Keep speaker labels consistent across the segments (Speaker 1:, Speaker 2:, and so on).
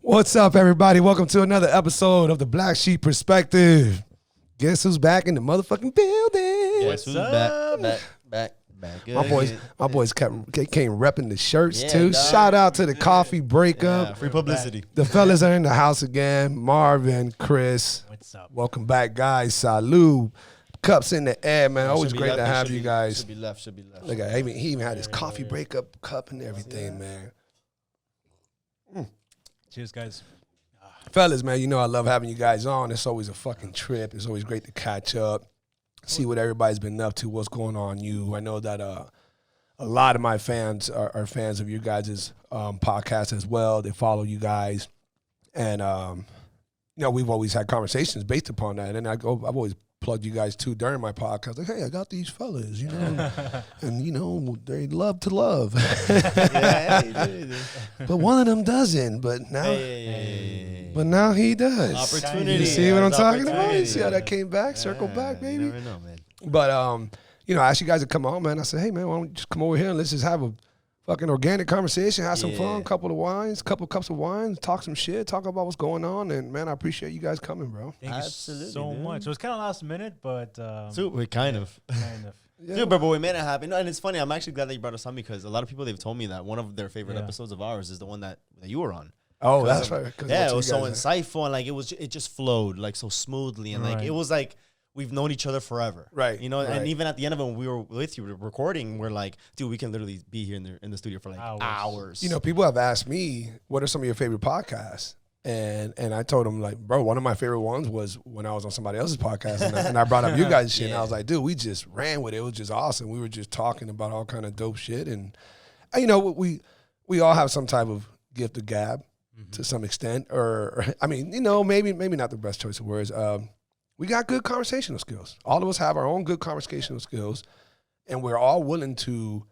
Speaker 1: What's up, everybody? Welcome to another episode of the Black Sheep Perspective. Guess who's back in the motherfucking building?
Speaker 2: Guess who's back.
Speaker 1: My boys came repping the shirts too.
Speaker 2: Dog.
Speaker 1: Shout out to the Coffee Breakup.
Speaker 2: Yeah, free publicity.
Speaker 1: The fellas are in the house again. Marvin, Chris.
Speaker 3: What's up?
Speaker 1: Welcome back, guys. Salud. Cups in the air, man. Always great to have you guys.
Speaker 2: Should be left.
Speaker 1: Look at he even had his coffee breakup cup and everything, man.
Speaker 3: Cheers, guys.
Speaker 1: Fellas, man, you know I love having you guys on. It's always a fucking trip. It's always great to catch up, see what everybody's been up to, what's going on. I know that a lot of my fans are fans of your guys' podcast as well. They follow you guys, and we've always had conversations based upon that. And I've always plugged you guys too during my podcast. Like, hey, I got these fellas, and they love to love. But one of them doesn't. But now he does.
Speaker 2: Opportunity.
Speaker 1: You see what I'm talking about? You see how that came back, circle back, baby.
Speaker 2: You never know, man.
Speaker 1: But I asked you guys to come on, man. I said, hey, man, why don't you just come over here and let's just have a fucking organic conversation, have some fun, couple cups of wine, talk some shit, talk about what's going on. And, man, I appreciate you guys coming, bro.
Speaker 3: Thank you so much. It was kind of last minute, but...
Speaker 2: Super, kind of.
Speaker 1: Yeah.
Speaker 2: Dude, but we made it happen. No, and it's funny. I'm actually glad that you brought us on because a lot of people, they've told me that one of their favorite episodes of ours is the one that you were on.
Speaker 1: Oh, that's right.
Speaker 2: Yeah, it was so insightful and like it just flowed like so smoothly and like it was like we've known each other forever,
Speaker 1: right?
Speaker 2: And even at the end of it, when we were with you recording, we're like, dude, we can literally be here in the studio for like hours.
Speaker 1: People have asked me, what are some of your favorite podcasts? And I told them, like, bro, one of my favorite ones was when I was on somebody else's podcast and I brought up you guys' shit. And I was like, dude, we just ran with it. It was just awesome. We were just talking about all kind of dope shit. And, we all have some type of gift of gab to some extent. Or maybe not the best choice of words. We got good conversational skills. All of us have our own good conversational skills. And we're all willing to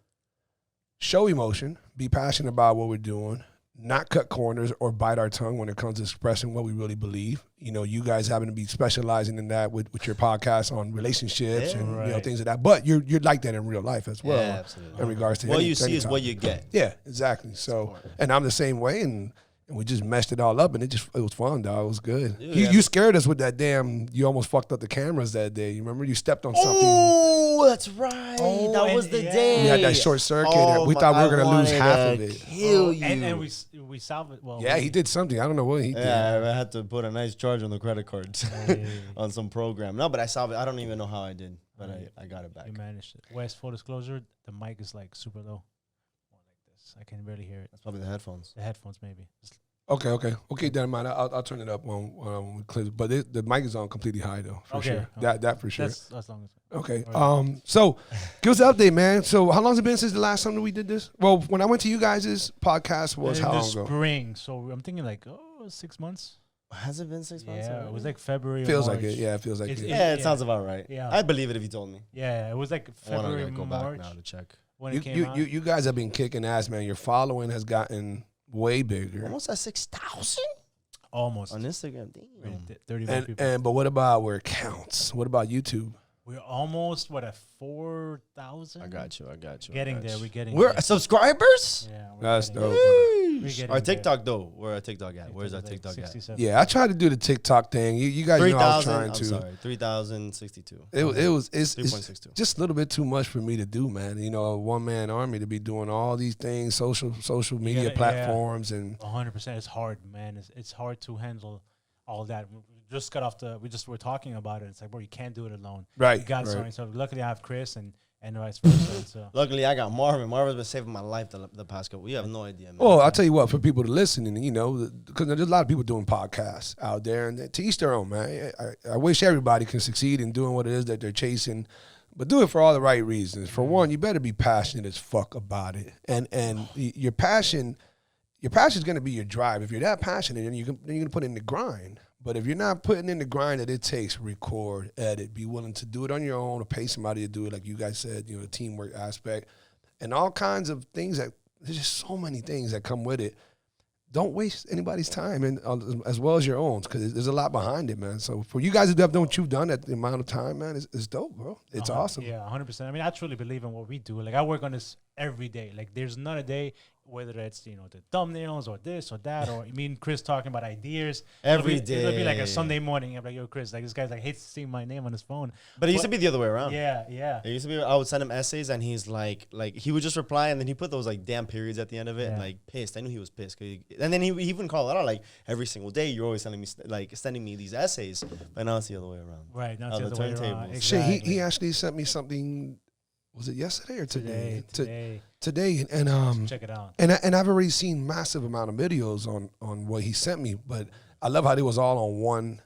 Speaker 1: show emotion, be passionate about what we're doing, not cut corners or bite our tongue when it comes to expressing what we really believe. You guys happen to be specializing in that with your podcast on relationships and things like that. But you're like that in real life as well.
Speaker 2: Yeah, absolutely.
Speaker 1: In regards to
Speaker 2: what you see is what you get.
Speaker 1: Yeah, exactly. So, and I'm the same way, and we just messed it all up, and it was fun, dog. It was good. Dude, you scared us with that you almost fucked up the cameras that day. You remember you stepped on something.
Speaker 2: Oh, that's right. That was the day.
Speaker 1: We had that short circuit. We thought we were going to lose half of it.
Speaker 2: Kill you.
Speaker 3: And we solved it. Well,
Speaker 1: yeah, he did something. I don't know what he did.
Speaker 2: Yeah, I had to put a nice charge on the credit cards on some program. No, but I solved it. I don't even know how I did, but I got it back.
Speaker 3: You managed it. West, full disclosure, the mic is like super low. More like this. I can barely hear it.
Speaker 2: That's probably the headphones.
Speaker 3: The headphones, maybe.
Speaker 1: Okay. We'll keep that in mind. I'll turn it up when we clear. But the mic is on completely high though, for sure. Okay. That for sure.
Speaker 3: That's as long as.
Speaker 1: Okay. So give us an update, man. So how long has it been since the last time that we did this? Well, when I went to you guys' podcast was how long ago?
Speaker 3: Spring. So I'm thinking like 6 months.
Speaker 2: Has it been 6 months?
Speaker 3: Yeah, it was like February.
Speaker 1: Feels
Speaker 3: or March.
Speaker 1: like it. Yeah, it feels like it.
Speaker 2: Yeah, it sounds about right.
Speaker 3: Yeah,
Speaker 2: I believe it if you told me.
Speaker 3: Yeah, it was like February,
Speaker 2: I go
Speaker 3: March.
Speaker 2: back now to check.
Speaker 3: When it came out.
Speaker 1: You guys have been kicking ass, man. Your following has gotten way bigger.
Speaker 2: Almost at 6,000.
Speaker 3: Almost
Speaker 2: on Instagram. Damn.
Speaker 3: 35 people.
Speaker 1: But what about where it counts? What about YouTube?
Speaker 3: We're almost at 4,000.
Speaker 2: I got you.
Speaker 3: Getting there.
Speaker 2: We're subscribers.
Speaker 3: Yeah,
Speaker 1: that's dope.
Speaker 2: Our TikTok though. Where our TikTok at? Where's our TikTok at?
Speaker 1: Yeah, I tried to do the TikTok thing. You guys know I was trying to.
Speaker 2: I'm sorry, 3,062.
Speaker 1: It's just a little bit too much for me to do, man. A one-man army to be doing all these things, social media platforms and
Speaker 3: 100%. It's hard, man. It's hard to handle all that. We were talking about it. It's like, bro, you can't do it alone.
Speaker 1: Right.
Speaker 3: You got something. So luckily I have Chris and vice versa. So.
Speaker 2: Luckily I got Marvin. Marvin's been saving my life the past couple. You have no idea, man.
Speaker 1: Well, I'll tell you what, for people to listen, and because there's a lot of people doing podcasts out there, and to each their own, man. I wish everybody can succeed in doing what it is that they're chasing, but do it for all the right reasons. For one, you better be passionate as fuck about it, and your passion is going to be your drive. If you're that passionate, then you're going to put in the grind. But if you're not putting in the grind that it takes, record, edit, be willing to do it on your own or pay somebody to do it, like you guys said, the teamwork aspect, and all kinds of things there's just so many things that come with it. Don't waste anybody's time, and as well as your own, because there's a lot behind it, man. So for you guys who have done what you've done at the amount of time, man, it's dope, bro. It's awesome.
Speaker 3: Yeah, 100%. I mean, I truly believe in what we do. Like, I work on this every day. Like, there's not a day whether it's, you know, the thumbnails or this or that, or me and Chris talking about ideas.
Speaker 2: Every
Speaker 3: It'll be like a
Speaker 2: day.
Speaker 3: Sunday morning. I'm like, yo, Chris, like this guy's like hates seeing my name on his phone.
Speaker 2: But it used to be the other way around.
Speaker 3: Yeah, yeah.
Speaker 2: It used to be I would send him essays and he's like he would just reply and then he put those like damn periods at the end of it and
Speaker 3: Yeah.
Speaker 2: like pissed. I knew he was pissed. And then he even called it out like every single day you're always sending me sending me these essays. But now it's the other way around.
Speaker 3: Right, now it's
Speaker 2: On
Speaker 3: the
Speaker 2: the
Speaker 3: other way around.
Speaker 2: turntables.
Speaker 1: Shit,
Speaker 3: Exactly.
Speaker 1: he actually sent me something. Was it yesterday or today?
Speaker 3: Today.
Speaker 1: Today, and
Speaker 3: Check it out.
Speaker 1: and I've already seen massive amount of videos on what he sent me, but I love how they was all on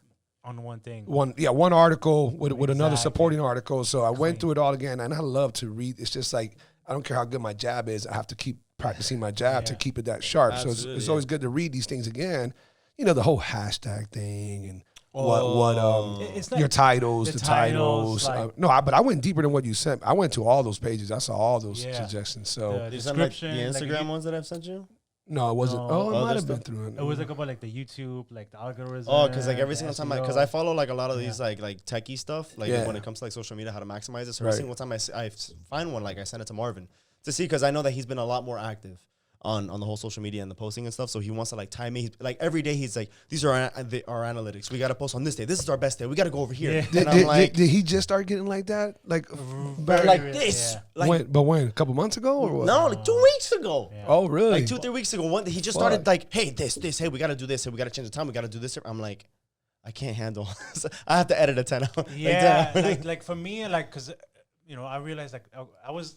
Speaker 3: On one thing.
Speaker 1: one article with another
Speaker 3: Exactly.
Speaker 1: supporting article. So I went
Speaker 3: Clean.
Speaker 1: through it all again, and I love to read. It's just like I don't care how good my jab is, I have to keep practicing my jab to
Speaker 3: Yeah.
Speaker 1: keep it that sharp. So
Speaker 2: Absolutely,
Speaker 1: it's
Speaker 2: yeah.
Speaker 1: always good to read these things again. You know, the whole hashtag thing and
Speaker 2: Oh.
Speaker 3: It's not
Speaker 1: your titles,
Speaker 3: the
Speaker 1: the titles.
Speaker 3: titles, like-
Speaker 1: No, but I went deeper than what you sent. I went to all those pages. I saw all those
Speaker 3: Yeah.
Speaker 1: suggestions. So
Speaker 3: the
Speaker 2: Did you send like the
Speaker 3: description. like,
Speaker 2: Instagram
Speaker 3: you-
Speaker 2: ones that I've sent you?
Speaker 1: no, it wasn't.
Speaker 3: No.
Speaker 1: Oh, it
Speaker 2: Other
Speaker 1: might have been
Speaker 2: stuff?
Speaker 1: through.
Speaker 3: It was like about like the YouTube, like the algorithm.
Speaker 2: Oh, because like every
Speaker 3: the
Speaker 2: single time,
Speaker 3: SEO.
Speaker 2: because I follow like a lot of
Speaker 3: Yeah.
Speaker 2: these like techie stuff, like
Speaker 1: Yeah.
Speaker 2: when it comes to like social media, how to maximize it. So
Speaker 1: Right.
Speaker 2: every single time I find one, like I send it to Marvin to see because I know that he's been a lot more active on the whole social media and the posting and stuff. So he wants to like time me. Like every day, he's like, these are our analytics. We got to post on this day. This is our best day. We got to go over here.
Speaker 3: Yeah.
Speaker 1: Did,
Speaker 2: And I'm
Speaker 1: did,
Speaker 2: like,
Speaker 1: did he just start getting like that? Like,
Speaker 2: but
Speaker 3: Very
Speaker 2: like
Speaker 3: real,
Speaker 2: this,
Speaker 3: yeah.
Speaker 2: like
Speaker 1: when? A couple months ago or what?
Speaker 2: no, like 2 weeks ago.
Speaker 3: Yeah.
Speaker 1: Oh, really?
Speaker 2: Like 2-3 weeks ago, he just started
Speaker 1: Fuck.
Speaker 2: like, hey, this, hey, we got to do this. Hey, we got to change the time. We got to do this. I'm like, I can't handle. I have to edit a 10 hour.
Speaker 3: Yeah,
Speaker 2: 10 hour.
Speaker 3: like for me, like because you know I realized like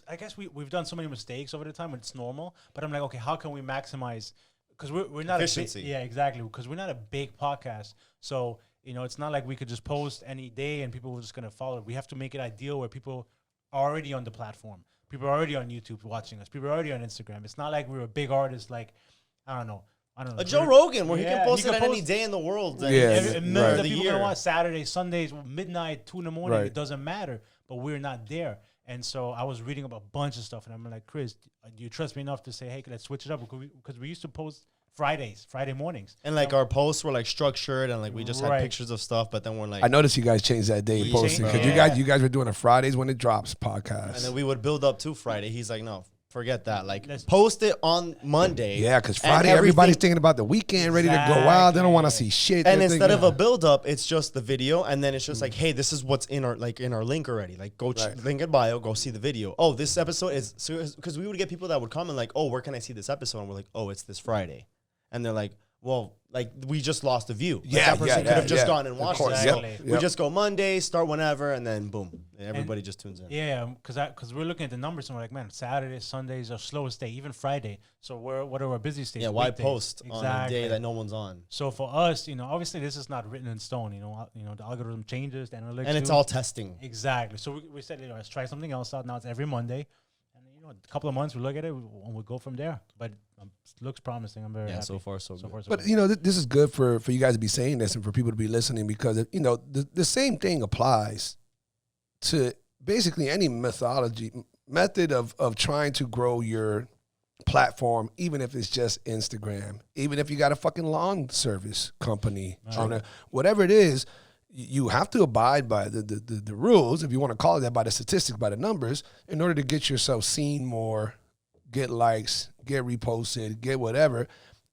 Speaker 3: I guess we've done so many mistakes over the time, and it's normal. But I'm like, okay, how can we maximize? Because we're not
Speaker 2: Efficiency.
Speaker 3: yeah, exactly. Because we're not a big podcast, so you know it's not like we could just post any day and people are just gonna follow it. We have to make it ideal where people are already on the platform. People are already on YouTube watching us. People are already on Instagram. It's not like we're a big artist like I don't know.
Speaker 2: A Joe Rogan, where he
Speaker 3: Yeah,
Speaker 2: can post
Speaker 3: he
Speaker 2: it
Speaker 3: can
Speaker 2: at any
Speaker 3: post-
Speaker 2: day in the world.
Speaker 1: Yeah,
Speaker 3: Millions
Speaker 1: right.
Speaker 3: of
Speaker 2: The
Speaker 3: people
Speaker 2: year.
Speaker 3: gonna watch Saturdays, Sundays, midnight, 2 in the morning.
Speaker 1: Right.
Speaker 3: It doesn't matter, but we're not there. And so I was reading about a bunch of stuff, and I'm like, Chris, do you trust me enough to say, hey, let's switch it up? Because we used to post Friday mornings.
Speaker 2: And like our posts were like structured, and like we just had
Speaker 3: Right.
Speaker 2: pictures of stuff, but then we're like,
Speaker 1: I noticed you guys changed that day
Speaker 2: We
Speaker 1: posting
Speaker 2: changed-
Speaker 1: because
Speaker 3: yeah.
Speaker 1: you guys were doing a Fridays when it drops podcast.
Speaker 2: and then we would build up to Friday. He's like, no, forget that. Like,
Speaker 3: Let's-
Speaker 2: post it on Monday.
Speaker 1: Yeah, because
Speaker 2: and
Speaker 1: Friday everybody's
Speaker 2: everything-
Speaker 1: thinking about the weekend, ready to go out. They don't want to see
Speaker 3: Exactly.
Speaker 1: shit.
Speaker 2: And
Speaker 1: They're
Speaker 2: instead of
Speaker 1: thinking-
Speaker 2: a build up, it's just the video, and then it's just like, hey, this is what's in our link already. Like, go
Speaker 1: Right.
Speaker 2: link in bio, go see the video. Oh, this episode is because we would get people that would comment like, oh, where can I see this episode? And we're like, oh, it's this Friday, and they're like, well, like we just lost a view. Like,
Speaker 1: Yeah,
Speaker 2: that person
Speaker 1: yeah,
Speaker 2: could have
Speaker 1: yeah,
Speaker 2: just
Speaker 1: yeah.
Speaker 2: gone and
Speaker 1: Of
Speaker 2: watched
Speaker 1: course,
Speaker 2: it.
Speaker 3: yep,
Speaker 2: So
Speaker 3: yep.
Speaker 2: we just go Monday, start whenever, and then boom, everybody just tunes in.
Speaker 3: Yeah, because we're looking at the numbers and we're like, man, Saturdays, Sundays are slowest day, even Friday. So what are our busiest days?
Speaker 2: Yeah, why
Speaker 3: Weekdays.
Speaker 2: post on a day
Speaker 3: Exactly.
Speaker 2: that no one's on?
Speaker 3: So for us, you know, obviously this is not written in stone. You know, the algorithm changes, the analytics,
Speaker 2: And it's
Speaker 3: do.
Speaker 2: all testing.
Speaker 3: Exactly. So we said, you know, let's try something else out. Now it's every Monday, and you know, a couple of months we look at it and we'll go from there. But it looks promising. I'm very
Speaker 2: Yeah,
Speaker 3: happy.
Speaker 2: so far so good.
Speaker 3: So
Speaker 1: But
Speaker 3: good.
Speaker 1: you know, this is good for you guys to be saying this and for people to be listening because you know the same thing applies to basically any method of trying to grow your platform, even if it's just Instagram, even if you got a fucking lawn service company, whatever it is, you have to abide by the rules, if you want to call it that, by the statistics, by the numbers, in order to get yourself seen more, get likes, get reposted, get whatever.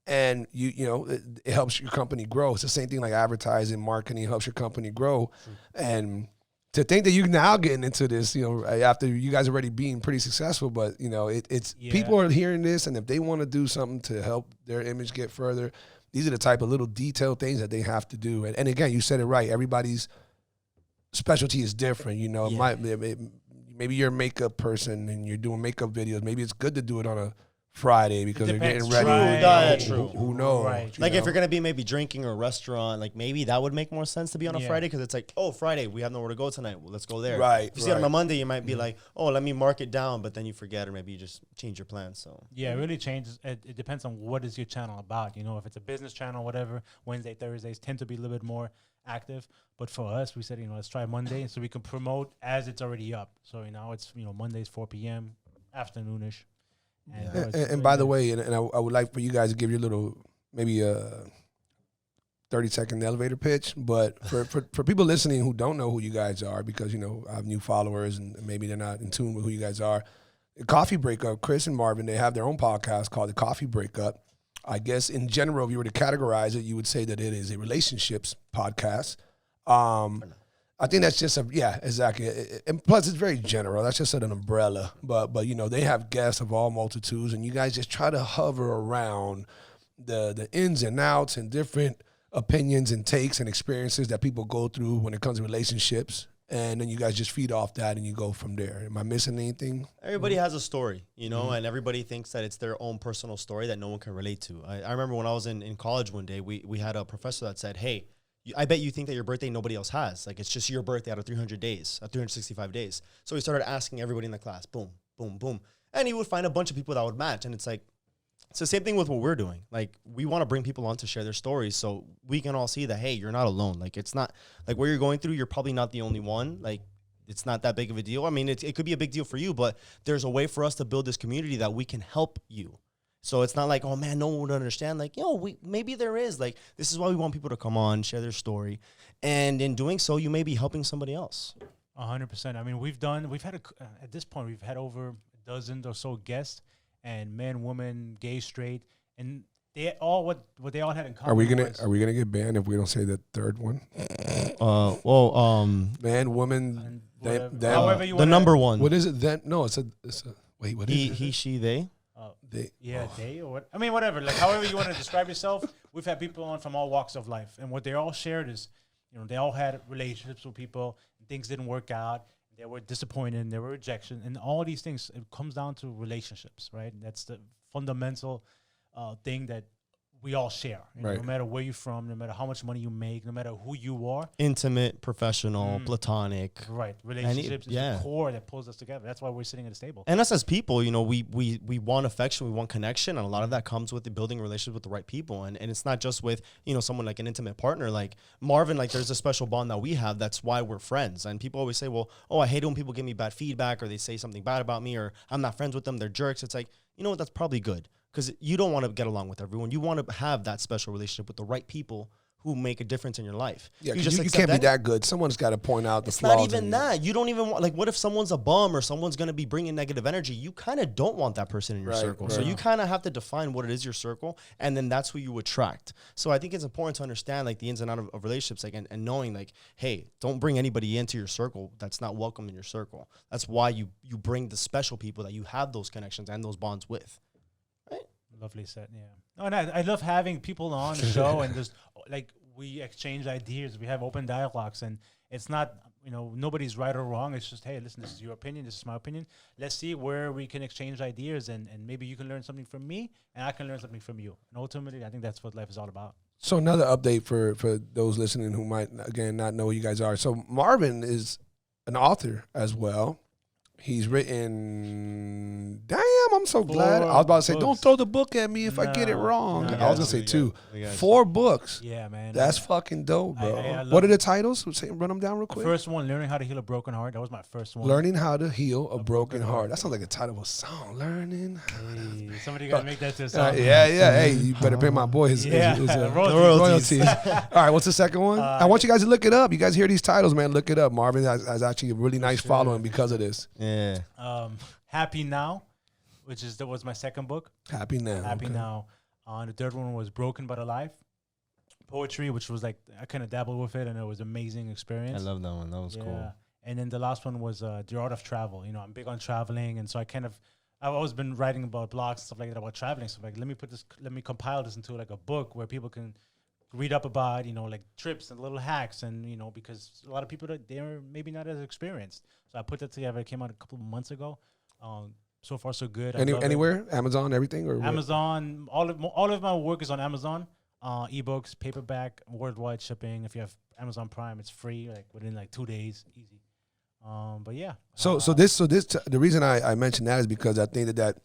Speaker 1: And you know, it helps your company grow. It's the same thing like advertising, marketing helps your company grow. And to think that you're now getting into this, you know, after you guys already being pretty successful, but you know, it's
Speaker 3: Yeah.
Speaker 1: people are hearing this, and if they want to do something to help their image get further, these are the type of little detailed things that they have to do. And again, you said it right. Everybody's specialty is different. You know, maybe you're a makeup person and you're doing makeup videos. Maybe it's good to do it on a Friday because they're getting
Speaker 3: depends.
Speaker 1: ready.
Speaker 3: Right.
Speaker 2: True.
Speaker 1: Who knows?
Speaker 3: Right.
Speaker 1: you
Speaker 2: Like if
Speaker 1: know?
Speaker 2: you're gonna be maybe drinking or a restaurant, like maybe that would make more sense to be on a
Speaker 3: Yeah.
Speaker 2: Friday because it's like, oh, Friday, we have nowhere to go tonight. Well, let's go there.
Speaker 1: Right,
Speaker 2: If you see it on a
Speaker 1: right.
Speaker 2: Monday, you might be like, oh, let me mark it down, but then you forget, or maybe you just change your plans. So
Speaker 3: Yeah, it really changes. It depends on what is your channel about. You know, if it's a business channel, whatever, Wednesday, Thursdays tend to be a little bit more active. But for us, we said, you know, let's try Monday so we can promote as it's already up. So, you know, it's, you know, Mondays, 4 p.m., afternoonish. And,
Speaker 2: Yeah.
Speaker 3: you know, it's
Speaker 1: And
Speaker 3: really
Speaker 1: by the
Speaker 3: good.
Speaker 1: way, and I would like for you guys to give your little, maybe a 30-second elevator pitch. But for people listening who don't know who you guys are, because, you know, I have new followers and maybe they're not in tune with who you guys are, Coffee Breakup, Chris and Marvin, they have their own podcast called the Coffee Breakup. I guess in general, if you were to categorize it, you would say that it is a relationships podcast. I think that's just exactly. And plus, it's very general. That's just an umbrella. But they have guests of all multitudes, and you guys just try to hover around the ins and outs and different opinions and takes and experiences that people go through when it comes to relationships. And then you guys just feed off that and you go from there. Am I missing anything?
Speaker 2: Everybody has a story, and everybody thinks that it's their own personal story that no one can relate to. I remember when I was in college one day, we had a professor that said, hey, I bet you think that your birthday nobody else has. Like, it's just your birthday out of 300 days, 365 days. So he started asking everybody in the class, boom, boom, boom. And he would find a bunch of people that would match. And it's like, it's the same thing with what we're doing. Like, we want to bring people on to share their stories so we can all see that, hey, you're not alone. Like, it's not, like, what you're going through, you're probably not the only one. Like, it's not that big of a deal. I mean, it could be a big deal for you, but there's a way for us to build this community that we can help you. So it's not like, oh, man, no one would understand. Like, maybe there is. Like, this is why we want people to come on, share their story. And in doing so, you may be helping somebody else.
Speaker 3: 100%. I mean, at this point, we've had over a dozen or so guests, and men, women, gay, straight, and they all what they all had in common.
Speaker 1: Are we gonna get banned if we don't say the third one? Man, woman, them.
Speaker 3: However you
Speaker 2: the number one.
Speaker 1: What is it then? No, it's a wait. What is it?
Speaker 2: He, she, they.
Speaker 3: They or what? I mean, whatever. Like, however you want to describe yourself. We've had people on from all walks of life, and what they all shared is, they all had relationships with people. Things didn't work out. They were disappointed. There were rejection, and all these things. It comes down to relationships, right? That's the fundamental thing that we all share.
Speaker 1: Right.
Speaker 3: No matter where you're from, no matter how much money you make, no matter who you are.
Speaker 2: Intimate, professional, platonic.
Speaker 3: Right. Relationships is the core that pulls us together. That's why we're sitting at this table.
Speaker 2: And us as people, we want affection, we want connection, and a lot of that comes with the building relationships with the right people. And it's not just with, someone like an intimate partner. Like Marvin, like there's a special bond that we have. That's why we're friends. And people always say, well, I hate when people give me bad feedback or they say something bad about me or I'm not friends with them. They're jerks. It's like, that's probably good. Because you don't want to get along with everyone. You want to have that special relationship with the right people who make a difference in your life.
Speaker 1: Yeah, you can't be that good. Someone's got to point out the flaws.
Speaker 2: It's not even that. You don't even want, like, what if someone's a bum or someone's going to be bringing negative energy? You kind of don't want that person in your circle. Right. So you kind of have to define what it is your circle, and then that's who you attract. So I think it's important to understand, like, the ins and outs of relationships, like, and knowing, like, hey, don't bring anybody into your circle that's not welcome in your circle. That's why you bring the special people that you have those connections and those bonds with.
Speaker 3: Lovely set, yeah. Oh, and I love having people on the show and just like we exchange ideas. We have open dialogues, and it's not nobody's right or wrong. It's just, hey, listen, this is your opinion, this is my opinion. Let's see where we can exchange ideas, and maybe you can learn something from me, and I can learn something from you. And ultimately, I think that's what life is all about.
Speaker 1: So another update for those listening who might again not know who you guys are. So Marvin is an author as well. He's written, damn, I'm so glad. I was about to say, don't throw the book at me if I get it wrong. I was going to say 2. 4 books.
Speaker 3: Yeah, man.
Speaker 1: That's fucking dope, bro. What are the titles? Run them down real quick.
Speaker 3: The first one, Learning How to Heal a Broken Heart. That was my first one.
Speaker 1: Learning How to Heal a Broken Heart. That sounds like the title of a song. Learning how to...
Speaker 3: Somebody got to make that to a song.
Speaker 1: Yeah. Hey, you better pay my boy his royalties. All right, what's the second one? I want you guys to look it up. You guys hear these titles, man. Look it up. Marvin has actually a really nice following because of this.
Speaker 2: Yeah.
Speaker 3: Happy Now, that was my second book.
Speaker 1: Happy Now.
Speaker 3: Happy Now. The third one was Broken But Alive. Poetry, which was like, I kind of dabbled with it, and it was an amazing experience.
Speaker 2: I love that one. That was cool.
Speaker 3: And then the last one was The Art of Travel. I'm big on traveling, and so I've always been writing about blogs and stuff like that about traveling. So like, let me compile this into like a book where people can read up about, like trips and little hacks, and because a lot of people they're maybe not as experienced. So I put that together. It came out a couple of months ago. So far so good.
Speaker 1: Anywhere? Amazon, everything, or
Speaker 3: Amazon. All of my work is on Amazon. Ebooks, paperback, worldwide shipping. If you have Amazon Prime, it's free. Like within like 2 days, easy. But yeah.
Speaker 1: So the reason I mentioned that is because I think that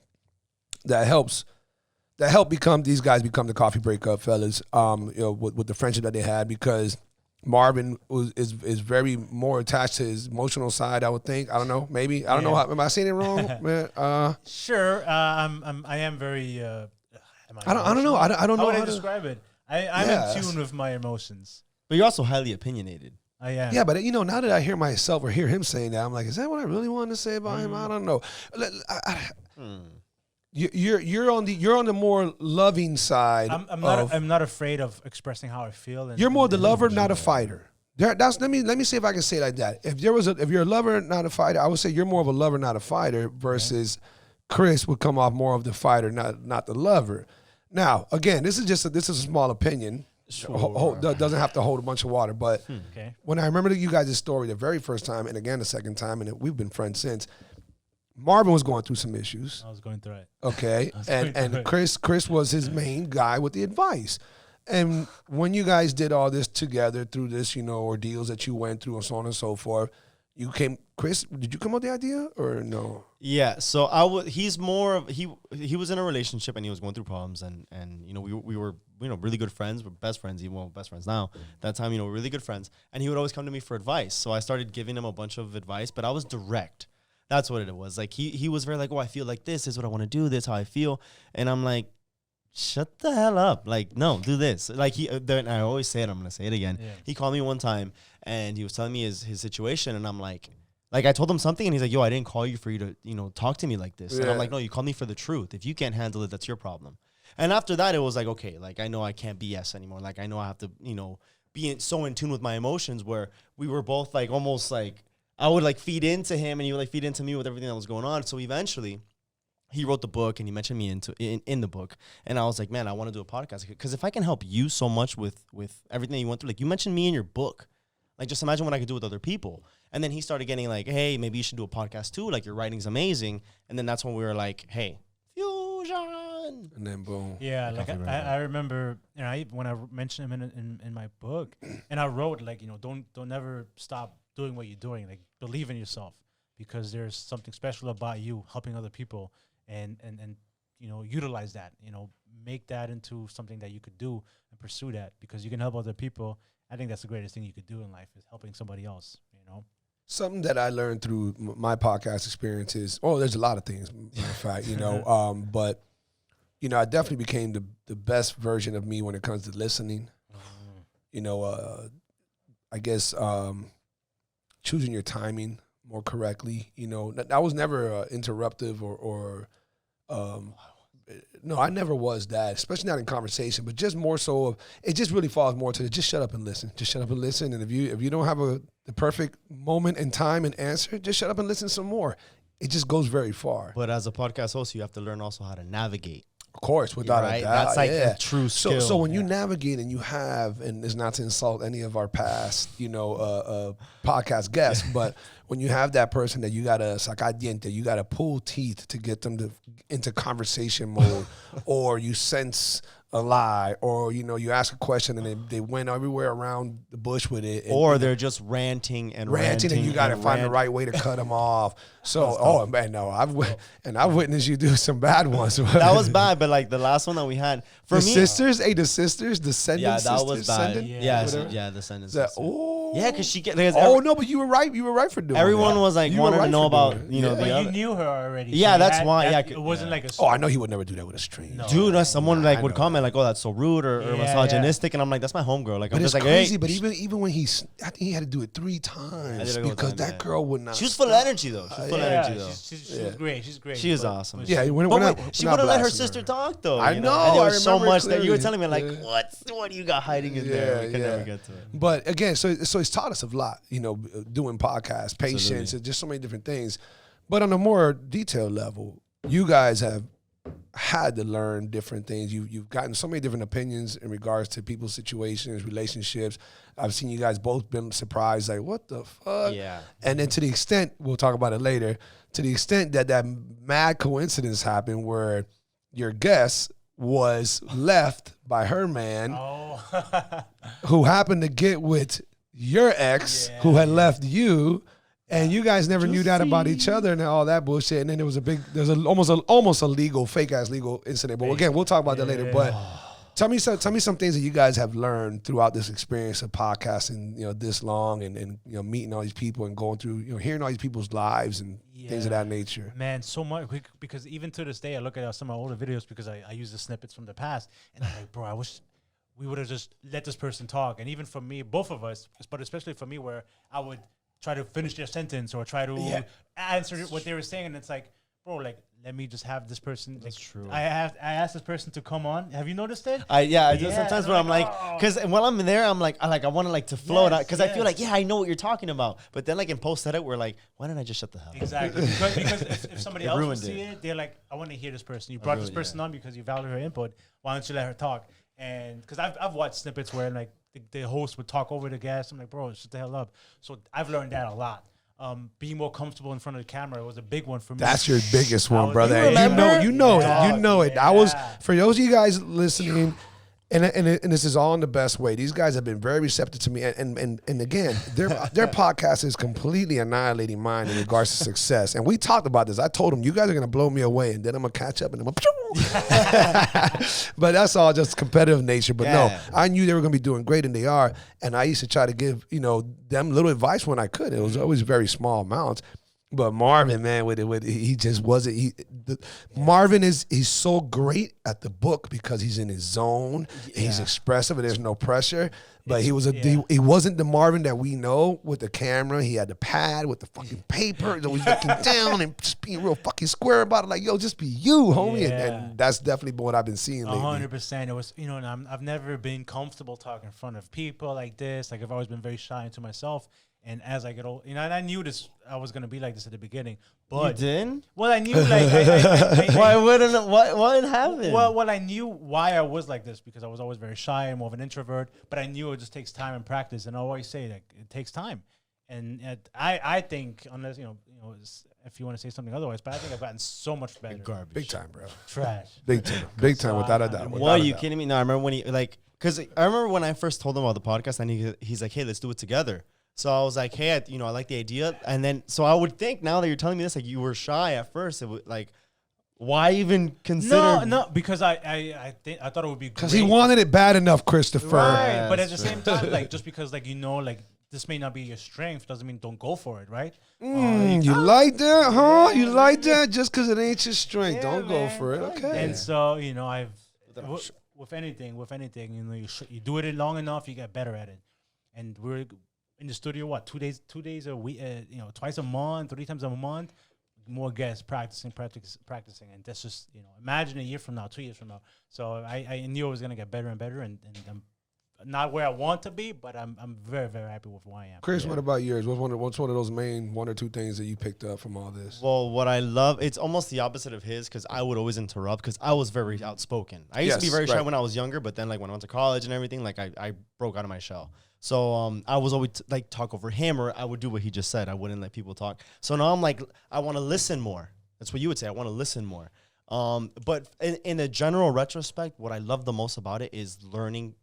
Speaker 1: helps. That helped these guys become the Coffee Breakup fellas, with the friendship that they had, because Marvin is very more attached to his emotional side, I would think. I don't know, maybe. I don't know. Am I saying it wrong, man?
Speaker 3: Sure. I am very.
Speaker 1: I don't know. I don't know
Speaker 3: how would I describe it. I'm in tune with my emotions.
Speaker 2: But you're also highly opinionated.
Speaker 1: Yeah, but now that I hear myself or hear him saying that, I'm like, is that what I really wanted to say about him? I don't know. You're on the more loving side.
Speaker 3: I'm not afraid of expressing how I feel.
Speaker 1: You're more the lover, not a fighter. Let me see if I can say it like that. If you're a lover, not a fighter, I would say you're more of a lover, not a fighter. Versus Chris would come off more of the fighter, not the lover. Now, again, this is a small opinion. Sure. Doesn't have to hold a bunch of water. But when I remember you guys' story the very first time, and again the second time, and we've been friends since, Marvin was going through some issues.
Speaker 3: I was going through it.
Speaker 1: Okay, and Chris was his main guy with the advice. And when you guys did all this together through this, ordeals that you went through and so on and so forth, Chris, did you come up with the idea or no?
Speaker 2: Yeah, so he's more of he was in a relationship and he was going through problems and we were really good friends, we're best friends, even best friends now. That time, we're really good friends, and he would always come to me for advice. So I started giving him a bunch of advice, but I was direct. That's what it was. Like he was very like, oh, I feel like this is what I want to do, this is how I feel, and I'm like, shut the hell up. Like, no, do this. Like then I always say it, I'm gonna say it again. Yeah. He called me one time and he was telling me his situation, and I'm like I told him something and he's like, yo, I didn't call you for you to, talk to me like this. Yeah. And I'm like, no, you called me for the truth. If you can't handle it, that's your problem. And after that, it was like, okay, like I know I can't BS anymore. Like I know I have to, be so in tune with my emotions, where we were both like almost like I would like feed into him and he would like feed into me with everything that was going on. So eventually he wrote the book and he mentioned me in the book. And I was like, man, I want to do a podcast. Because if I can help you so much with everything that you went through, like you mentioned me in your book, like just imagine what I could do with other people. And then he started getting like, hey, maybe you should do a podcast too. Like your writing's amazing. And then that's when we were like, hey, fusion.
Speaker 1: And then boom.
Speaker 3: Yeah, like I remember, when I mentioned him in my book, and I wrote like, don't ever stop doing what you're doing. Like believe in yourself, because there's something special about you helping other people. And utilize that, make that into something that you could do and pursue that, because you can help other people. I think that's the greatest thing you could do in life, is helping somebody else,
Speaker 1: Something that I learned through my podcast experiences, there's a lot of things, in fact, but, I definitely became the best version of me when it comes to listening. I guess choosing your timing more correctly. I was never interruptive or no, I never was that, especially not in conversation, but just more so of, it just really falls more to just shut up and listen. Just shut up and listen. And if you don't have the perfect moment and time and answer, just shut up and listen some more. It just goes very far.
Speaker 2: But as a podcast host, you have to learn also how to navigate.
Speaker 1: Of course, without a doubt.
Speaker 2: That's like a true skill.
Speaker 1: So when you navigate and you have, and it's not to insult any of our past, podcast guests, but when you have that person that you gotta sacar diente, you gotta pull teeth to get them into conversation mode, or you sense a lie, or you ask a question and they went everywhere around the bush with it,
Speaker 2: or they're just ranting, and
Speaker 1: you got to find the right way to cut them off. So, man, no, I've witnessed you do some bad ones.
Speaker 2: That was bad, but like the last one that we had for
Speaker 1: the sisters, descendants.
Speaker 2: Yeah, that was bad. Yeah, descendants. Yeah, because she get.
Speaker 1: No, but you were right. You were right for doing.
Speaker 2: Everyone was like wanting to know about
Speaker 3: the other. You knew her already.
Speaker 2: Yeah, that's why.
Speaker 3: It wasn't like a.
Speaker 1: Oh, I know he would never do that with a stranger.
Speaker 2: No. Dude, someone would comment like, "Oh, that's so rude," or misogynistic, and I'm like, "That's my homegirl." Like,
Speaker 1: but
Speaker 2: I'm
Speaker 1: it's
Speaker 2: just like,
Speaker 1: crazy.
Speaker 2: Hey.
Speaker 1: But even when I think he had to do it 3 times because that girl would not.
Speaker 2: She was full of energy though.
Speaker 3: She's great. She's great.
Speaker 2: She is awesome.
Speaker 1: Yeah, she would
Speaker 2: have let her sister talk though.
Speaker 1: I know.
Speaker 2: And there was so much that you were telling me like, what do you got hiding in there? We could never get to it.
Speaker 1: But again, so it's taught us a lot. Doing podcasts, patience, and just so many different things. But on a more detailed level, you guys have had to learn different things. You've gotten so many different opinions in regards to people's situations, relationships. I've seen you guys both been surprised, like, what the fuck?
Speaker 2: Yeah.
Speaker 1: And then to the extent, we'll talk about it later, to the extent that mad coincidence happened where your guest was left by her man who happened to get with your ex who had left you, and you guys never knew that about each other and all that bullshit. And then there was almost a legal, fake ass legal incident. But again, we'll talk about that later. But tell me some things that you guys have learned throughout this experience of podcasting, this long and meeting all these people and going through, hearing all these people's lives and things of that nature.
Speaker 3: Man, so much, because even to this day, I look at some of my older videos because I use the snippets from the past, and I'm like, bro, I wish we would have just let this person talk. And even for me, both of us, but especially for me, where I would try to finish their sentence or try to answer what they were saying, and it's like, bro, like, let me just have this person.
Speaker 2: That's
Speaker 3: like,
Speaker 2: true.
Speaker 3: I asked this person to come on. Have you noticed it?
Speaker 2: I do sometimes when I'm like, because while I'm in there, I'm like, I want to like to flow it out because I feel like, I know what you're talking about. But then like in post edit, we're like, why didn't I just shut the hell up?
Speaker 3: Exactly. because if somebody else would see it, they're like, I want to hear this person. You brought this person on because you value her input. Why don't you let her talk? And because I've watched snippets where like the host would talk over the guest. I'm like, bro, shut the hell up. So I've learned that a lot. Being more comfortable in front of the camera was a big one for me.
Speaker 1: That's your biggest one, brother. You know it. I was, for those of you guys listening, and this is all in the best way. These guys have been very receptive to me, and again, their podcast is completely annihilating mine in regards to success. And we talked about this. I told them, you guys are gonna blow me away, and then I'm gonna catch up, and I'm gonna. But that's all just competitive nature. But no, I knew they were gonna be doing great, and they are. And I used to try to give them little advice when I could. It was always very small amounts. But Marvin, man, he just wasn't. Marvin he's so great at the book because he's in his zone. Yeah. He's expressive, and there's no pressure. But he wasn't the Marvin that we know with the camera. He had the pad with the fucking paper. He's always looking down and just being real fucking square about it. Like, yo, just be you, homie.
Speaker 3: Yeah.
Speaker 1: And that's definitely what I've been seeing lately.
Speaker 3: 100%. It was, and I've never been comfortable talking in front of people like this. Like, I've always been very shy into myself. And as I get old, and I knew I was gonna be like this at the beginning. But
Speaker 2: you didn't?
Speaker 3: Well, I knew like
Speaker 2: why wouldn't what happened?
Speaker 3: Well, I knew why I was like this because I was always very shy and more of an introvert. But I knew it just takes time and practice. And I always say that it takes time. And I think unless if you want to say something otherwise, but I think I've gotten so much better.
Speaker 2: Garbage,
Speaker 1: big time, bro.
Speaker 3: Trash,
Speaker 1: big time, without a doubt.
Speaker 2: Why are you kidding me? No, I remember when because I remember when I first told him about the podcast, and he's like, hey, let's do it together. So I was like, hey, I like the idea. And then, so I would think now that you're telling me this, like you were shy at first. It would like, why even consider?
Speaker 3: No, because I thought it would be
Speaker 1: because he wanted it bad enough, Christopher.
Speaker 3: Right, yeah, but at the same time, like just because like this may not be your strength doesn't mean don't go for it, right?
Speaker 1: You like that, huh? You like that? Just because it ain't your strength, don't go for it, okay?
Speaker 3: And so with anything, you do it long enough, you get better at it. And we're in the studio, 2 days a week, twice a month, 3 times a month, more guests practicing. And that's just, imagine a year from now, 2 years from now. So I knew I was going to get better and better, and I'm not where I want to be, but I'm very, very happy with who I am.
Speaker 1: Chris, what about yours? What's one of those main 1 or 2 things that you picked up from all this?
Speaker 2: Well, what I love, it's almost the opposite of his because I would always interrupt because I was very outspoken. I used to be very shy when I was younger, but then like when I went to college and everything, like I broke out of my shell. So I was always like talk over him, or I would do what he just said. I wouldn't let people talk. So now I'm like, I want to listen more. That's what you would say. I want to listen more. But in a general retrospect, what I love the most about it is learning,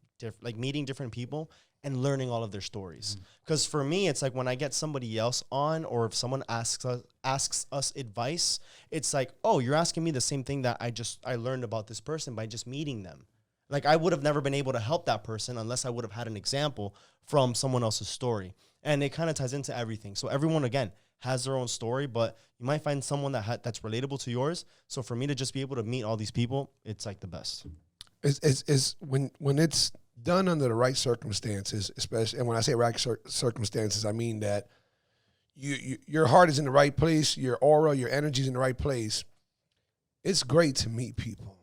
Speaker 2: meeting different people and learning all of their stories. Because for me, it's like when I get somebody else on, or if someone asks us advice, it's like, oh, you're asking me the same thing that I learned about this person by just meeting them. Like, I would have never been able to help that person unless I would have had an example from someone else's story. And it kind of ties into everything. So everyone, again, has their own story, but you might find someone that's relatable to yours. So for me to just be able to meet all these people, it's like the best.
Speaker 1: It's when it's done under the right circumstances, especially, and when I say right circumstances, I mean that your heart is in the right place, your aura, your energy is in the right place. It's great to meet people.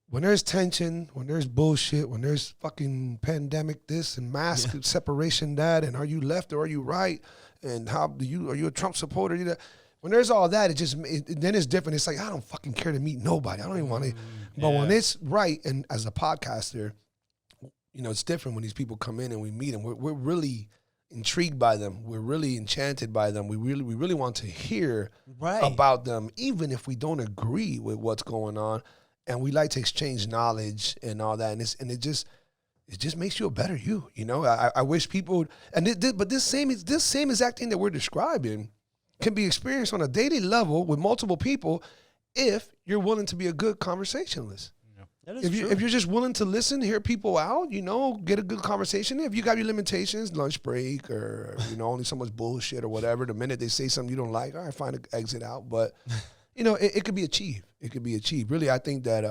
Speaker 1: When there's tension, when there's bullshit, when there's fucking pandemic this and mask separation that, and are you left or are you right, and are you a Trump supporter? When there's all that, then it's different. It's like, I don't fucking care to meet nobody. I don't even want to. But when it's right, and as a podcaster, it's different when these people come in and we meet them. We're really intrigued by them. We're really enchanted by them. We really want to hear about them, even if we don't agree with what's going on. And we like to exchange knowledge and all that, and it just makes you a better you. I wish people but this same exact thing that we're describing can be experienced on a daily level with multiple people if you're willing to be a good conversationalist.
Speaker 2: Yeah. That is true.
Speaker 1: If you're just willing to listen, hear people out, get a good conversation. If you got your limitations, lunch break, or only so much bullshit or whatever, the minute they say something you don't like, all right, find an exit out, but. It could be achieved. It could be achieved. Really, I think that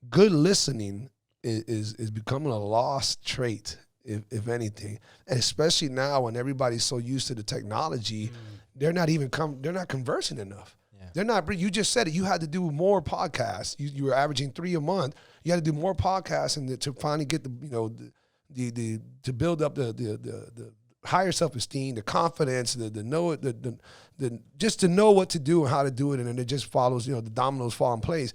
Speaker 1: good listening is becoming a lost trait, if anything. And especially now when everybody's so used to the technology, they're not conversing enough.
Speaker 2: Yeah.
Speaker 1: They're not. You just said it. You had to do more podcasts. You were averaging 3 a month. You had to do more podcasts and to finally get the to build up the higher self-esteem, the confidence, just to know what to do and how to do it, and then it just follows. The dominoes fall in place.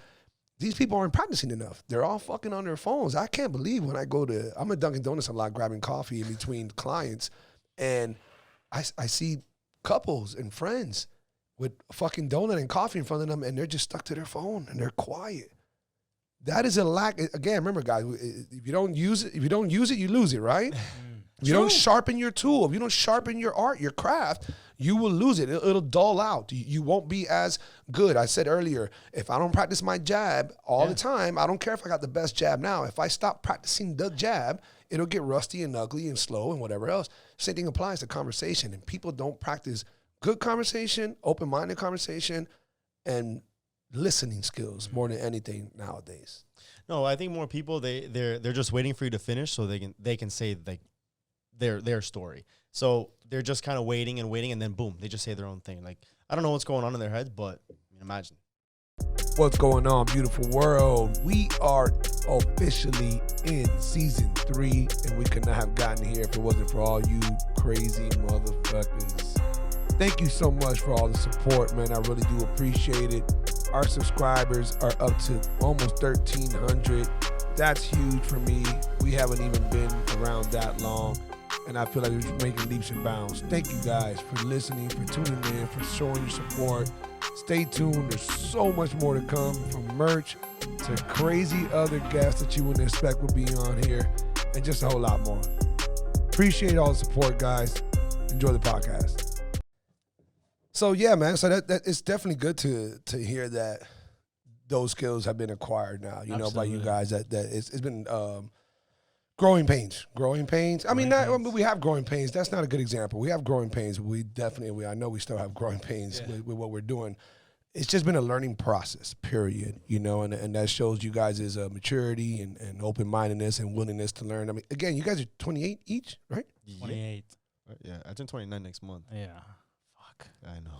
Speaker 1: These people aren't practicing enough. They're all fucking on their phones. I can't believe when I'm at Dunkin' Donuts a lot grabbing coffee in between clients, and I see couples and friends with a fucking donut and coffee in front of them, and they're just stuck to their phone and they're quiet. That is a lack. Again, remember, guys, if you don't use it, you lose it, right? If you don't sharpen your tool, if you don't sharpen your art, your craft, you will lose it. It'll dull out. You won't be as good. I said earlier, if I don't practice my jab all the time, I don't care if I got the best jab now. If I stop practicing the jab, it'll get rusty and ugly and slow and whatever else. Same thing applies to conversation. And people don't practice good conversation, open-minded conversation, and listening skills more than anything nowadays.
Speaker 2: No, I think more people they're just waiting for you to finish so they can say like their story. So they're just kind of waiting, and then boom, they just say their own thing. Like, I don't know what's going on in their heads, but imagine.
Speaker 1: What's going on, beautiful world? We are officially in season 3, and we could not have gotten here if it wasn't for all you crazy motherfuckers. Thank you so much for all the support, man. I really do appreciate it. Our subscribers are up to almost 1,300. That's huge for me. We haven't even been around that long, and I feel like we're making leaps and bounds. Thank you guys for listening, for tuning in, for showing your support. Stay tuned. There's so much more to come, from merch to crazy other guests that you wouldn't expect would be on here, and just a whole lot more. Appreciate all the support, guys. Enjoy the podcast. So yeah, man. So that it's definitely good to hear that those skills have been acquired now. By you guys. That it's been growing pains. I mean, we have growing pains. That's not a good example. We have growing pains. I know we still have growing pains with what we're doing. It's just been a learning process, period. And that shows you guys' maturity and open-mindedness and willingness to learn. I mean, again, you guys are 28 each, right?
Speaker 3: 28.
Speaker 2: Yeah, I turn 29 next month.
Speaker 3: Yeah.
Speaker 2: I know.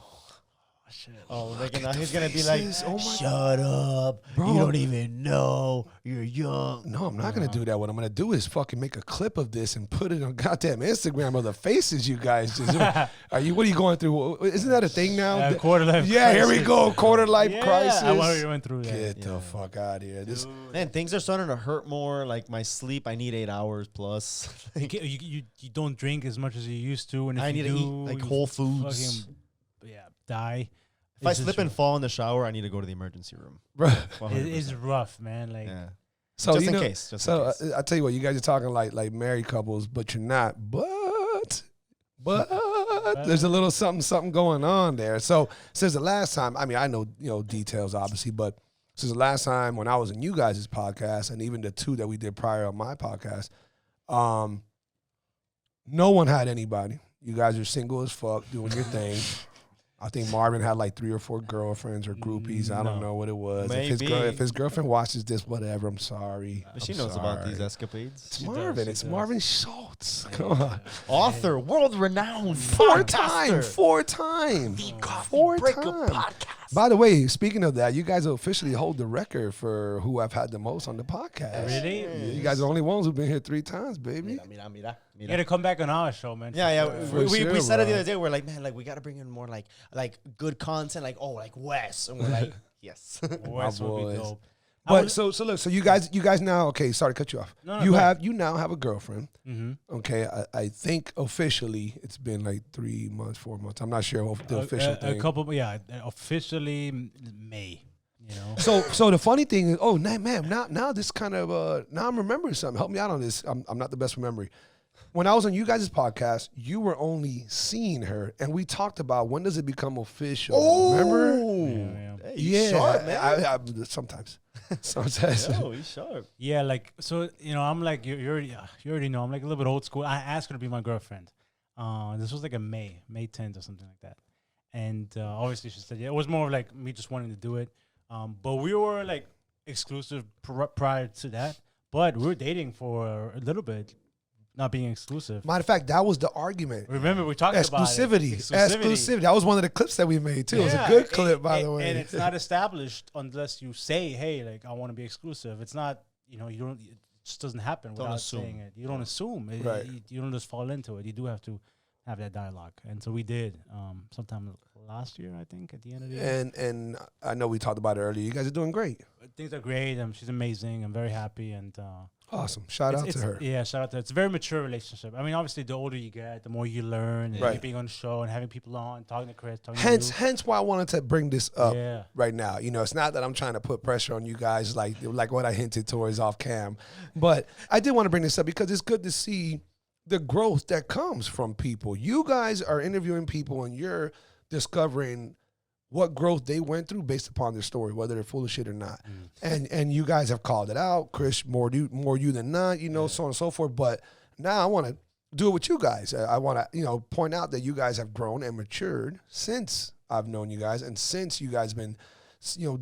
Speaker 3: Oh, shit.
Speaker 2: Oh, now he's going to be like, shut up. Bro. You don't even know. You're young.
Speaker 1: No, I'm not going to do that. What I'm going to do is fucking make a clip of this and put it on goddamn Instagram of the faces you guys just what are you going through? Isn't that a thing now?
Speaker 3: Quarter life crisis.
Speaker 1: Here we go. Quarter life crisis.
Speaker 3: I went through that.
Speaker 1: Get the fuck out of here.
Speaker 2: Man, things are starting to hurt more. Like my sleep, I need 8 hours plus.
Speaker 3: You don't drink as much as you used to. And if
Speaker 2: I need to eat like whole foods.
Speaker 3: Die.
Speaker 2: If I slip and fall in the shower, I need to go to the emergency room.
Speaker 3: It's rough, man. Like,
Speaker 1: so
Speaker 2: just in case.
Speaker 1: I tell you what, you guys are talking like married couples, but you're not. But there's a little something going on there. So since the last time, I mean, I know details obviously, but since the last time when I was in you guys' podcast, and even the 2 that we did prior on my podcast, no one had anybody. You guys are single as fuck, doing your thing. I think Marvin had like 3 or 4 girlfriends or groupies. I don't know what it was.
Speaker 2: Maybe.
Speaker 1: If his girlfriend watches this, whatever, I'm sorry.
Speaker 2: She knows about these escapades.
Speaker 1: It's Marvin. It's Marvin Scholz. Come on.
Speaker 2: Author, world-renowned.
Speaker 1: 4 times. 4 times.
Speaker 2: The COFFEE BREAKUP podcast.
Speaker 1: By the way, speaking of that, you guys officially hold the record for who I've had the most on the podcast.
Speaker 3: Really?
Speaker 1: Yeah, you guys are the only ones who've been here 3 times, baby.
Speaker 2: Mira.
Speaker 3: You gotta come back on our show, man.
Speaker 2: Yeah. We said it the
Speaker 1: bro.
Speaker 2: other day. We're like, man, like we gotta bring in more like good content, like Wes, and we're like, yes,
Speaker 3: Wes would be dope.
Speaker 1: But so look, so you guys now, okay, sorry to cut you off.
Speaker 3: No,
Speaker 1: you now have a girlfriend.
Speaker 3: Mm-hmm.
Speaker 1: Okay, I think officially it's been like 3 months, 4 months. I'm not sure the official thing.
Speaker 3: A couple, officially May.
Speaker 1: So the funny thing is, now this kind of now I'm remembering something. Help me out on this. I'm not the best with memory. When I was on you guys' podcast, you were only seeing her, and we talked about when does it become official. Remember?
Speaker 2: Hey, he's sharp, man.
Speaker 1: I sometimes.
Speaker 2: Yo, he's sharp.
Speaker 3: Yeah, like, so, I'm like, you already know, I'm like a little bit old school. I asked her to be my girlfriend. This was like a May 10th or something like that. And obviously she said, yeah, it was more of like me just wanting to do it. But we were like exclusive prior to that. but we were dating for a little bit, not being exclusive.
Speaker 1: Matter of fact, that was the argument.
Speaker 3: Remember, we talked about
Speaker 1: Exclusivity. That was one of the clips that we made too. It was a good clip, by the way.
Speaker 3: And it's not established unless you say, "Hey, like I want to be exclusive." It's not, you don't. It just doesn't happen without saying it. You don't assume.
Speaker 1: Right.
Speaker 3: You don't just fall into it. You do have to have that dialogue, and so we did. Sometime last year, I think, at the end of the year.
Speaker 1: And I know we talked about it earlier. You guys are doing great.
Speaker 3: Things are great. She's amazing. I'm very happy, and
Speaker 1: awesome. Shout out to her.
Speaker 3: Yeah, shout out to her. It's a very mature relationship. I mean, obviously, the older you get, the more you learn. And being on the show and having people on, talking to Chris, talking to you.
Speaker 1: Hence why I wanted to bring this up right now. It's not that I'm trying to put pressure on you guys like what I hinted towards off cam. But I did want to bring this up because it's good to see the growth that comes from people. You guys are interviewing people and you're discovering what growth they went through based upon their story, whether they're full of shit or not. And you guys have called it out. Chris, more you than not, so on and so forth. But now I want to do it with you guys. I want to, point out that you guys have grown and matured since I've known you guys and since you guys been,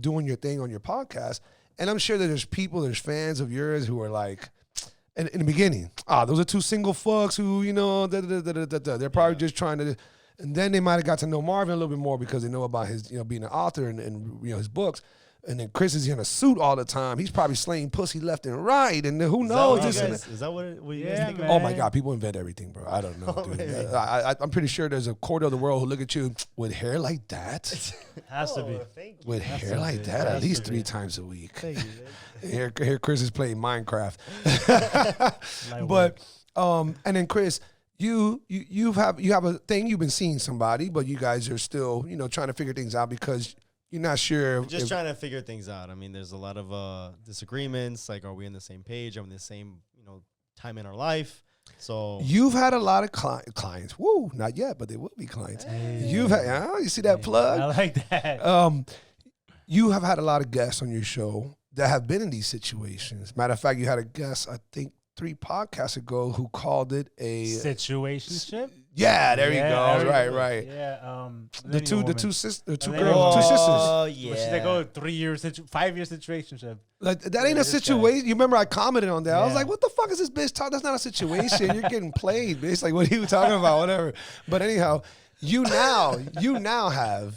Speaker 1: doing your thing on your podcast. And I'm sure that there's fans of yours who are like, in the beginning, those are two single fucks who, they're probably just trying to. And then they might have got to know Marvin a little bit more because they know about his, being an author and his books. And then Chris is in a suit all the time. He's probably slaying pussy left and right. And then who knows?
Speaker 2: Is that what you guys think about?
Speaker 1: Oh, my God. People invent everything, bro. I don't know, dude. I'm pretty sure there's a quarter of the world who look at you with hair like that.
Speaker 3: Has to be.
Speaker 1: With hair like that at least 3 times a week.
Speaker 2: Thank you.
Speaker 1: Here Chris is playing Minecraft. But, and then Chris, you have a thing. You've been seeing somebody, but you guys are still, trying to figure things out because you're not sure.
Speaker 2: Just trying to figure things out. I mean, there's a lot of disagreements. Like, are we on the same page? Are we in the same, time in our life? So
Speaker 1: you've had a lot of clients. Woo, not yet, but they will be clients. Hey. You've had. You see that plug?
Speaker 3: I like that.
Speaker 1: You have had a lot of guests on your show that have been in these situations. Matter of fact, you had a guest, I think, 3 podcasts ago who called it a
Speaker 3: situationship.
Speaker 1: Yeah, there you go. Right.
Speaker 3: Yeah.
Speaker 1: The two sisters.
Speaker 2: Oh yeah.
Speaker 3: She's like, 5-year situationship.
Speaker 1: Like that ain't a situation. You remember I commented on that. Yeah. I was like, what the fuck is this bitch talking? That's not a situation. You're getting played, bitch. Like, what are you talking about? Whatever. But anyhow, you now have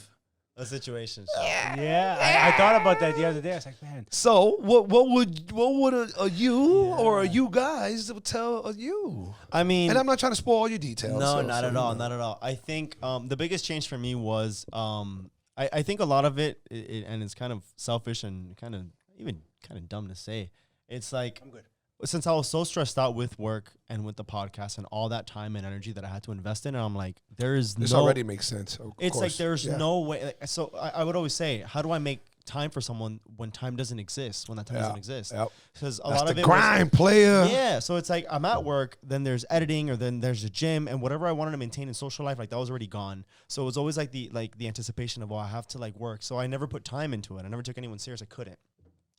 Speaker 2: a situation.
Speaker 3: Yeah. I thought about that the other day. I was like, man.
Speaker 1: So what would a you or a you guys tell a you?
Speaker 2: I mean,
Speaker 1: and I'm not trying to spoil all your details.
Speaker 2: No, not at all. I think the biggest change for me was I think a lot of it and it's kind of selfish and kind of dumb to say. It's like, I'm good. Since I was so stressed out with work and with the podcast and all that time and energy that I had to invest in, and I'm like, this
Speaker 1: already makes sense.
Speaker 2: It's like there's no way. Like, so I would always say, how do I make time for someone when time doesn't exist? When that time doesn't exist, because a lot of it
Speaker 1: grind, player.
Speaker 2: Yeah, so it's like I'm at work, then there's editing, or then there's a gym, and whatever I wanted to maintain in social life, like that was already gone. So it was always like the anticipation of I have to like work. So I never put time into it. I never took anyone serious. I couldn't.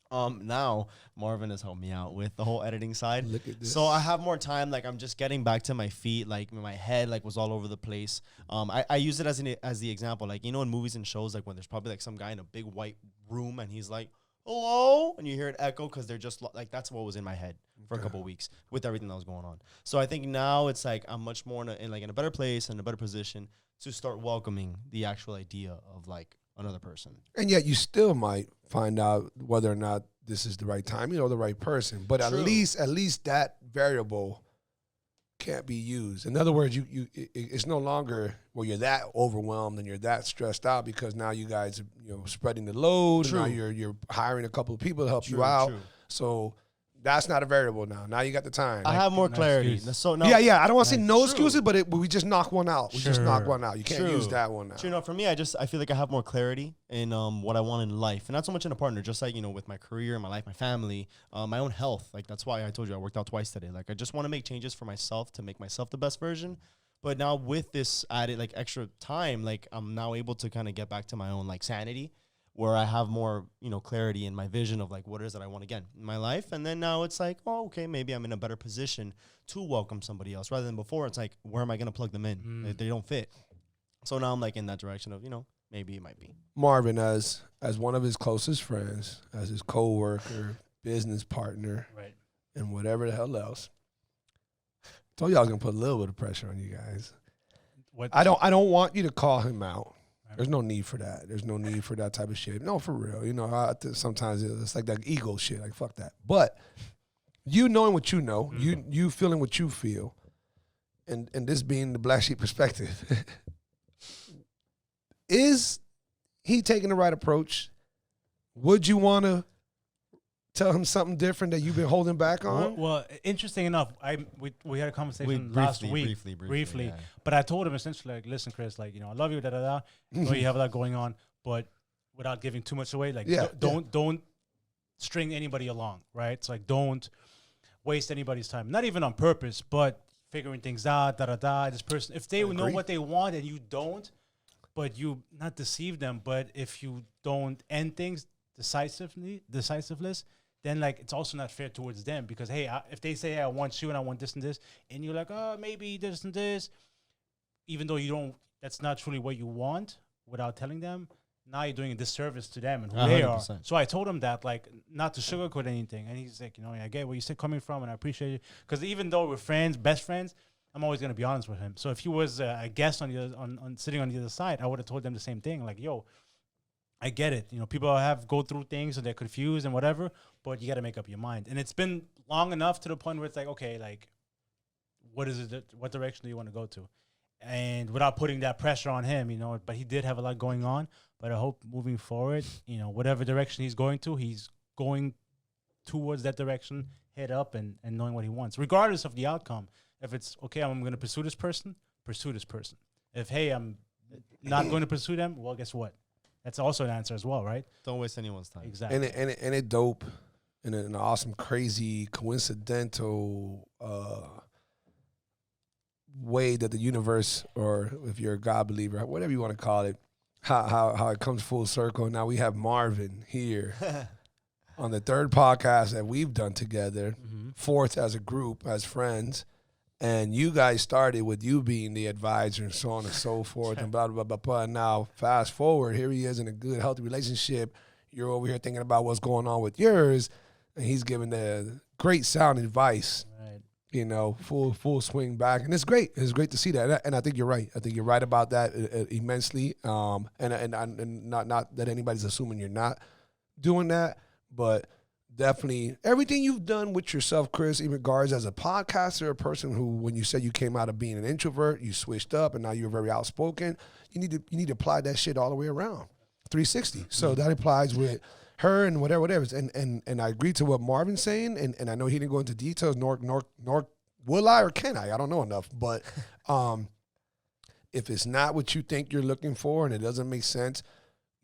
Speaker 2: Now Marvin has helped me out with the whole editing side.
Speaker 1: Look at this.
Speaker 2: So I have more time. Like I'm just getting back to my feet. Like my head like was all over the place. I use it as the example. Like, in movies and shows, like when there's probably like some guy in a big white room and he's like, hello, and you hear it echo because they're just like, that's what was in my head for a couple of weeks with everything that was going on. So I think now it's like I'm much more in a better place and a better position to start welcoming the actual idea of like another person.
Speaker 1: And yet you still might find out whether or not this is the right time, the right person. But at least that variable can't be used. In other words, it's no longer where you're that overwhelmed and you're that stressed out because now you guys are spreading the load.
Speaker 2: True.
Speaker 1: And now you're hiring a couple of people to help you out.
Speaker 2: True.
Speaker 1: So that's not a variable now. Now you got the time.
Speaker 2: I have more clarity. So no,
Speaker 1: yeah. I don't want to say no excuses, but we just knock one out. We just knock one out. You can't
Speaker 2: True.
Speaker 1: use that one now.
Speaker 2: True. For me, I feel like I have more clarity in what I want in life, and not so much in a partner. Just like with my career, my life, my family, my own health. Like that's why I told you I worked out twice today. Like I just want to make changes for myself to make myself the best version. But now with this added like extra time, like I'm now able to kind of get back to my own like sanity, where I have more, clarity in my vision of like what it is that I want again in my life. And then now it's like, oh, okay, maybe I'm in a better position to welcome somebody else rather than before. It's like, where am I going to plug them in? They don't fit. So now I'm like in that direction of, maybe it might be.
Speaker 1: Marvin, as one of his closest friends, as his coworker, business partner,
Speaker 3: right,
Speaker 1: and whatever the hell else. Told you I was gonna put a little bit of pressure on you guys. I don't want you to call him out. There's no need for that. There's no need for that type of shit. No, for real. You know, sometimes it's like that ego shit. Like, fuck that. But you knowing what you know, you feeling what you feel, and this being the black sheep perspective, is he taking the right approach? Would you want to tell him something different that you've been holding back on?
Speaker 3: Well, interesting enough, we had a conversation last week, briefly. Yeah. But I told him essentially, like, listen, Chris, like, you know, I love you, da da da. I know you have a lot going on, but without giving too much away, like, don't string anybody along, right? It's like, don't waste anybody's time, not even on purpose, but figuring things out, da da da. This person, if they know what they want and you don't, but you not deceive them, but if you don't end things decisiveness, then like it's also not fair towards them, because hey, if they say, hey, I want you and I want this and this, and you're like, oh, maybe this and this, even though you don't, that's not truly what you want, without telling them, now you're doing a disservice to them and who 100%. They are. So I told him that, like, not to sugarcoat anything, and he's like, you know, I get where you're coming from, and I appreciate it, because even though we're friends, best friends, I'm always gonna be honest with him. So if he was a guest on the other, on sitting on the other side, I would have told them the same thing, like, yo, I get it. You know, people go through things and they're confused and whatever, but you got to make up your mind. And it's been long enough to the point where it's like, okay, like, what is it? What direction do you want to go to? And without putting that pressure on him, you know, but he did have a lot going on. But I hope moving forward, you know, whatever direction he's going towards that direction, head up and knowing what he wants, regardless of the outcome. If it's, okay, I'm going to pursue this person. If, hey, I'm not going to pursue them, well, guess what? That's also an answer as well, right?
Speaker 2: Don't waste anyone's time.
Speaker 3: Exactly.
Speaker 1: And it dope, and an awesome, crazy, coincidental way that the universe, or if you're a God believer, whatever you want to call it, how it comes full circle. Now we have Marvin here on the third podcast that we've done together, fourth as a group, as friends. And you guys started with you being the advisor and so on and so forth and blah, blah, blah, blah. And now fast forward, here he is in a good, healthy relationship. You're over here thinking about what's going on with yours, and he's giving the great sound advice, right. You know, full swing back. And it's great. It's great to see that. And I think you're right. I think you're right about that immensely. And not that anybody's assuming you're not doing that, but definitely everything you've done with yourself, Chris, in regards as a podcaster, a person who, when you said you came out of being an introvert, you switched up and now you're very outspoken. You need to apply that shit all the way around, 360. So that applies with her and whatever. And I agree to what Marvin's saying, and I know he didn't go into details, nor will I or can I don't know enough. But if it's not what you think you're looking for and it doesn't make sense,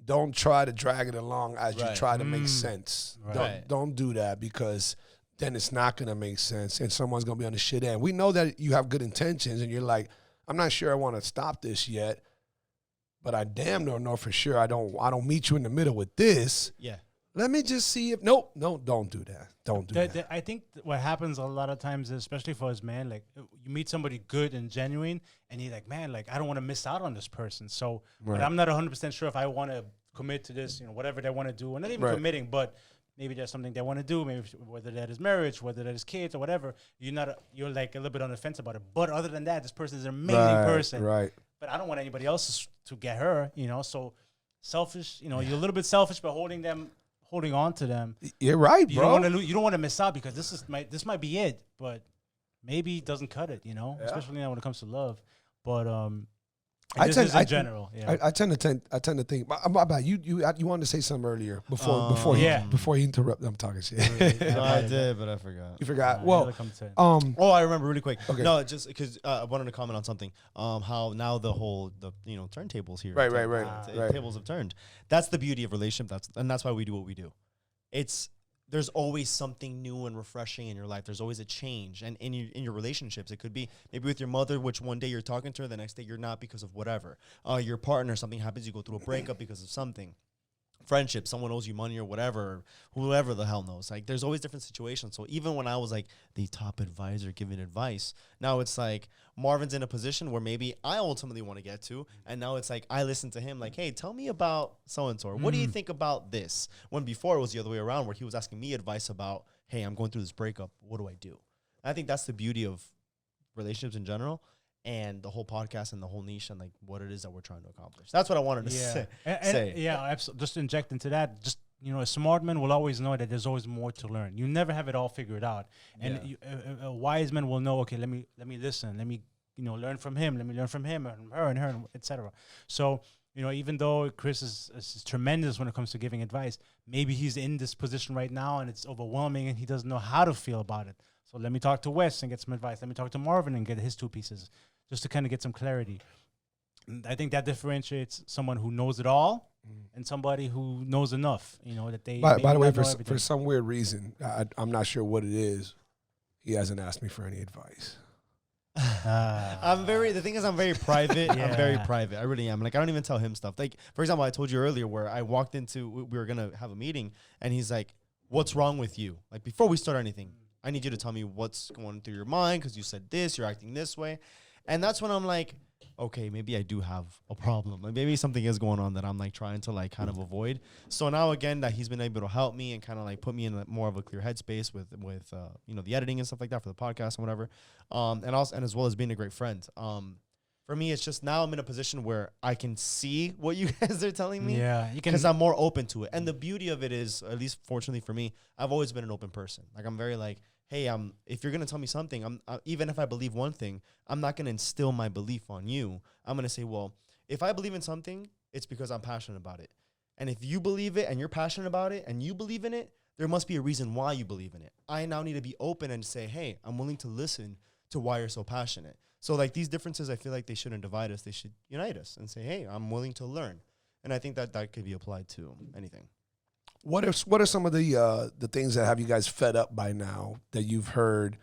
Speaker 1: don't try to drag it along as you try to make sense. Right. Don't do that, because then it's not going to make sense and someone's going to be on the shit end. We know that you have good intentions and you're like, I'm not sure I want to stop this yet, but I damn know for sure I don't meet you in the middle with this.
Speaker 2: Yeah.
Speaker 1: Let me just see if don't do that. Don't do that.
Speaker 3: I think what happens a lot of times, especially for us, man, like you meet somebody good and genuine, and you're like, man, like I don't want to miss out on this person. So, but I'm not 100% sure if I want to commit to this, you know, whatever they want to do, or not even committing, but maybe there's something they want to do. Maybe whether that is marriage, whether that is kids or whatever. You're like a little bit on the fence about it. But other than that, this person is an amazing person.
Speaker 1: Right.
Speaker 3: But I don't want anybody else to get her. You know, so selfish. You know, you're a little bit selfish by holding on to them.
Speaker 1: You're right, bro.
Speaker 3: You don't want to miss out, because this might be it, but maybe it doesn't cut it, you know, especially now when it comes to love. But I tend to think. My bad. You wanted to say something earlier before you interrupt. I'm talking shit.
Speaker 2: No, I did, but I forgot.
Speaker 1: You forgot.
Speaker 2: I remember really quick. Okay. No, just because I wanted to comment on something. How now the turntables here.
Speaker 1: Right.
Speaker 2: Tables have turned. That's the beauty of relationship. That's why we do what we do. There's always something new and refreshing in your life. There's always a change. And in your relationships, it could be maybe with your mother, which one day you're talking to her, the next day you're not because of whatever. Your partner, something happens, you go through a breakup because of something. Friendship, someone owes you money or whatever, whoever the hell knows. Like, there's always different situations. So even when I was like the top advisor giving advice, now it's like Marvin's in a position where maybe I ultimately want to get to, and now it's like I listen to him like, hey, tell me about so-and-so, or what do you think about this? When before it was the other way around, where he was asking me advice about hey, I'm going through this breakup. What do I do? And I think that's the beauty of relationships in general, and the whole podcast and the whole niche and like what it is that we're trying to accomplish. That's what I wanted to say.
Speaker 3: Yeah, absolutely. Just to inject into that, just, you know, a smart man will always know that there's always more to learn. You never have it all figured out. And a wise man will know, okay, let me listen. Let me, you know, learn from him. Let me learn from him and her and her, etc. So, you know, even though Chris is tremendous when it comes to giving advice, maybe he's in this position right now and it's overwhelming and he doesn't know how to feel about it. So let me talk to Wes and get some advice. Let me talk to Marvin and get his 2 pieces, just to kind of get some clarity. And I think that differentiates someone who knows it all and somebody who knows enough, you know, that they.
Speaker 1: By the way, for some weird reason, I'm not sure what it is, he hasn't asked me for any advice.
Speaker 2: The thing is, I'm very private. I'm very private. I really am. Like, I don't even tell him stuff. Like, for example, I told you earlier where I walked into, we were going to have a meeting and he's like, what's wrong with you? Like, before we start anything, I need you to tell me what's going through your mind because you said this, you're acting this way. And that's when I'm like, okay, maybe I do have a problem. Like, maybe something is going on that I'm like trying to like kind of avoid. So now again that he's been able to help me and kind of like put me in more of a clear headspace with you know, the editing and stuff like that for the podcast and whatever. And as well as being a great friend. For me, it's just now I'm in a position where I can see what you guys are telling me.
Speaker 3: Yeah, you can,
Speaker 2: because I'm more open to it. And the beauty of it is, at least fortunately for me, I've always been an open person. Like, I'm very like, hey, if you're going to tell me something, even if I believe one thing, I'm not going to instill my belief on you. I'm going to say, well, if I believe in something, it's because I'm passionate about it. And if you believe it and you're passionate about it and you believe in it, there must be a reason why you believe in it. I now need to be open and say, hey, I'm willing to listen to why you're so passionate. So like these differences, I feel like they shouldn't divide us. They should unite us and say, hey, I'm willing to learn. And I think that could be applied to anything.
Speaker 1: What are some of the things that have you guys fed up by now that you've heard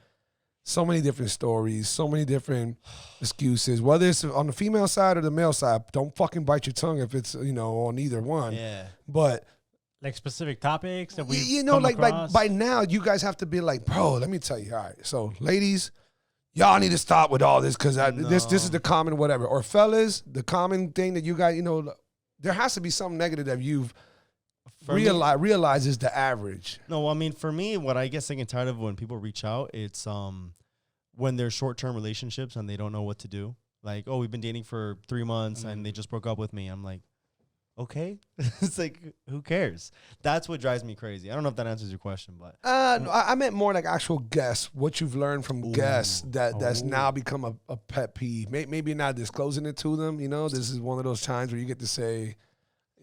Speaker 1: so many different stories, so many different excuses, whether it's on the female side or the male side? Don't fucking bite your tongue if it's, you know, on either one.
Speaker 2: Yeah.
Speaker 1: But
Speaker 3: like specific topics that we,
Speaker 1: you know, like by now you guys have to be like, bro, let me tell you. All right, so ladies, y'all need to stop with all this because this is the common whatever. Or fellas, the common thing that you guys, you know, there has to be something negative that you've realizes the average.
Speaker 2: No, I mean, for me, what I get sick and tired of when people reach out, it's when they're short-term relationships and they don't know what to do. Like, oh, we've been dating for 3 months and they just broke up with me. I'm like, okay. It's like, who cares? That's what drives me crazy. I don't know if that answers your question, but
Speaker 1: no, I meant more like actual guests. What you've learned from guests that's now become a pet peeve. Maybe not disclosing it to them. You know, this is one of those times where you get to say,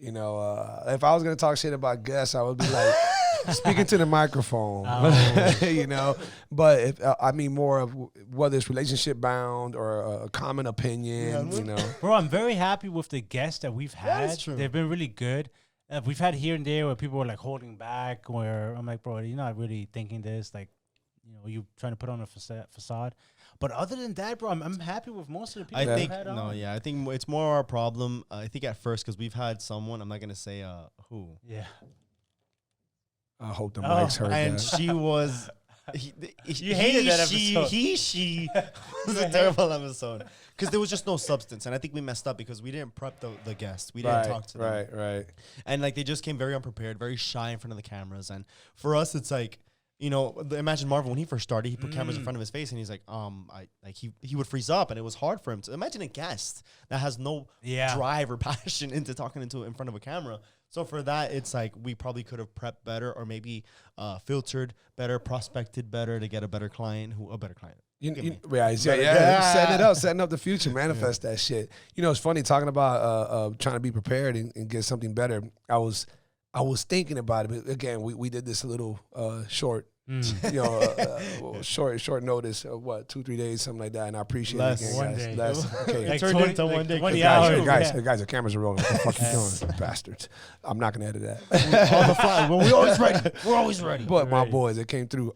Speaker 1: you know, if I was gonna talk shit about guests, I would be like speaking to the microphone, you know. But if I mean more of whether it's relationship bound or a common opinion, you know.
Speaker 3: Bro, I'm very happy with the guests that we've had.
Speaker 2: That's true.
Speaker 3: They've been really good. We've had here and there where people were like holding back. Where I'm like, bro, you're not really thinking this. Like, you know, you trying to put on a facade. But other than that, bro, I'm happy with most of the people
Speaker 2: I think,
Speaker 3: had on.
Speaker 2: no, yeah, I think it's more our problem. I think at first, because we've had someone, I'm not going to say who.
Speaker 3: Yeah.
Speaker 1: I hope the mics heard
Speaker 2: and
Speaker 1: that.
Speaker 2: she was...
Speaker 3: You hated that episode.
Speaker 2: She was a terrible episode. Because there was just no substance. And I think we messed up because we didn't prep the guests. We didn't talk to them.
Speaker 1: Right.
Speaker 2: And like they just came very unprepared, very shy in front of the cameras. And for us, it's like... You know, imagine Marvin when he first started, he put cameras in front of his face and he's like, he would freeze up and it was hard for him to imagine a guest that has no drive or passion into talking in front of a camera. So for that, it's like we probably could have prepped better or maybe filtered better, prospected better to get a better client,
Speaker 1: setting up the future, manifest that shit. You know, it's funny talking about trying to be prepared and get something better. I was thinking about it, but again, we did this a little short, you know, short notice of 2-3 days, something like that, and I appreciate it again,
Speaker 3: one
Speaker 1: guys.
Speaker 3: day.
Speaker 1: Okay.
Speaker 3: Like
Speaker 2: turned into 1 day.
Speaker 3: 20 hours.
Speaker 1: Guys, the cameras are rolling. What the fuck you doing, bastards? I'm not gonna edit that.
Speaker 2: On the fly. Well, we're always ready. We're always ready.
Speaker 1: But my boys, it came through.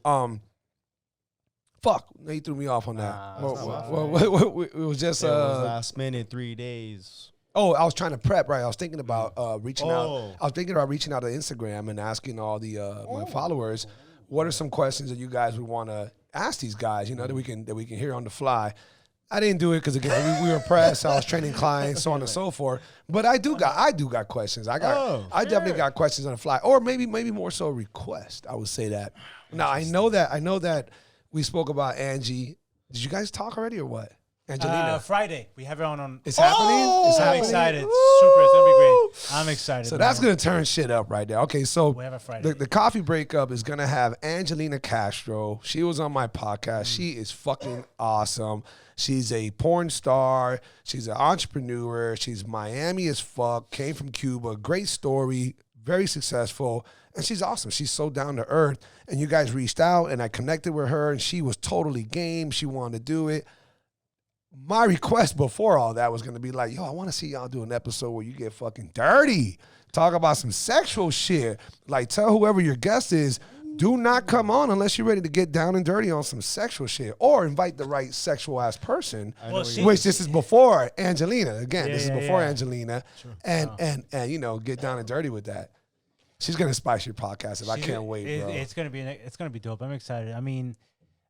Speaker 1: Fuck, they threw me off on that. It was just
Speaker 2: it was last minute, 3 days.
Speaker 1: Oh, I was trying to prep, right? I was thinking about reaching out. I was thinking about reaching out to Instagram and asking all the my followers, what are some questions that you guys would want to ask these guys, you know, that we can hear on the fly. I didn't do it because again we were pressed. I was training clients, so on and so forth. But I do got questions. I definitely got questions on the fly, or maybe more so request. I would say that. Now I know that we spoke about Angie. Did you guys talk already or what? Angelina.
Speaker 3: Friday. We have it on.
Speaker 1: It's happening. It's
Speaker 3: I'm
Speaker 1: happening.
Speaker 3: excited. Super. It's gonna be great. I'm excited.
Speaker 1: So that's gonna turn shit up right there. Okay, so
Speaker 3: we have a Friday.
Speaker 1: The coffee breakup is gonna have Angelina Castro. She was on my podcast. She is fucking awesome. She's a porn star. She's an entrepreneur. She's Miami as fuck. Came from Cuba. Great story. Very successful. And she's awesome. She's so down to earth. And you guys reached out, and I connected with her, and she was totally game. She wanted to do it. My request before all that was going to be like, yo, I want to see y'all do an episode where you get fucking dirty. Talk about some sexual shit. Like, tell whoever your guest is, do not come on unless you're ready to get down and dirty on some sexual shit. Or invite the right sexual-ass person, which this is before Angelina. Again, this is before Angelina. Sure. And you know, get down and dirty with that. She's going to spice your podcast. I can't wait, bro.
Speaker 3: It's going to be dope. I'm excited. I mean,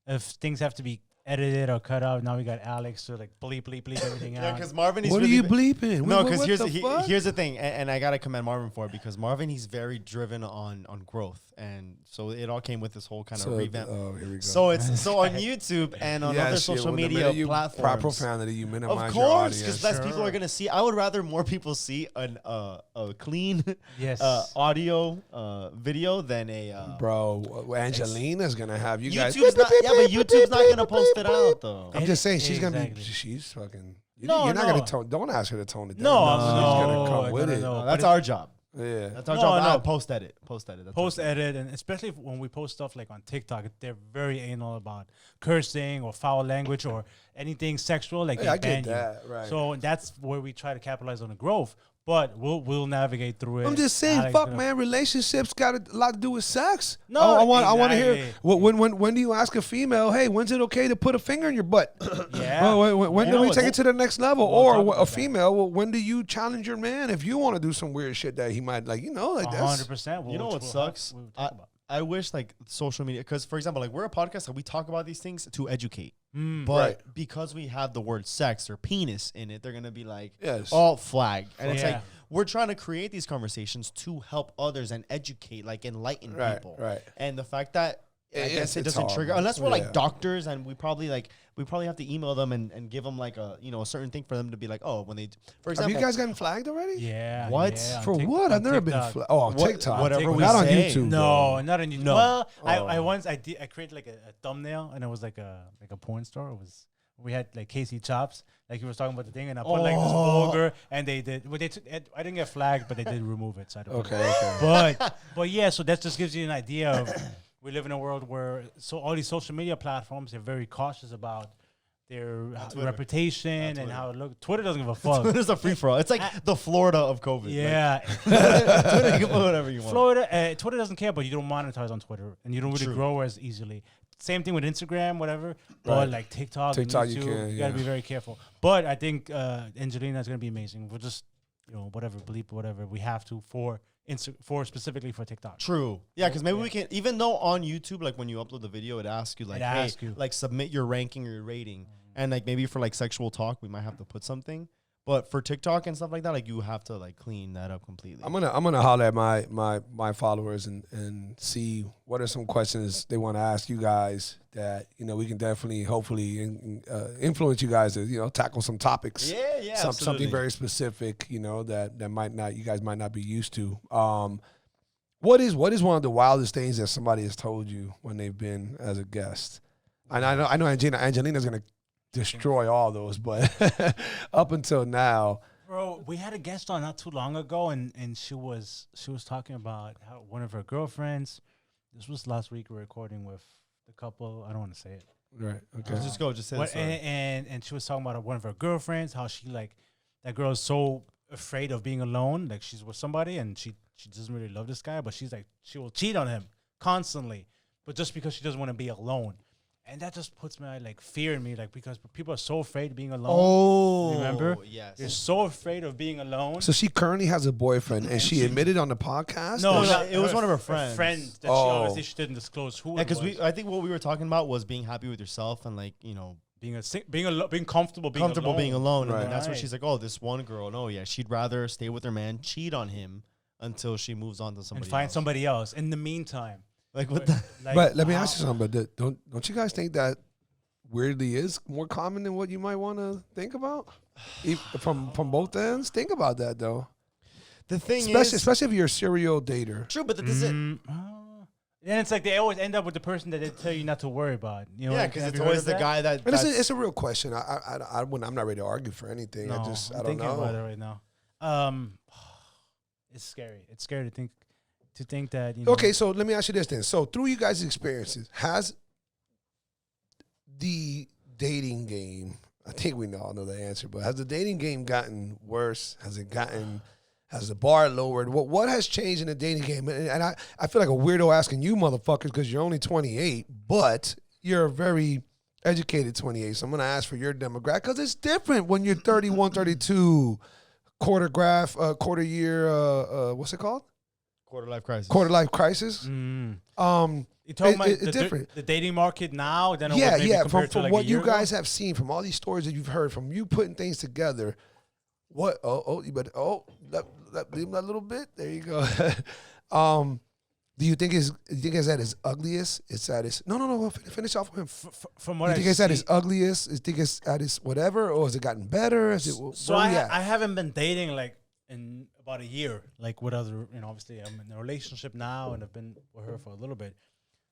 Speaker 3: if things have to be edited or cut out, now we got Alex to like bleep everything out.
Speaker 2: Yeah, because Marvin, he's
Speaker 1: what
Speaker 2: really
Speaker 1: are you bleeping?
Speaker 2: No, because here's the thing, and I gotta commend Marvin for it, because Marvin, he's very driven on growth, and so it all came with this whole kind of revamp.
Speaker 1: Oh, here we go.
Speaker 2: So it's on YouTube and on other social media platforms.
Speaker 1: Proper profanity, you minimize
Speaker 2: of
Speaker 1: your
Speaker 2: course,
Speaker 1: audience.
Speaker 2: because less people are gonna see. I would rather more people see a clean audio video than a
Speaker 1: bro. Angelina's gonna have you guys.
Speaker 2: But YouTube's not gonna post it out though.
Speaker 1: I'm just saying she's gonna be. She's fucking. You're not gonna tone. Don't ask her to tone it down. She's gonna come with it.
Speaker 2: No, that's our job.
Speaker 1: Yeah,
Speaker 2: that's our job.
Speaker 1: No.
Speaker 2: Post edit,
Speaker 3: and especially when we post stuff like on TikTok, they're very anal about cursing or foul language or anything sexual. Like,
Speaker 1: I get that, right?
Speaker 3: So that's where we try to capitalize on the growth. But we'll navigate through it.
Speaker 1: I'm just saying, man. Relationships got a lot to do with sex.
Speaker 3: No,
Speaker 1: I want to hear when do you ask a female, hey, when's it okay to put a finger in your butt?
Speaker 3: Yeah.
Speaker 1: when do we take it to the next level? Or a female, when do you challenge your man if you want to do some weird shit that he might like? You know, like that's
Speaker 3: 100%.
Speaker 2: You know what sucks? I wish like social media, because for example, like we're a podcast that we talk about these things to educate. But because we have the word sex or penis in it, they're gonna be like, all flag. And it's like we're trying to create these conversations to help others and educate, like enlighten people.
Speaker 1: Right.
Speaker 2: And the fact that I guess it doesn't trigger unless we're like doctors, and we probably have to email them and give them like a a certain thing for them to be like, oh, when they, for example,
Speaker 1: have you guys gotten flagged already?
Speaker 2: Yeah. What?
Speaker 1: For what? I've never been flagged. Oh, on TikTok.
Speaker 2: Whatever
Speaker 1: not on YouTube.
Speaker 3: No, not on YouTube.
Speaker 2: No.
Speaker 3: Well, I created like a thumbnail, and it was like a porn star. It was. We had like Casey Chops, like he was talking about the thing, and I put like this vulgar, and they did. Well, I didn't get flagged, but they did remove it. So I don't
Speaker 1: okay.
Speaker 3: But yeah, so that just gives you an idea of we live in a world where all these social media platforms are very cautious about their reputation and how it looks. Twitter doesn't give a fuck.
Speaker 2: Twitter's a free for all. It's like the Florida of COVID.
Speaker 3: Yeah,
Speaker 2: Twitter, you can put whatever you want.
Speaker 3: Florida, Twitter doesn't care, but you don't monetize on Twitter, and you don't really grow as easily. Same thing with Instagram, whatever. But like TikTok and YouTube, you gotta be very careful. But I think Angelina is gonna be amazing. We'll just, whatever, bleep whatever we have to for specifically for TikTok.
Speaker 2: True. Yeah, because maybe we can, even though on YouTube, like when you upload the video, it asks you like, like submit your ranking or your rating. And like maybe for like sexual talk, we might have to put something. But for TikTok and stuff like that, like you have to like clean that up completely. I'm
Speaker 1: gonna holler at my followers and see what are some questions they want to ask you guys that we can definitely hopefully influence you guys to tackle some topics.
Speaker 2: Yeah,
Speaker 1: something very specific that might not you guys might not be used to. What is one of the wildest things that somebody has told you when they've been as a guest? And I know Angelina's gonna destroy all those, but up until now,
Speaker 3: bro, we had a guest on not too long ago, and she was talking about how one of her girlfriends. This was last week. We were recording with the couple. I don't want to say it.
Speaker 1: Right. Okay.
Speaker 2: Just say it.
Speaker 3: And she was talking about one of her girlfriends. How she that girl is so afraid of being alone. Like she's with somebody and she doesn't really love this guy, but she's like she will cheat on him constantly, but just because she doesn't want to be alone. And that just puts my fear in me, because people are so afraid of being alone.
Speaker 2: Oh,
Speaker 3: remember?
Speaker 2: Yes,
Speaker 3: they're so afraid of being alone.
Speaker 1: So she currently has a boyfriend, and she admitted on the podcast.
Speaker 3: No,
Speaker 2: it was one of her friends.
Speaker 3: Friend that she obviously she didn't disclose who.
Speaker 2: Yeah, because I think what we were talking about was being happy with yourself and
Speaker 3: being comfortable
Speaker 2: being alone.
Speaker 1: Right.
Speaker 2: And then that's when she's like, oh, this one girl, no, yeah, she'd rather stay with her man, cheat on him until she moves on to somebody
Speaker 3: and find
Speaker 2: else.
Speaker 3: somebody else in the meantime.
Speaker 2: Like what the
Speaker 1: But let me ask you something. But don't you guys think that weirdly is more common than what you might want to think about? From both ends, think about that though.
Speaker 2: The thing
Speaker 1: Especially if you're a serial dater.
Speaker 2: true, but this is
Speaker 3: And it's like they always end up with the person that they tell you not to worry about. You know,
Speaker 2: yeah,
Speaker 3: like,
Speaker 2: because
Speaker 3: have
Speaker 2: it's
Speaker 3: you heard
Speaker 2: always
Speaker 3: of
Speaker 2: the
Speaker 3: that?
Speaker 2: guy that.
Speaker 1: And it's a real question. I'm not ready to argue for anything.
Speaker 3: No,
Speaker 1: I
Speaker 3: I'm
Speaker 1: don't
Speaker 3: thinking about it
Speaker 1: know.
Speaker 3: right now. It's scary. It's scary to think that. You know,
Speaker 1: Okay, so let me ask you this then. So through you guys' experiences, has the dating game, I think we all know the answer, but has the dating game gotten worse? Has the bar lowered? What has changed in the dating game? And I feel like a weirdo asking you motherfuckers because you're only 28, but you're a very educated 28. So I'm going to ask for your demographic because it's different when you're 31, 32, quarter year, what's it called?
Speaker 2: quarter life crisis.
Speaker 1: Quarter life crisis.
Speaker 3: You talking about
Speaker 1: it's different.
Speaker 3: The dating market now? Then
Speaker 1: Yeah. From
Speaker 3: like
Speaker 1: what you guys have seen, from all these stories that you've heard, from you putting things together, what? You better leave that little bit. There you go. Do you think it's at its ugliest? It's at its no. Finish off with him.
Speaker 3: From what
Speaker 1: You think it's at its ugliest? You think it's at its whatever, or has it gotten better? Is it?
Speaker 3: So I haven't been dating like in about a year, like with other, obviously I'm in a relationship now and I've been with her for a little bit.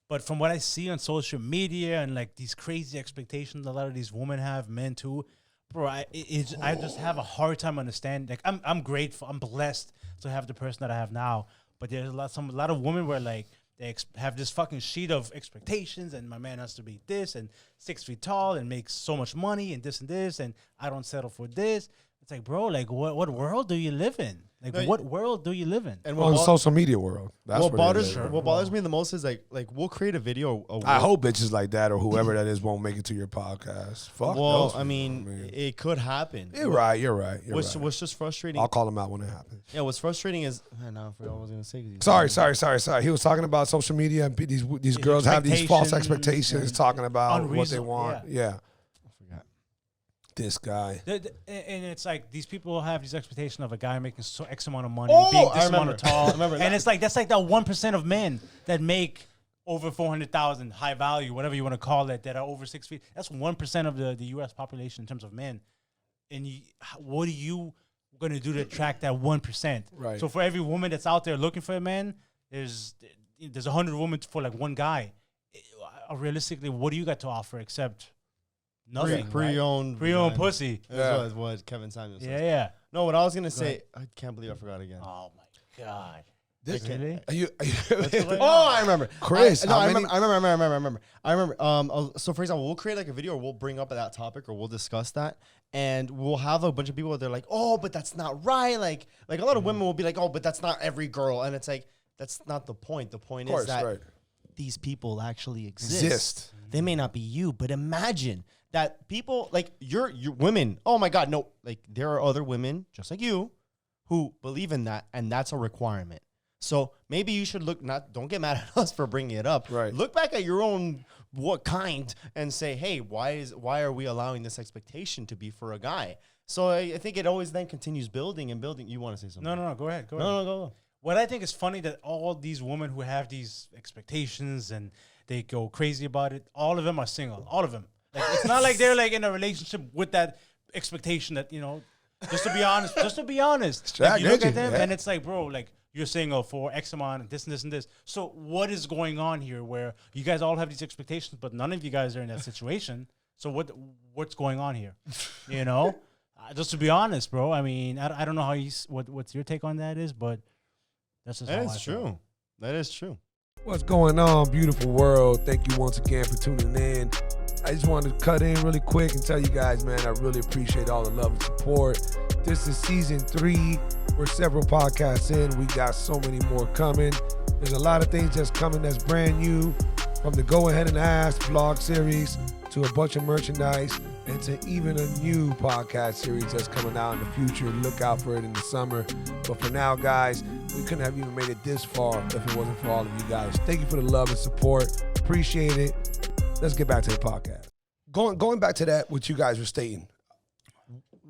Speaker 3: But from what I see on social media and like these crazy expectations a lot of these women have, men too, bro, I just have a hard time understanding. Like I'm grateful, I'm blessed to have the person that I have now. But there's a lot of women where like they have this fucking sheet of expectations, and my man has to be this and 6 feet tall and makes so much money and this, and I don't settle for this. It's like, bro, like what world do you live in? Like what world do you live in?
Speaker 2: And
Speaker 1: on the social media world. That's
Speaker 2: what bothers
Speaker 1: it is.
Speaker 2: what bothers me the most is like we'll create a video.
Speaker 1: I hope bitches like that or whoever that is won't make it to your podcast. Fuck.
Speaker 2: Well,
Speaker 1: those
Speaker 2: I mean,
Speaker 1: people,
Speaker 2: it could happen.
Speaker 1: You're right.
Speaker 2: What's just frustrating?
Speaker 1: I'll call them out when it happens.
Speaker 2: Yeah, what's frustrating is I forgot what I was gonna say.
Speaker 1: Sorry. He was talking about social media and these girls have these false expectations, talking about what they want. Yeah. This guy.
Speaker 3: And it's like these people have these expectations of a guy making X amount of money,
Speaker 2: Oh,
Speaker 3: being this
Speaker 2: I
Speaker 3: amount of tall.
Speaker 2: I remember that.
Speaker 3: And it's like that's like that 1% of men that make over 400,000, high value, whatever you want to call it, that are over 6 feet. That's 1% of the U.S. population in terms of men. And what are you going to do to attract that 1%?
Speaker 1: Right.
Speaker 3: So for every woman that's out there looking for a man, there's 100 women for like one guy. Realistically, what do you got to offer except nothing?
Speaker 2: Pre-owned
Speaker 3: pussy.
Speaker 2: That's what Kevin Samuels says.
Speaker 3: Yeah.
Speaker 2: No, what I was gonna say, I can't believe I forgot again.
Speaker 3: Oh my God.
Speaker 1: Really?
Speaker 2: I remember.
Speaker 1: Chris,
Speaker 2: I remember. So for example, we'll create like a video, or we'll bring up that topic, or we'll discuss that, and we'll have a bunch of people. They're like, "Oh, but that's not right." Like a lot of women will be like, "Oh, but that's not every girl," and it's like that's not the point. The point is that these people actually exist. They may not be you, but imagine that people like you're women. Oh my God, no! Like there are other women just like you who believe in that, and that's a requirement. So maybe you should don't get mad at us for bringing it up.
Speaker 1: Right.
Speaker 2: Look back at your own kind and say, hey, why are we allowing this expectation to be for a guy? So I think it always then continues building and building. You want to say something?
Speaker 3: No, go ahead.
Speaker 2: Go.
Speaker 3: What I think is funny that all these women who have these expectations and they go crazy about it, all of them are single. All of them. Like, it's not like they're like in a relationship with that expectation that, just to be honest. Like, you look at them and it's like, bro, like, you're single for X amount and this and this and this. So what is going on here where you guys all have these expectations, but none of you guys are in that situation? So what's going on here? Just to be honest, bro. I mean, I don't know how what's your take on that is, but that's just how I feel.
Speaker 2: That is true.
Speaker 1: What's going on, beautiful world? Thank you once again for tuning in. I just wanted to cut in really quick and tell you guys, man, I really appreciate all the love and support. This is season 3. We're several podcasts in. We got so many more coming. There's a lot of things that's coming that's brand new, from the Go Ahead and Ask vlog series to a bunch of merchandise and to even a new podcast series that's coming out in the future. Look out for it in the summer. But for now, guys, we couldn't have even made it this far if it wasn't for all of you guys. Thank you for the love and support. Appreciate it. Let's get back to the podcast. Going back to that, what you guys were stating.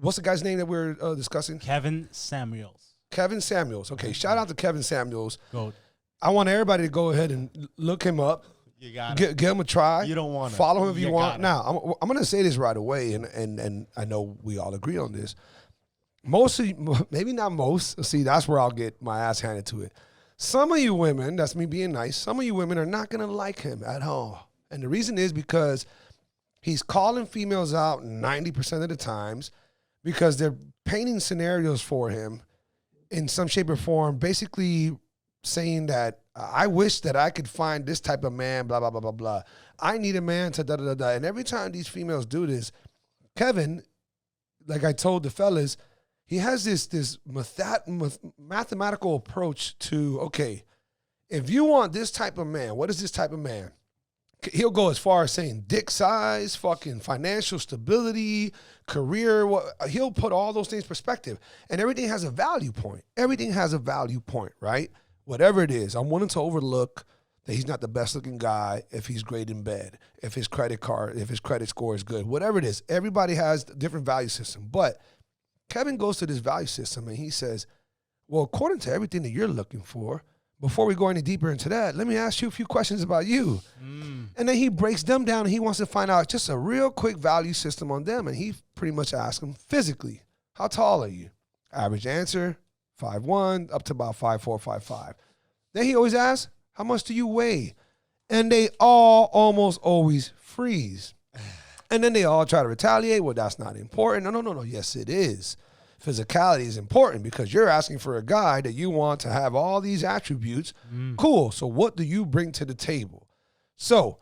Speaker 1: What's the guy's name that we're discussing?
Speaker 3: Kevin Samuels.
Speaker 1: Kevin Samuels. Okay, shout out to Kevin Samuels.
Speaker 3: Goat.
Speaker 1: I want everybody to go ahead and look him up.
Speaker 2: You got
Speaker 1: Give him a try.
Speaker 2: You don't want to.
Speaker 1: Follow him if you want.
Speaker 2: gotta.
Speaker 1: Now, I'm going to say this right away, and I know we all agree on this. Maybe not most. See, that's where I'll get my ass handed to it. Some of you women, that's me being nice, some of you women are not going to like him at all. And the reason is because he's calling females out 90% of the times because they're painting scenarios for him in some shape or form, basically saying that I wish that I could find this type of man, blah, blah, blah, blah, blah. I need a man to da-da-da-da. And every time these females do this, Kevin, like I told the fellas, he has this mathematical approach to, okay, if you want this type of man, what is this type of man? He'll go as far as saying dick size, fucking financial stability, career. He'll put all those things in perspective. And everything has a value point. Everything has a value point, right? Whatever it is, I'm willing to overlook that he's not the best looking guy if he's great in bed, if his credit score is good, whatever it is. Everybody has a different value system. But Kevin goes to this value system and he says, well, according to everything that you're looking for, before we go any deeper into that, let me ask you a few questions about you. And then he breaks them down and he wants to find out just a real quick value system on them. And he pretty much asks them physically, how tall are you? Average answer, 5'1", up to about 5'4", 5'5". Then he always asks, how much do you weigh? And they all almost always freeze. And then they all try to retaliate. Well, that's not important. No. Yes, it is. Physicality is important because you're asking for a guy that you want to have all these attributes. Cool. So what do you bring to the table? So,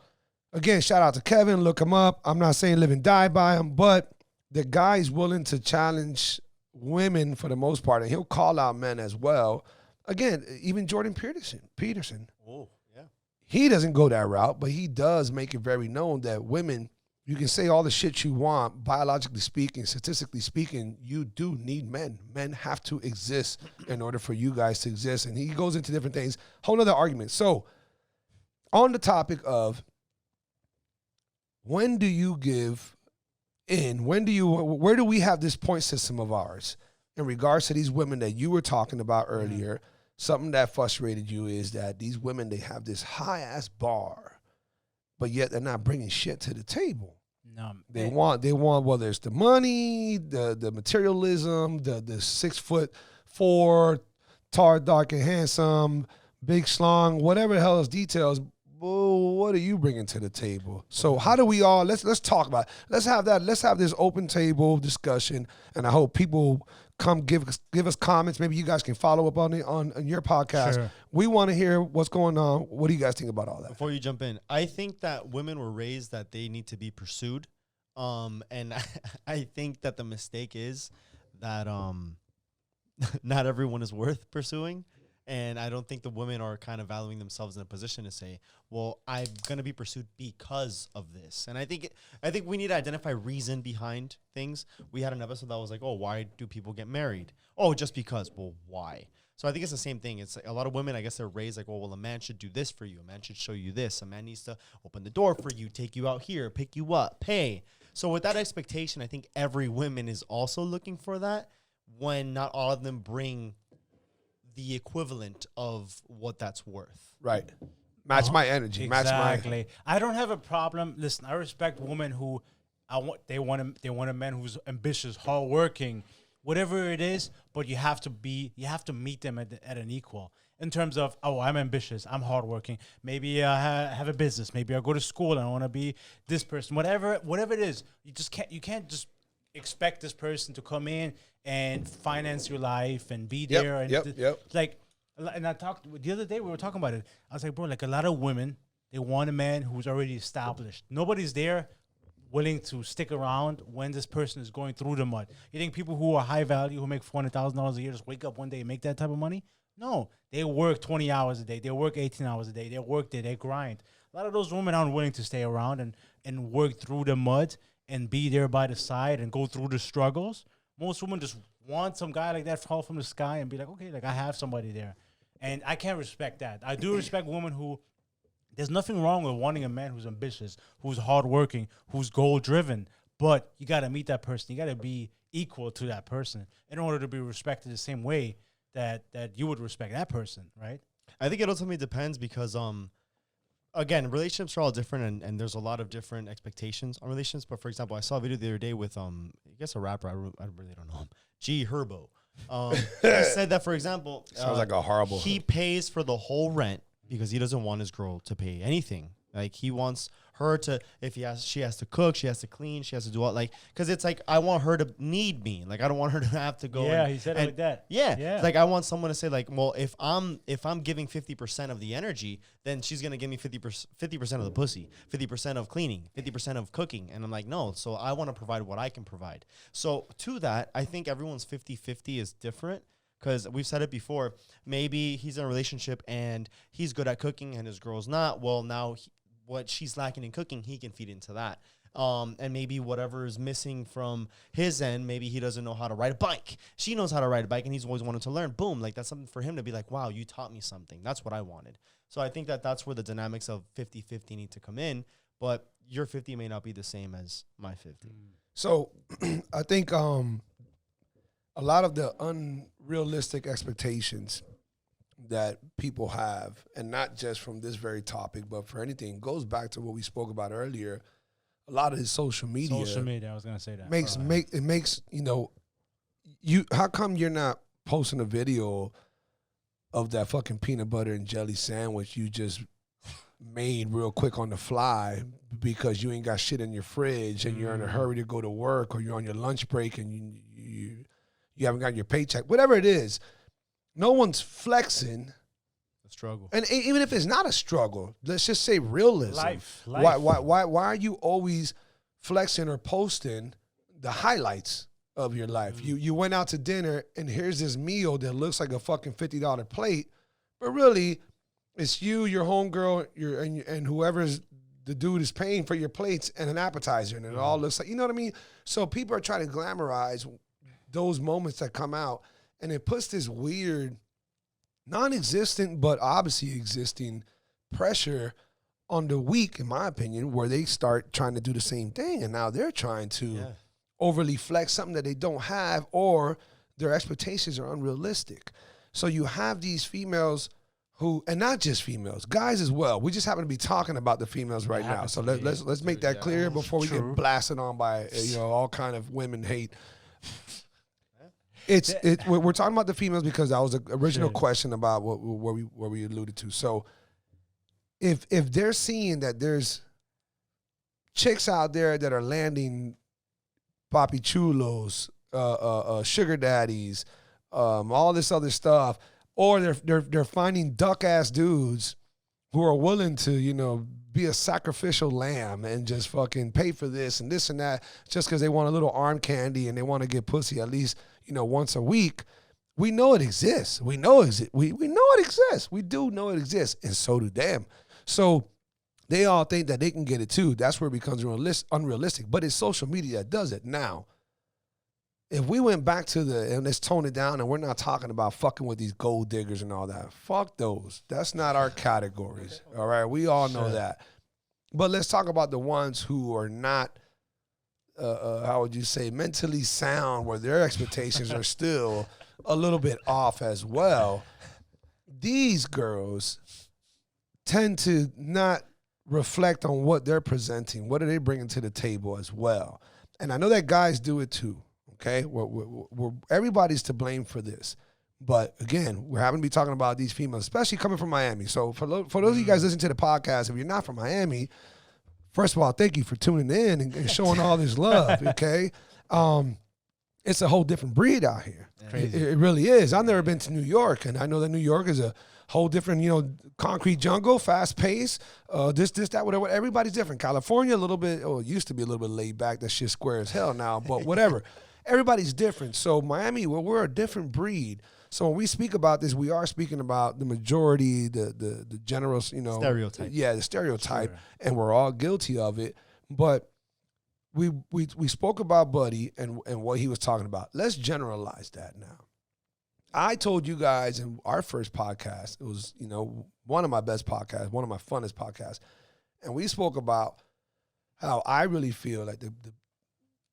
Speaker 1: again, shout out to Kevin. Look him up. I'm not saying live and die by him, but the guy's willing to challenge women for the most part, and he'll call out men as well. Again, even Jordan Peterson.
Speaker 2: Oh, yeah.
Speaker 1: He doesn't go that route, but he does make it very known that women, you can say all the shit you want, biologically speaking, statistically speaking, you do need men. Men have to exist in order for you guys to exist. And he goes into different things. Whole nother argument. So, on the topic of when do you give in? Where do we have this point system of ours in regards to these women that you were talking about earlier? Something that frustrated you is that these women, they have this high-ass bar, but yet they're not bringing shit to the table.
Speaker 3: No,
Speaker 1: They want whether it's the money, the materialism, the 6'4", tall, dark, and handsome, big schlong, whatever the hell is details. Well, what are you bringing to the table? So how do we all let's talk about it. Let's have this open table discussion, and I hope people come give us comments. Maybe you guys can follow up on it on your podcast.
Speaker 3: Sure.
Speaker 1: We want to hear what's going on. What do you guys think about all that?
Speaker 2: Before you jump in, I think that women were raised that they need to be pursued. And I think that the mistake is that not everyone is worth pursuing. And I don't think the women are kind of valuing themselves in a position to say, well, I'm going to be pursued because of this. And I think we need to identify reason behind things. We had an episode that was like, oh, why do people get married? Oh, just because. Well, why? So I think it's the same thing. It's like a lot of women, I guess they're raised like, well, a man should do this for you. A man should show you this. A man needs to open the door for you, take you out here, pick you up, pay. So with that expectation, I think every woman is also looking for that when not all of them bring the equivalent of what that's worth.
Speaker 1: Right. Match my energy.
Speaker 3: Exactly. I don't have a problem. Listen, I respect women who they want a man who's ambitious, hardworking, whatever it is. But you have to meet them at an equal in terms of, oh, I'm ambitious, I'm hardworking. Maybe I have a business. Maybe I go to school and I want to be this person. Whatever it is, you can't just expect this person to come in and finance your life and be there. Like, and I talked the other day, we were talking about it. I was like, bro, like a lot of women, they want a man who's already established. Nobody's there willing to stick around when this person is going through the mud. You think people who are high value, who make $400,000 a year, just wake up one day and make that type of money? No, they work 20 hours a day. They work 18 hours a day. They work there. They grind. A lot of those women aren't willing to stay around and work through the mud and be there by the side and go through the struggles. Most women just want some guy like that fall from the sky and be like, okay, like I have somebody there. And I can't respect that. I do respect women who There's nothing wrong with wanting a man who's ambitious, who's hardworking, who's goal-driven, but you got to meet that person. You got to be equal to that person in order to be respected the same way that you would respect that person, right?
Speaker 2: I think it ultimately depends because, again, relationships are all different, and there's a lot of different expectations on relationships. But, for example, I saw a video the other day with, I guess a rapper, I really don't know him, G Herbo. He said that, for example,
Speaker 1: sounds like a horrible.
Speaker 2: He pays for the whole rent because he doesn't want his girl to pay anything. Like, he wants her to, she has to cook, she has to clean, she has to do all, like, because it's like, I want her to need me. Like, I don't want her to have to go.
Speaker 3: Yeah, he said it like that.
Speaker 2: Yeah. It's like, I want someone to say, like, well, if I'm giving 50% of the energy, then she's going to give me 50% of the pussy, 50% of cleaning, 50% of cooking. And I'm like, no. So I want to provide what I can provide. So to that, I think everyone's 50-50 is different. Because we've said it before, maybe he's in a relationship and he's good at cooking and his girl's not. Well, now what she's lacking in cooking, he can feed into that. And maybe whatever is missing from his end, maybe he doesn't know how to ride a bike. She knows how to ride a bike and he's always wanted to learn. Boom, like that's something for him to be like, wow, you taught me something. That's what I wanted. So I think that's where the dynamics of 50-50 need to come in. But your 50 may not be the same as my 50.
Speaker 1: So I think a lot of the unrealistic expectations that people have, and not just from this very topic, but for anything, goes back to what we spoke about earlier. A lot of his social media.
Speaker 3: Social media, I was gonna say that.
Speaker 1: Makes how come you're not posting a video of that fucking peanut butter and jelly sandwich you just made real quick on the fly because you ain't got shit in your fridge and you're in a hurry to go to work, or you're on your lunch break and you haven't gotten your paycheck, whatever it is. No one's flexing.
Speaker 2: A struggle.
Speaker 1: And even if it's not a struggle, let's just say realism.
Speaker 3: Life.
Speaker 1: Why are you always flexing or posting the highlights of your life? You went out to dinner and here's this meal that looks like a fucking $50 plate, but really it's you, your homegirl, and whoever's the dude is paying for your plates and an appetizer, and it all looks like, you know what I mean? So people are trying to glamorize those moments that come out, and it puts this weird, non-existent but obviously existing pressure on the weak, in my opinion, where they start trying to do the same thing, and now they're trying to overly flex something that they don't have, or their expectations are unrealistic. So you have these females who, and not just females, guys as well. We just happen to be talking about the females right now. So let's make that clear before we get blasted on by all kind of women hate. We're talking about the females because that was the original question about where we alluded to. So if they're seeing that there's chicks out there that are landing papi chulos, sugar daddies, all this other stuff, or they're finding duck ass dudes who are willing to be a sacrificial lamb and just fucking pay for this and that just because they want a little arm candy and they want to get pussy at least once a week. We know it exists. We know it exists. We do know it exists, and so do them. So they all think that they can get it too. That's where it becomes unrealistic. But it's social media that does it. Now, if we went back to and let's tone it down, and we're not talking about fucking with these gold diggers and all that. Fuck those. That's not our categories. All right, we all know that. But let's talk about the ones who are not, how would you say, mentally sound, where their expectations are still a little bit off as well. These girls tend to not reflect on what they're presenting. What are they bringing to the table as well? And I know that guys do it too. Okay, we're everybody's to blame for this, but again, we're having to be talking about these females, especially coming from Miami. So for those of you guys listening to the podcast, if you're not from Miami, first of all, thank you for tuning in and showing all this love. Okay, it's a whole different breed out here. It really is. I've never been to New York, and I know that New York is a whole different, concrete jungle, fast pace, this, that, whatever. Everybody's different. California, a little bit, it used to be a little bit laid back. That shit's square as hell now, but whatever. Everybody's different. So Miami, we're a different breed. So when we speak about this, we are speaking about the majority, the general,
Speaker 2: stereotype.
Speaker 1: Yeah, the stereotype, and we're all guilty of it. But we spoke about Buddy and what he was talking about. Let's generalize that now. I told you guys in our first podcast, it was, one of my best podcasts, one of my funnest podcasts. And we spoke about how I really feel like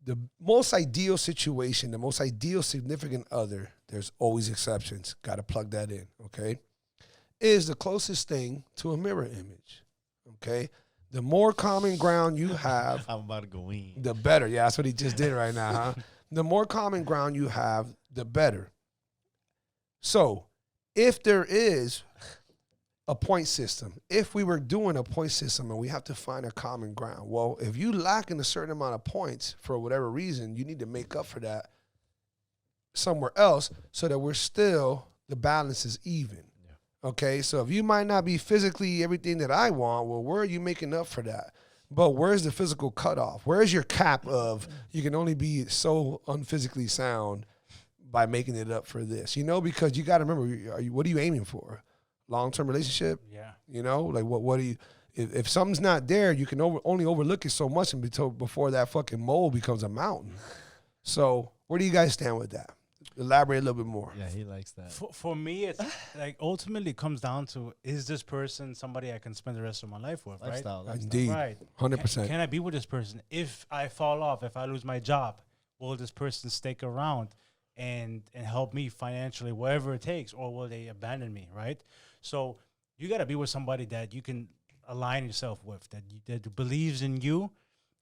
Speaker 1: the most ideal situation, the most ideal significant other, there's always exceptions, got to plug that in, okay, is the closest thing to a mirror image, okay? The more common ground you have,
Speaker 2: I'm about to go in.
Speaker 1: the better. Yeah, that's what he just did right now, huh? The more common ground you have, the better. So if there is a point system, if we were doing a point system and we have to find a common ground, well, if you lack in a certain amount of points for whatever reason, you need to make up for that somewhere else so that the balance is even. Yeah. Okay, so if you might not be physically everything that I want, well, where are you making up for that? But where's the physical cutoff? Where's your cap of you can only be so unphysically sound by making it up for this? Because you got to remember, what are you aiming for? Long-term relationship?
Speaker 3: Yeah.
Speaker 1: Like what do you, if something's not there, you can only overlook it so much before that fucking mole becomes a mountain. So where do you guys stand with that? Elaborate a little bit more.
Speaker 2: Yeah, he likes that.
Speaker 3: For me, it's like ultimately it comes down to, is this person somebody I can spend the rest of my life with,
Speaker 2: Lifestyle.
Speaker 1: Indeed.
Speaker 3: Right.
Speaker 1: 100%.
Speaker 3: Can I be with this person? If I fall off, if I lose my job, will this person stick around and help me financially, whatever it takes, or will they abandon me, right? So you got to be with somebody that you can align yourself with, that believes in you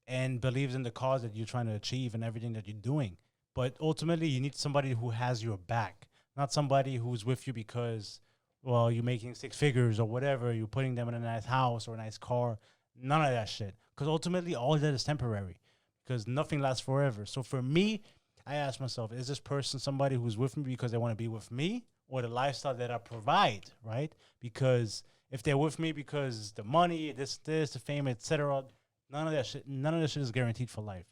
Speaker 3: and believes in the cause that you're trying to achieve and everything that you're doing. But ultimately, you need somebody who has your back, not somebody who's with you because, well, you're making six figures or whatever, you're putting them in a nice house or a nice car. None of that shit. Because ultimately, all of that is temporary because nothing lasts forever. So for me, I ask myself, is this person somebody who's with me because they want to be with me, or the lifestyle that I provide, right? Because if they're with me because the money, this, the fame, etc., none of that shit is guaranteed for life.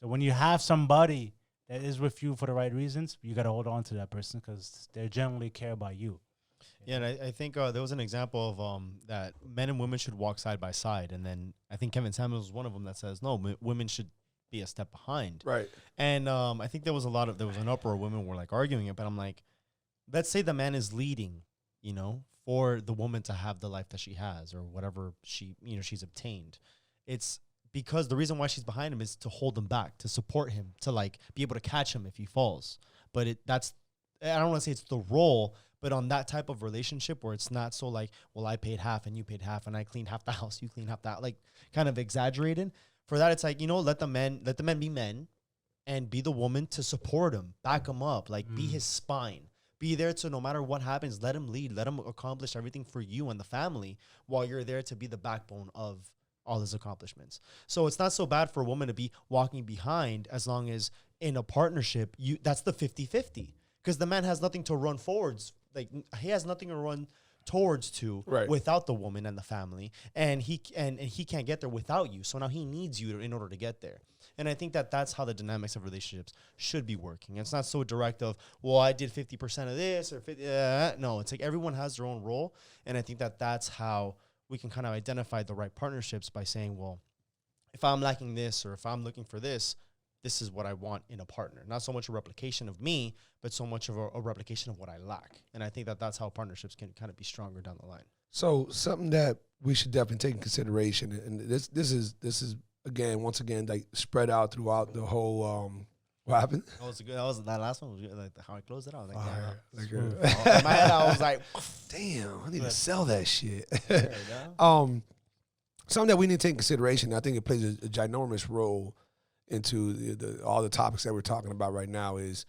Speaker 3: So when you have somebody that is with you for the right reasons, you got to hold on to that person because they generally care about you.
Speaker 2: Yeah, and I think there was an example of that men and women should walk side by side. And then I think Kevin Samuels was one of them that says, no, women should be a step behind.
Speaker 1: Right.
Speaker 2: And I think there was an uproar. Women were like arguing it, but I'm like, let's say the man is leading, for the woman to have the life that she has or whatever she's obtained. It's because the reason why she's behind him is to hold him back, to support him, to like be able to catch him if he falls. But I don't want to say it's the role, but on that type of relationship where it's not so like, well, I paid half and you paid half and I cleaned half the house, you cleaned half that, like kind of exaggerated. For that, it's like, let the men be men and be the woman to support him, back him up, like be his spine. Be there to, no matter what happens, let him lead, let him accomplish everything for you and the family while you're there to be the backbone of all his accomplishments. So it's not so bad for a woman to be walking behind as long as in a partnership, that's the 50-50. Because the man has nothing to run forwards. Like he has nothing to run towards without the woman and the family. And he can't get there without you. So now he needs you in order to get there. And I think that's how the dynamics of relationships should be working. It's not so direct of, well, I did 50% of this or 50. No, it's like everyone has their own role. And I think that's how we can kind of identify the right partnerships by saying, well, if I'm lacking this or if I'm looking for this, this is what I want in a partner. Not so much a replication of me, but so much of a replication of what I lack. And I think that's how partnerships can kind of be stronger down the line.
Speaker 1: So something that we should definitely take in consideration, and this is once again like spread out throughout the whole. What happened?
Speaker 2: That last one was like how I closed it out. Like,
Speaker 1: in
Speaker 2: my head, I was like,
Speaker 1: damn, I need to sell that shit. Something that we need to take in consideration. I think it plays a ginormous role into all the topics that we're talking about right now is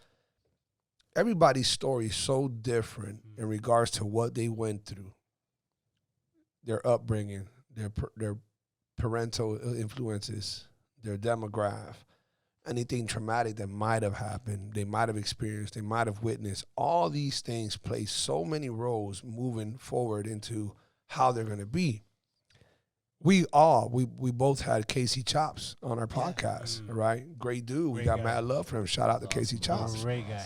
Speaker 1: everybody's story is so different in regards to what they went through, their upbringing, their parental influences, their demographic, anything traumatic that might have happened, they might have experienced, they might have witnessed. All these things play so many roles moving forward into how they're going to be. We both had Casey Chops on our podcast, right? Great dude. We got mad love for him. Shout out to Casey Chops.
Speaker 3: Great guy.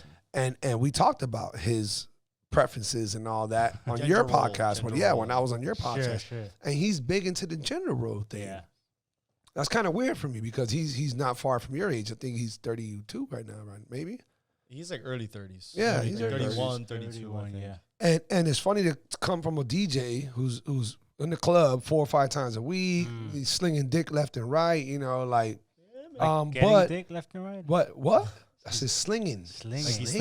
Speaker 1: And we talked about his preferences and all that on your podcast when I was on your podcast.
Speaker 3: Sure.
Speaker 1: And he's big into the gender role thing.
Speaker 3: Yeah.
Speaker 1: That's kind of weird for me because he's not far from your age. I think he's 32 right now, right? Maybe.
Speaker 2: He's like early 30s.
Speaker 1: Yeah, he's
Speaker 2: 31, 32, I think.
Speaker 3: Yeah.
Speaker 1: And it's funny to come from a DJ who's in the club 4 or 5 times a week. He's slinging dick left and right. You know, like
Speaker 3: Getting
Speaker 1: but
Speaker 3: dick left and right.
Speaker 1: what? I said slinging.
Speaker 3: Slinging.
Speaker 2: Like he's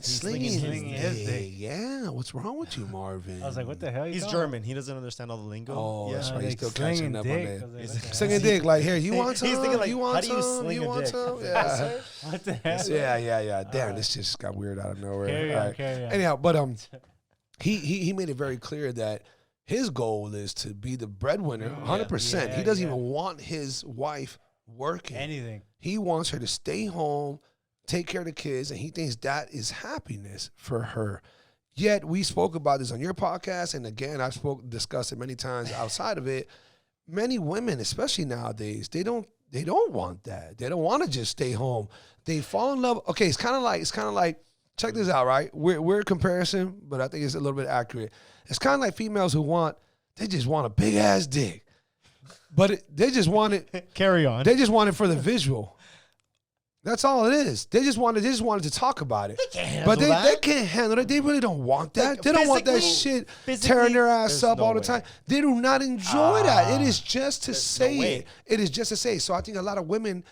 Speaker 2: slinging his
Speaker 3: dick.
Speaker 1: Yeah, what's wrong with you, Marvin?
Speaker 3: I was like, what the hell?
Speaker 2: He's German. He doesn't understand all the lingo.
Speaker 1: Oh,
Speaker 2: yeah.
Speaker 1: that's right. He's
Speaker 3: Like
Speaker 1: still catching
Speaker 3: slinging
Speaker 1: up
Speaker 3: dick.
Speaker 1: on
Speaker 3: I
Speaker 1: that.
Speaker 3: was like, what the
Speaker 1: Slinging
Speaker 3: hell?
Speaker 1: dick, like, here, you want
Speaker 2: He's
Speaker 1: some?
Speaker 2: thinking like,
Speaker 1: you
Speaker 2: how
Speaker 1: want
Speaker 2: do you
Speaker 1: some?
Speaker 2: sling
Speaker 1: You
Speaker 2: a
Speaker 1: want
Speaker 2: dick?
Speaker 1: some?
Speaker 2: Yes,
Speaker 1: Yeah.
Speaker 2: sir.
Speaker 3: What the hell?
Speaker 1: Yeah. Damn, this just got weird out of nowhere.
Speaker 3: Carry
Speaker 1: All
Speaker 3: on,
Speaker 1: right.
Speaker 3: carry on.
Speaker 1: Anyhow, but he made it very clear that his goal is to be the breadwinner, 100%.
Speaker 3: Yeah,
Speaker 1: He doesn't
Speaker 3: yeah.
Speaker 1: even want his wife working.
Speaker 3: Anything.
Speaker 1: He wants her to stay home, take care of the kids, and he thinks that is happiness for her. Yet we spoke about this on your podcast, and again, I've discussed it many times outside of it. Many women, especially nowadays, they don't want that. They don't want to just stay home. They fall in love. Okay, it's kind of like. Check this out, right? We're comparison, but I think it's a little bit accurate. It's kind of like females who they just want a big ass dick, but they just want it.
Speaker 2: Carry on.
Speaker 1: They just want it for the visual. That's all it is. They just wanted to talk about it. But they can't handle it. They really don't want that.
Speaker 2: Like,
Speaker 1: they don't want that
Speaker 2: physically-
Speaker 1: shit tearing their ass
Speaker 2: there's
Speaker 1: up
Speaker 2: no
Speaker 1: all the
Speaker 2: way.
Speaker 1: time. They do not enjoy that. It is just to say
Speaker 2: way.
Speaker 1: it. It is just to say. So I think a lot of women,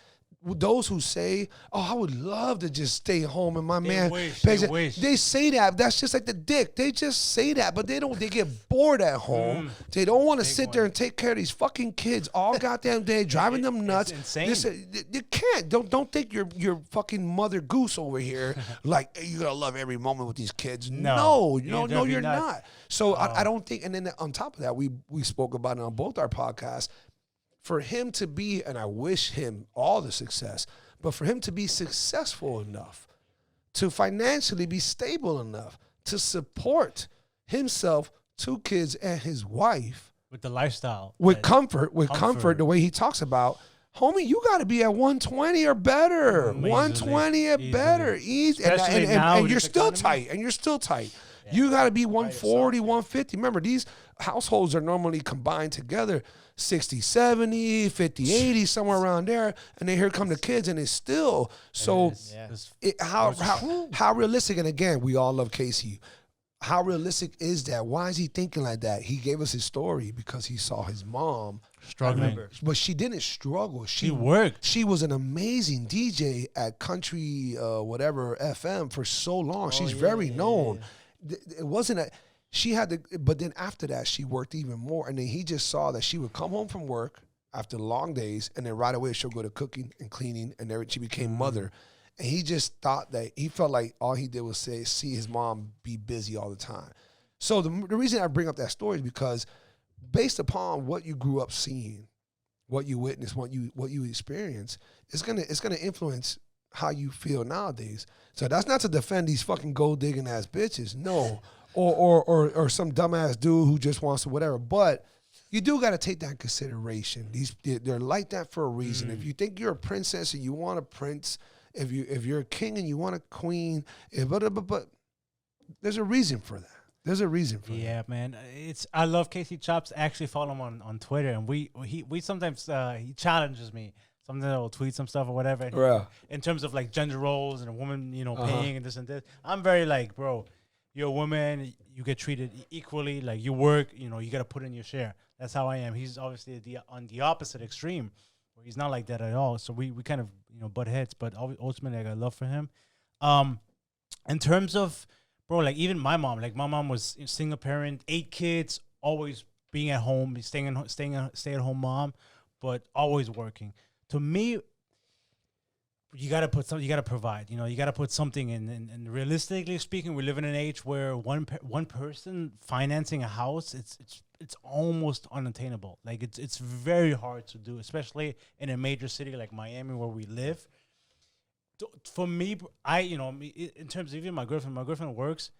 Speaker 1: those who say, "Oh, I would love to just stay home and my man pays it,"
Speaker 3: wish.
Speaker 1: they say that. That's just like the dick. They just say that, but they don't. They get bored at home. They don't want to sit there and take care of these fucking kids all goddamn day, driving them nuts.
Speaker 3: It's insane.
Speaker 1: You can't. Don't think you're fucking Mother Goose over here. Like you're gonna love every moment with these kids. No, you're not. So I don't think. And then on top of that, we spoke about it on both our podcasts. For him to be, and I wish him all the success, but for him to be successful enough, to financially be stable enough, to support himself, 2 kids, and his wife
Speaker 3: With the lifestyle.
Speaker 1: with comfort,
Speaker 3: comfort.
Speaker 1: the way he talks about, homie, you got to be at 120 or better,
Speaker 3: Easily.
Speaker 1: 120 or better, easy,
Speaker 3: Especially now
Speaker 1: and
Speaker 3: with
Speaker 1: you're
Speaker 3: this
Speaker 1: still
Speaker 3: economy.
Speaker 1: tight, and you're still tight. You got to be 140, 150. Remember, these households are normally combined together 60, 70, 50, 80, somewhere around there. And then here come the kids, and it's still. So how realistic, and again, we all love Casey. How realistic is that? Why is he thinking like that? He gave us his story because he saw his mom
Speaker 3: Struggling.
Speaker 1: but she didn't struggle.
Speaker 3: She worked.
Speaker 1: She was an amazing DJ at Country whatever FM for so long. She's very known. It wasn't a, she had to, but then after that, she worked even more. And then he just saw that she would come home from work after long days, and then right away she'll go to cooking and cleaning, and then she became mother. And he just thought that, he felt like all he did was see his mom be busy all the time. So the reason I bring up that story is because based upon what you grew up seeing, what you witnessed, what you experienced, it's gonna influence how you feel nowadays. So that's not to defend these fucking gold digging ass bitches, no, or some dumbass dude who just wants to whatever. But you do got to take that in consideration. They're like that for a reason. If you think you're a princess and you want a prince, if you're a king and you want a queen, but there's a reason for that. There's a reason for that.
Speaker 3: Yeah, man. I love Casey Chops. I actually follow him on Twitter, and we sometimes he challenges me. Sometimes I'll tweet some stuff or whatever. And in terms of like gender roles and a woman, paying and this and this, I'm very like, bro, you're a woman, you get treated equally. Like you work, you got to put in your share. That's how I am. He's obviously on the opposite extreme, where he's not like that at all. So we kind of butt heads, but ultimately I got love for him. In terms of, bro, like even my mom was a single parent, 8 kids, always being at home, stay at home mom, but always working. To me, you gotta provide. You gotta put something in. And realistically speaking, we live in an age where one person financing a house, it's almost unattainable. Like it's very hard to do, especially in a major city like Miami where we live. For me, in terms of even my girlfriend works,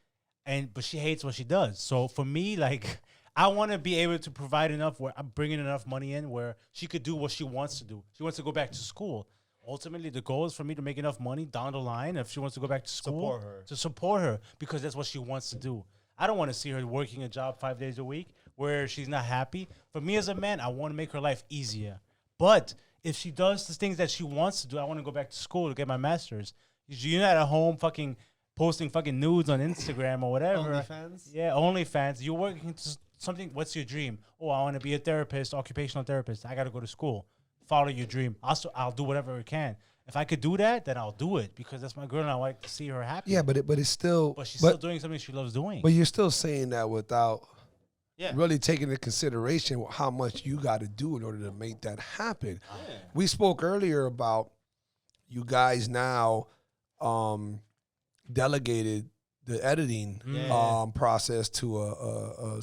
Speaker 3: but she hates what she does. So for me, like, I want to be able to provide enough where I'm bringing enough money in where she could do what she wants to do. She wants to go back to school. Ultimately, the goal is for me to make enough money down the line if she wants to go back to school to support her because that's what she wants to do. I don't want to see her working a job 5 days a week where she's not happy. For me as a man, I want to make her life easier. But if she does the things that she wants to do, I want to go back to school to get my master's. You're not at home fucking posting fucking nudes on Instagram or whatever.
Speaker 2: OnlyFans?
Speaker 3: Yeah, OnlyFans. You're working into something. What's your dream? Oh, I want to be a therapist, occupational therapist. I got to go to school. Follow your dream. I'll do whatever I can. If I could do that, then I'll do it because that's my girl and I like to see her happy.
Speaker 1: Yeah, but it's still.
Speaker 3: But she's still doing something she loves doing.
Speaker 1: But you're still saying that without
Speaker 2: Yeah.
Speaker 1: really taking into consideration how much you got to do in order to make that happen. Yeah. We spoke earlier about you guys now delegated the editing process to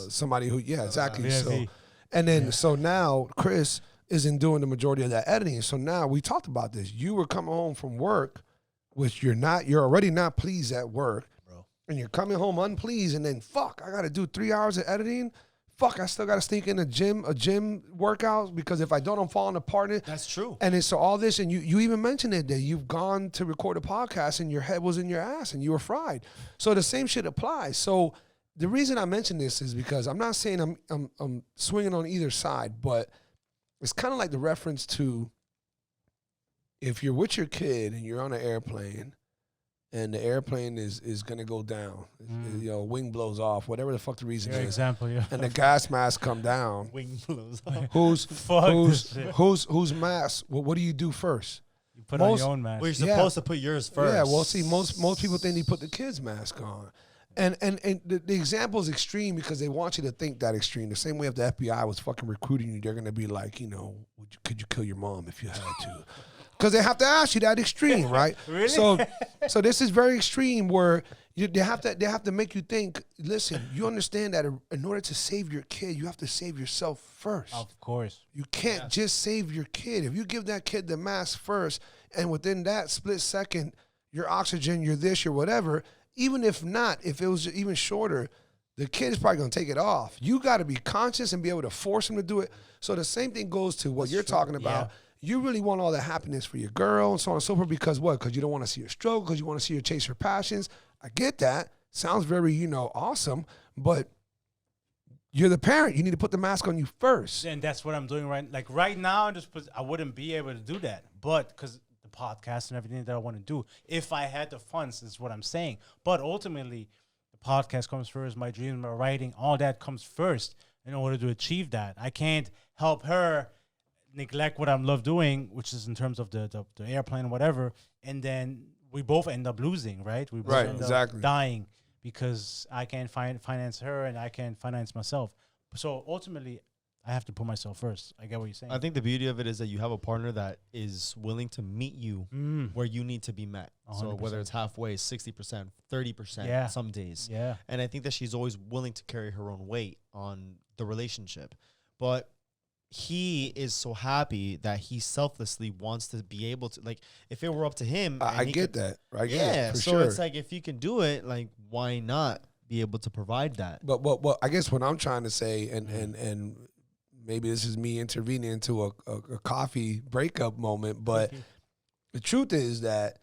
Speaker 1: somebody who, exactly. So, and then so now Chris isn't doing the majority of that editing. So now we talked about this. You were coming home from work, which you're already not pleased at work, bro, and you're coming home unpleased, and then I got to do 3 hours of editing. I still got to sneak in a gym workout because if I don't, I'm falling apart.
Speaker 2: That's true.
Speaker 1: And it's so all this, and you even mentioned it that you've gone to record a podcast and your head was in your ass and you were fried. So the same shit applies. So the reason I mention this is because I'm not saying I'm swinging on either side, but it's kind of like the reference to if you're with your kid and you're on an airplane and the airplane is going to go down, wing blows off, whatever the fuck the reason is.
Speaker 3: Example, yeah.
Speaker 1: And the gas mask come down.
Speaker 2: Wing blows off.
Speaker 1: Whose mask? What do you do first?
Speaker 3: You put on your own mask.
Speaker 2: Well, you're supposed to put yours first.
Speaker 1: Yeah, well, see, most people think they put the kid's mask on. And the example is extreme because they want you to think that extreme. The same way if the FBI was fucking recruiting you, they're going to be like, could you kill your mom if you had to? Because they have to ask you that extreme, right?
Speaker 3: Really?
Speaker 1: So this is very extreme where they have to make you think, listen, you understand that in order to save your kid, you have to save yourself first.
Speaker 3: Of course.
Speaker 1: You can't just save your kid. If you give that kid the mask first and within that split second, your oxygen, your this, your whatever, even if not, if it was even shorter, the kid is probably going to take it off. You got to be conscious and be able to force him to do it. So the same thing goes to what you're talking about. Yeah. You really want all the happiness for your girl and so on and so forth because what? Because you don't want to see her struggle, because you want to see her chase her passions. I get that. Sounds very, awesome, but you're the parent. You need to put the mask on you first.
Speaker 3: And that's what I'm doing right now. I wouldn't be able to do that, but because the podcast and everything that I want to do, if I had the funds, is what I'm saying. But ultimately, the podcast comes first. My dreams, my writing, all that comes first in order to achieve that. I can't help her neglect what I love doing, which is in terms of the airplane or whatever, and then we both end up losing, right? We both end up dying because I can't finance her and I can't finance myself. So ultimately, I have to put myself first. I get what you're saying.
Speaker 2: I think the beauty of it is that you have a partner that is willing to meet you where you need to be met. 100%. So whether it's halfway, 60%, 30%, some days.
Speaker 3: Yeah.
Speaker 2: And I think that she's always willing to carry her own weight on the relationship. But he is so happy that he selflessly wants to be able to, if it were up to him.
Speaker 1: I get that. Right?
Speaker 2: Yeah. So it's like, if you can do it, why not be able to provide that?
Speaker 1: But I guess what I'm trying to say, and maybe this is me intervening into a coffee breakup moment, but the truth is that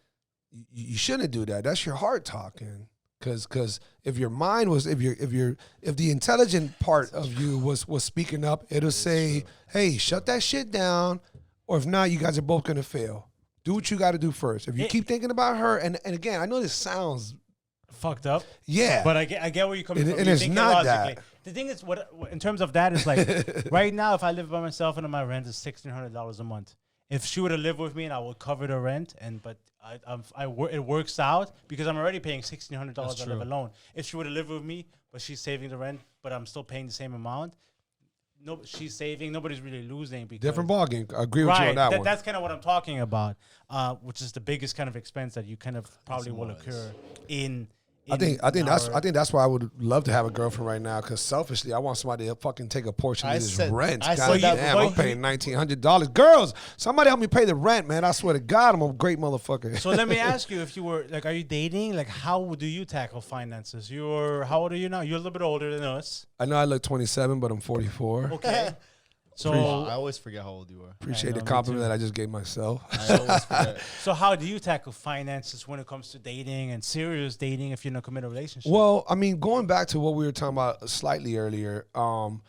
Speaker 1: you shouldn't do that. That's your heart talking. Because if your mind was, if the intelligent part of you was speaking up, it'll say, hey, shut that shit down, or if not, you guys are both gonna fail. Do what you got to do first. If you keep thinking about her, and again, I know this sounds
Speaker 3: fucked up,
Speaker 1: yeah,
Speaker 3: but I get where you're coming from.
Speaker 1: And it's not that.
Speaker 3: The thing is, what in terms of that is right now, if I live by myself and my rent is $1,600 a month. If she were to live with me and I would cover the rent, but it works out because I'm already paying $1,600 to live alone. If she were to live with me, but she's saving the rent, but I'm still paying the same amount, she's saving. Nobody's really losing. Because
Speaker 1: different ballgame. I agree with you on that one.
Speaker 3: That's kind of what I'm talking about, which is the biggest kind of expense that you kind of probably will occur in.
Speaker 1: I think that's why I would love to have a girlfriend right now, because selfishly I want somebody to fucking take a portion of this rent. God damn, I'm paying $1,900. Girls, somebody help me pay the rent, man. I swear to God, I'm a great motherfucker.
Speaker 3: So let me ask you, if you were are you dating? How do you tackle finances? How old are you now? You're a little bit older than us.
Speaker 1: I know I look 27, but I'm 44.
Speaker 3: Okay. So
Speaker 2: I always forget how old you are.
Speaker 1: Appreciate the compliment that I just gave myself.
Speaker 2: I always forget.
Speaker 3: So how do you tackle finances when it comes to dating and serious dating if you're in a committed relationship?
Speaker 1: Well, I mean, going back to what we were talking about slightly earlier, I'm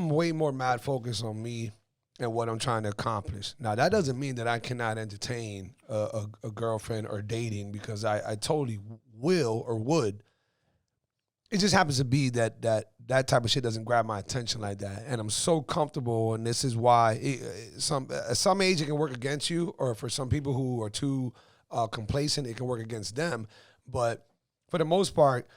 Speaker 1: way more mad focused on me and what I'm trying to accomplish. Now, that doesn't mean that I cannot entertain a girlfriend or dating, because I totally will or would. It just happens to be that type of shit doesn't grab my attention like that. And I'm so comfortable, and this is why at some age it can work against you, or for some people who are too complacent, it can work against them. But for the most part,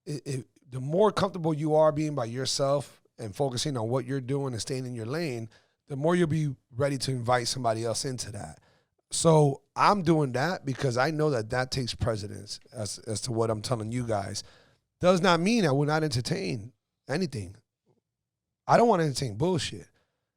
Speaker 1: the more comfortable you are being by yourself and focusing on what you're doing and staying in your lane, the more you'll be ready to invite somebody else into that. So I'm doing that because I know that takes precedence as to what I'm telling you guys. Does not mean I will not entertain anything. I don't want to entertain bullshit.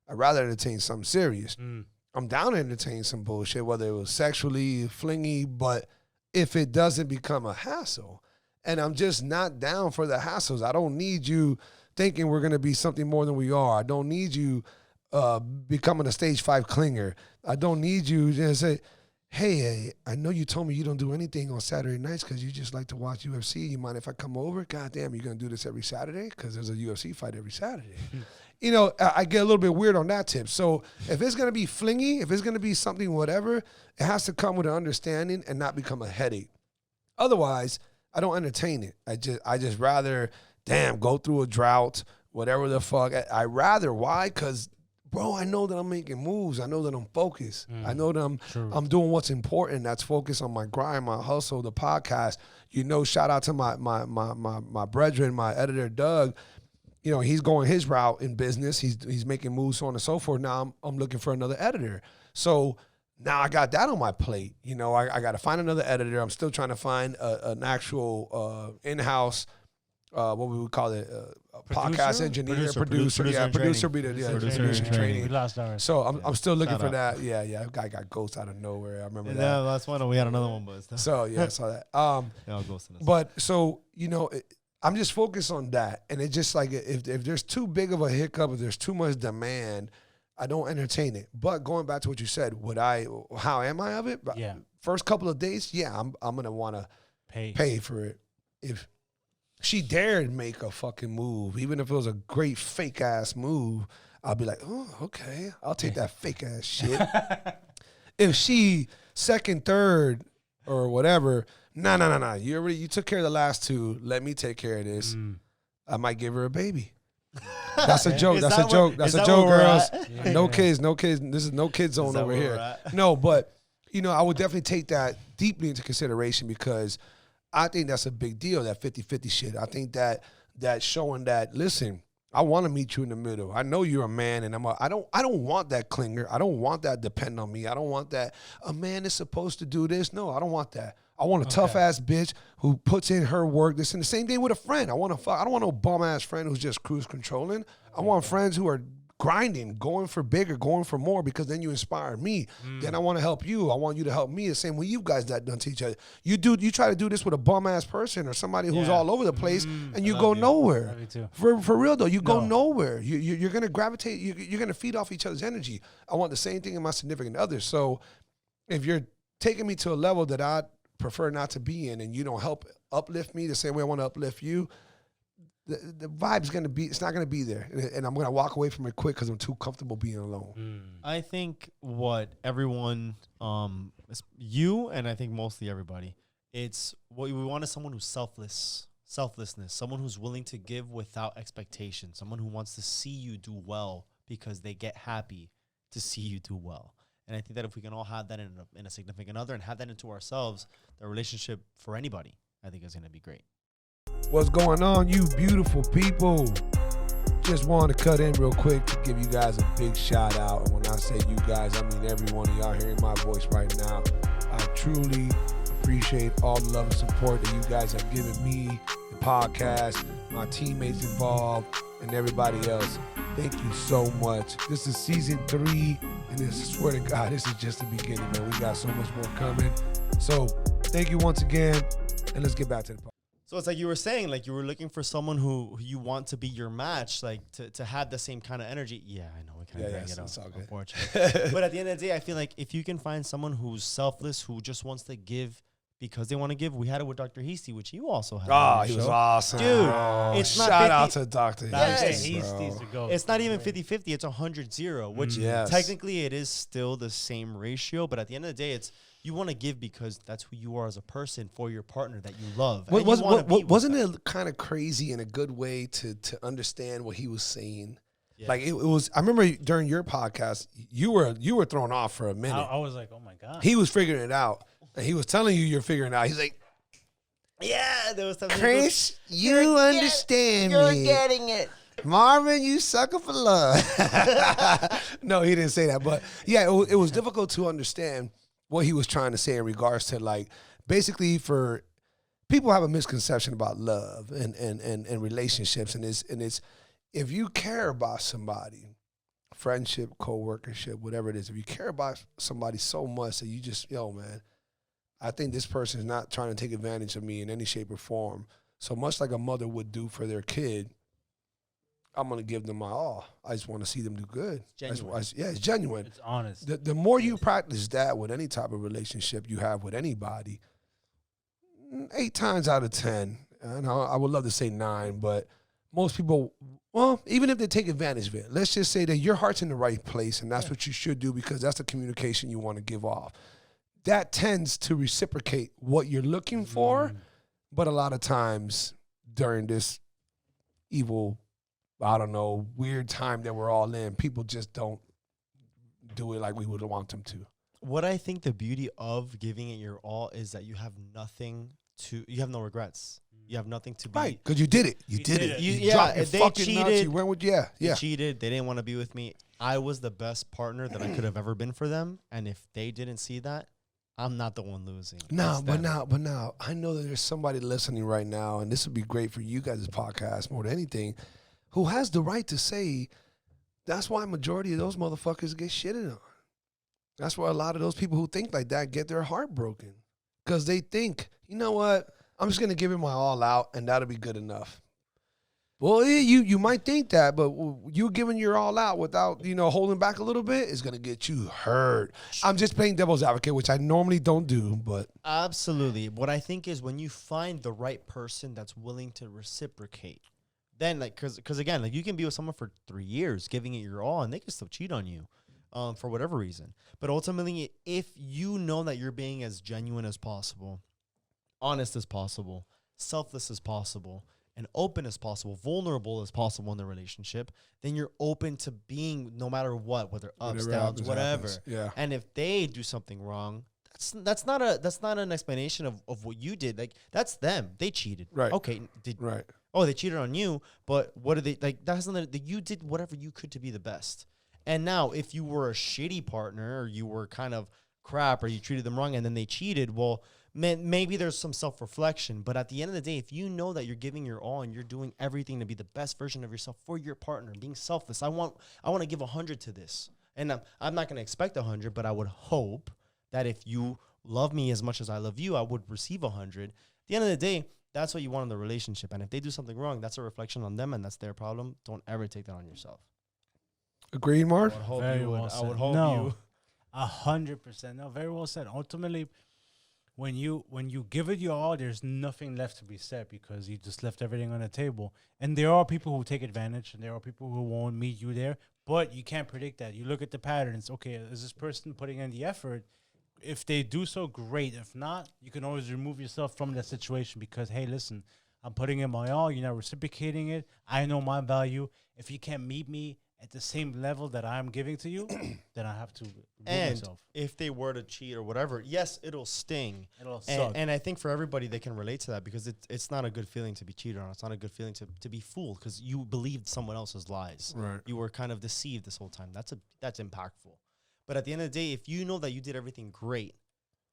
Speaker 1: I'd rather entertain something serious. I'm down to entertain some bullshit, whether it was sexually, flingy, but if it doesn't become a hassle. And I'm just not down for the hassles. I don't need you thinking we're going to be something more than we are. I don't need you becoming a stage 5 clinger. I don't need you to say, hey, I know you told me you don't do anything on Saturday nights because you just like to watch UFC. You mind if I come over? God damn, you're going to do this every Saturday? Because there's a UFC fight every Saturday. You know, I get a little bit weird on that tip. So if it's going to be flingy, if it's going to be something whatever, it has to come with an understanding and not become a headache. Otherwise, I don't entertain it. I just rather, go through a drought, whatever the fuck. I rather, why? Because, bro, I know that I'm making moves. I know that I'm focused. I know that I'm doing what's important. That's focused on my grind, my hustle, the podcast. You know, shout out to my brethren, my editor, Doug. You know, he's going his route in business. He's making moves, so on and so forth. Now I'm looking for another editor. So now I got that on my plate. You know, I got to find another editor. I'm still trying to find an actual in-house, what we would call it, podcast engineer, producer training.
Speaker 3: We lost ours.
Speaker 1: So I'm still looking for that. Yeah. Guy got ghost out of nowhere. I remember that.
Speaker 2: Yeah, last one we had another one, but
Speaker 1: so yeah, I saw that. But so you know, I'm just focused on that, and it's just like if there's too big of a hiccup, if there's too much demand, I don't entertain it. But going back to what you said, how am I of it?
Speaker 3: Yeah.
Speaker 1: First couple of days, I'm gonna want to pay for it. If she dared make a fucking move, even if it was a great fake ass move, I'll be like, oh, okay, I'll take that fake ass shit. If she second, third, or whatever, no. You took care of the last two. Let me take care of this. I might give her a baby. That's a joke. That's a joke. That's a joke, girls. Yeah. No kids. This is no kid zone over here. No, but you know, I would definitely take that deeply into consideration because I think that's a big deal, that 50-50 shit. I think that showing that, listen, I want to meet you in the middle. I know you're a man, and I don't want that clinger. I don't want that depend on me. I don't want that a man is supposed to do this. No, I don't want that. I want a tough ass bitch who puts in her work. This and the same thing with a friend. I don't want no bum ass friend who's just cruise controlling. I want friends who are grinding, going for bigger, going for more, because then you inspire me. Then I want to help you. I want you to help me the same way you guys that done to each other. You try to do this with a bum ass person or somebody who's all over the place, and you go nowhere. For real though, you go nowhere. You're gonna gravitate. You're gonna feed off each other's energy. I want the same thing in my significant other. So if you're taking me to a level that I prefer not to be in, and you don't help uplift me the same way I want to uplift you, the vibe's going to be, it's not going to be there. And I'm going to walk away from it quick because I'm too comfortable being alone.
Speaker 2: I think what everyone, you and I think mostly everybody, it's what we want is someone who's selflessness, someone who's willing to give without expectation, someone who wants to see you do well because they get happy to see you do well. And I think that if we can all have that in a significant other and have that into ourselves, the relationship for anybody, I think is going to be great.
Speaker 1: What's going on, you beautiful people? Just wanted to cut in real quick to give you guys a big shout out. And when I say you guys, I mean every one of y'all hearing my voice right now. I truly appreciate all the love and support that you guys have given me, the podcast, my teammates involved, and everybody else. Thank you so much. This is season 3, and I swear to God, this is just the beginning, man. We got so much more coming. So thank you once again, and let's get back to the podcast.
Speaker 2: So it's like you were saying, like you were looking for someone who you want to be your match, like to have the same kind of energy. Yeah, I know we kind of bring it up, unfortunately. But at the end of the day, I feel like if you can find someone who's selfless, who just wants to give because they want to give. We had it with Dr. Hasty, which you also had.
Speaker 1: Oh, he was awesome.
Speaker 2: Dude,
Speaker 1: bro.
Speaker 2: it's not
Speaker 1: Shout
Speaker 2: 50
Speaker 1: out to Dr.
Speaker 2: Yes,
Speaker 1: Hasty, bro.
Speaker 2: It's not even 50-50. It's 100-0, which
Speaker 1: Yes.
Speaker 2: technically it is still the same ratio. But at the end of the day, it's you want to give because that's who you are as a person for your partner that you love.
Speaker 1: Wasn't it kind of crazy in a good way to understand what he was saying? Yeah. Like it was. I remember during your podcast, you were thrown off for a minute.
Speaker 3: I was like, oh my God.
Speaker 1: He was figuring it out. And he was telling you you're figuring it out. He's like,
Speaker 2: yeah, there was something.
Speaker 1: Chris, you understand me.
Speaker 2: You're getting it.
Speaker 1: Marvin, you sucker for love. No, he didn't say that. But yeah, it was difficult to understand what he was trying to say in regards to, like, basically for people have a misconception about love and relationships. And it's if you care about somebody, friendship, co-workership, whatever it is, if you care about somebody so much that you just, yo, man, I think this person is not trying to take advantage of me in any shape or form. So much like a mother would do for their kid, I'm going to give them my all. I just want to see them do good.
Speaker 2: Genuine.
Speaker 1: It's genuine.
Speaker 3: It's honest.
Speaker 1: The more you practice that with any type of relationship you have with anybody, 8 times out of 10, and I would love to say 9, but most people, well, even if they take advantage of it, let's just say that your heart's in the right place, and that's what you should do because that's the communication you want to give off. That tends to reciprocate what you're looking for, but a lot of times during this evil, I don't know, weird time that we're all in, people just don't do it like we would want them to.
Speaker 2: What I think the beauty of giving it your all is that you have no regrets. You have nothing to be.
Speaker 1: Right, because you did it. You did it.
Speaker 2: You
Speaker 1: dropped your
Speaker 2: they
Speaker 1: fucking
Speaker 2: cheated.
Speaker 1: nuts. You went with,
Speaker 2: They cheated. They didn't want to be with me. I was the best partner that I could have ever been for them. And if they didn't see that, I'm not the one losing.
Speaker 1: No, but now, I know that there's somebody listening right now, and this would be great for you guys' podcast more than anything, who has the right to say, that's why majority of those motherfuckers get shitted on. That's why a lot of those people who think like that get their heart broken. Because they think, you know what, I'm just going to give it my all out, and that'll be good enough. Well, you might think that, but you giving your all out without, holding back a little bit is going to get you hurt. I'm just playing devil's advocate, which I normally don't do, but.
Speaker 2: Absolutely. What I think is when you find the right person that's willing to reciprocate, then, like, because again, like, you can be with someone for 3 years, giving it your all, and they can still cheat on you for whatever reason. But ultimately, if you know that you're being as genuine as possible, honest as possible, selfless as possible, and open as possible, vulnerable as possible in the relationship, then you're open to being no matter what, whether ups, downs, whatever.
Speaker 1: Yeah.
Speaker 2: And if they do something wrong, that's not an explanation of what you did. Like, that's them. They cheated.
Speaker 1: Right.
Speaker 2: Okay.
Speaker 1: Right.
Speaker 2: Oh, they cheated on you, but what did they like? That has nothing. You did whatever you could to be the best. And now, if you were a shitty partner, or you were kind of crap, or you treated them wrong, and then they cheated, well, maybe there's some self-reflection. But at the end of the day, if you know that you're giving your all and you're doing everything to be the best version of yourself for your partner, being selfless, I want to give 100 to this, and I'm not going to expect 100, but I would hope that if you love me as much as I love you, I would receive 100. At the end of the day, that's what you want in the relationship. And if they do something wrong, that's a reflection on them, and that's their problem. Don't ever take that on yourself.
Speaker 1: Agreed, Marv?
Speaker 2: I would hope
Speaker 3: No.
Speaker 2: you.
Speaker 3: 100%. No, very well said. Ultimately, when you give it your all, there's nothing left to be said because you just left everything on the table. And there are people who take advantage, and there are people who won't meet you there. But you can't predict that. You look at the patterns. Okay, is this person putting in the effort? If they do so, great. If not, you can always remove yourself from that situation because, hey, listen, I'm putting in my all. You're not reciprocating it. I know my value. If you can't meet me at the same level that I'm giving to you, then I have to remove myself.
Speaker 2: If they were to cheat or whatever, yes, it'll sting.
Speaker 3: It'll suck.
Speaker 2: And I think for everybody, they can relate to that because it's not a good feeling to be cheated on. It's not a good feeling to be fooled because you believed someone else's lies.
Speaker 1: Right.
Speaker 2: You were kind of deceived this whole time. That's impactful. But at the end of the day, if you know that you did everything great,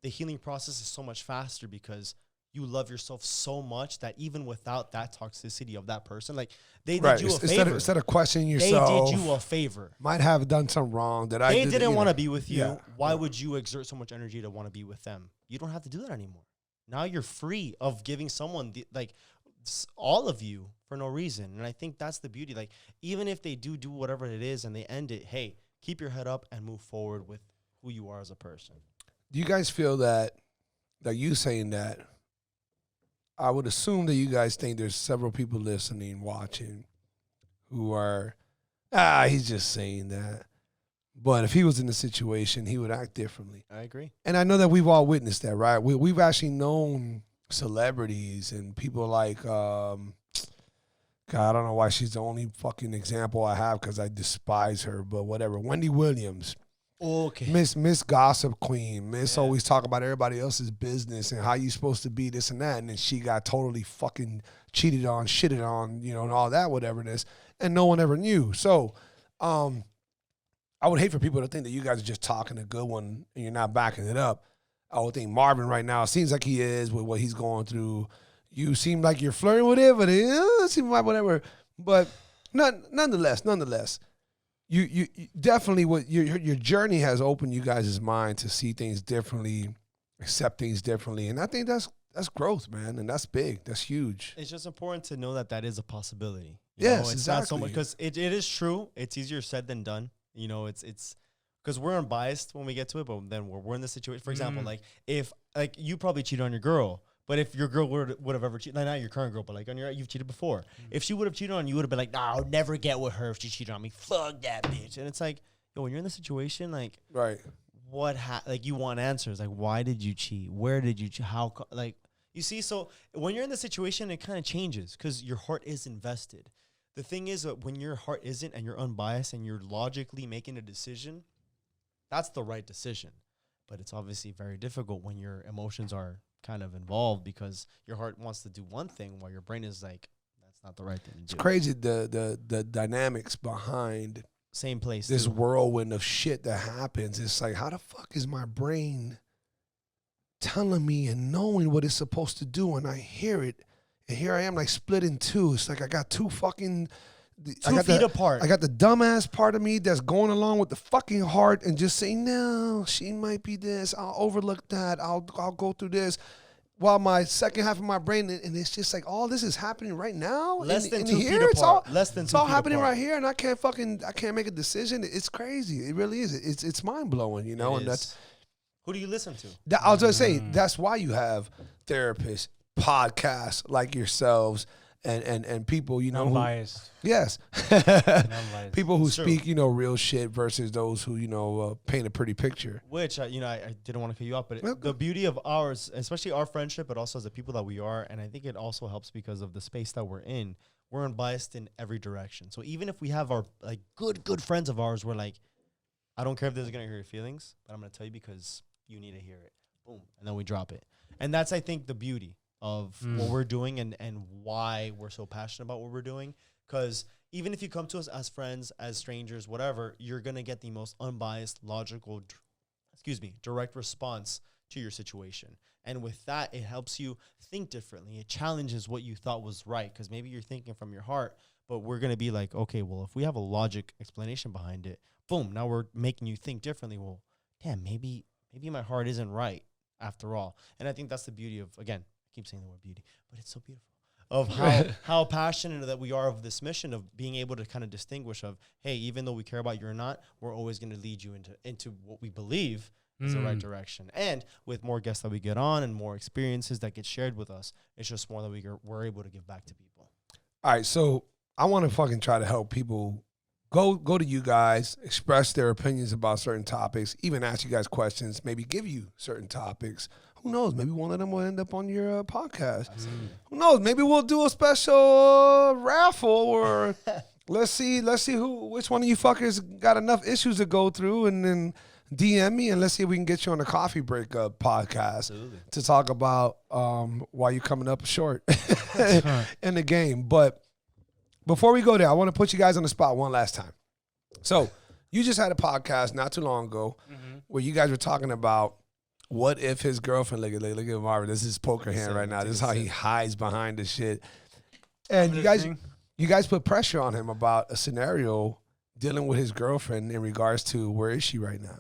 Speaker 2: the healing process is so much faster because you love yourself so much that even without that toxicity of that person, like they did you a favor.
Speaker 1: Instead of questioning yourself,
Speaker 2: they did you a favor.
Speaker 1: Might have done something wrong that
Speaker 2: they didn't want to be with you.
Speaker 1: Yeah.
Speaker 2: Why would you exert so much energy to want to be with them? You don't have to do that anymore. Now you're free of giving someone all of you for no reason. And I think that's the beauty. Like, even if they do whatever it is and they end it, hey, keep your head up and move forward with who you are as a person.
Speaker 1: Do you guys feel that that you saying that, I would assume that you guys think there's several people listening, watching, who are, he's just saying that. But if he was in the situation, he would act differently.
Speaker 2: I agree.
Speaker 1: And I know that we've all witnessed that, right? We've actually known celebrities and people like, God, I don't know why she's the only fucking example I have because I despise her, but whatever. Wendy Williams.
Speaker 2: Okay.
Speaker 1: Miss Gossip Queen. Miss always talk about everybody else's business and how you supposed to be this and that. And then she got totally fucking cheated on, shitted on, you know, and all that, whatever it is. And no one ever knew. So I would hate for people to think that you guys are just talking a good one and you're not backing it up. I would think Marvin right now seems like he is with what he's going through. You seem like you're flirting with it, but it seems like whatever. But nonetheless, you definitely what your journey has opened you guys' mind to see things differently, accept things differently, and I think that's growth, man, and that's big, that's huge.
Speaker 2: It's just important to know that is a possibility.
Speaker 1: Yes,
Speaker 2: it's
Speaker 1: exactly.
Speaker 2: not so much because it is true. It's easier said than done. You know, it's because we're unbiased when we get to it, but then we're in the situation. For example, like if you probably cheated on your girl. But if your girl would have ever cheated, not your current girl, but like you've cheated before. If she would have cheated on you, would have been like, nah, I'll never get with her if she cheated on me. Fuck that bitch. And it's like, yo, when you're in the situation, like,
Speaker 1: right,
Speaker 2: like you want answers. Like, why did you cheat? Where did you cheat? How? Like, you see, so when you're in the situation, it kind of changes because your heart is invested. The thing is that when your heart isn't and you're unbiased and you're logically making a decision, that's the right decision. But it's obviously very difficult when your emotions are kind of involved because your heart wants to do one thing while your brain is like, that's not the right thing to do.
Speaker 1: It's crazy the dynamics behind
Speaker 2: same place.
Speaker 1: This whirlwind of shit that happens. It's like, how the fuck is my brain telling me and knowing what it's supposed to do, and I hear it, and here I am like split in two. It's like I got two feet apart. I got the dumbass part of me that's going along with the fucking heart and just saying, no, she might be this. I'll overlook that. I'll go through this. While my second half of my brain, and it's just like, all this is happening right now.
Speaker 2: Less than 2 feet apart.
Speaker 1: It's all happening right here, and I can't make a decision. It's crazy. It really is. It's mind blowing, you know. And that's
Speaker 2: who do you listen to?
Speaker 1: I was gonna say that's why you have therapists, podcasts like yourselves. And people, you know,
Speaker 3: unbiased.
Speaker 1: Yes.
Speaker 3: Unbiased.
Speaker 1: People who speak, you know, real shit versus those who, you know, paint a pretty picture.
Speaker 2: Which, I didn't want to cut you off, but the beauty of ours, especially our friendship, but also as the people that we are, and I think it also helps because of the space that we're in, we're unbiased in every direction. So even if we have our, like, good friends of ours, we're like, I don't care if this is going to hurt your feelings, but I'm going to tell you because you need to hear it. Boom. And then we drop it. And that's, I think, the beauty of what we're doing and why we're so passionate about what we're doing. Because even if you come to us as friends, as strangers, whatever, you're going to get the most unbiased, logical, direct response to your situation. And with that, it helps you think differently. It challenges what you thought was right because maybe you're thinking from your heart, but we're going to be like, okay, well, if we have a logic explanation behind it, boom, now we're making you think differently. Well, damn, maybe my heart isn't right after all. And I think that's the beauty of, again, keep saying the word beauty, but it's so beautiful of how passionate that we are of this mission of being able to kind of distinguish of, hey, even though we care about you or not, we're always going to lead you into what we believe is the right direction. And with more guests that we get on and more experiences that get shared with us, it's just more that we're able to give back to people.
Speaker 1: All right, so I want to fucking try to help people go to you guys, express their opinions about certain topics, even ask you guys questions, maybe give you certain topics. Who knows? Maybe one of them will end up on your podcast. Who knows? Maybe we'll do a special raffle, or let's see which one of you fuckers got enough issues to go through, and then DM me and let's see if we can get you on the Coffee Breakup podcast to talk about why you coming up short in the game. But before we go there, I want to put you guys on the spot one last time. So you just had a podcast not too long ago where you guys were talking about what if his girlfriend, look at Marvin, this is his poker hand right now. This is how he hides behind the shit. And you guys put pressure on him about a scenario dealing with his girlfriend in regards to where is she right now?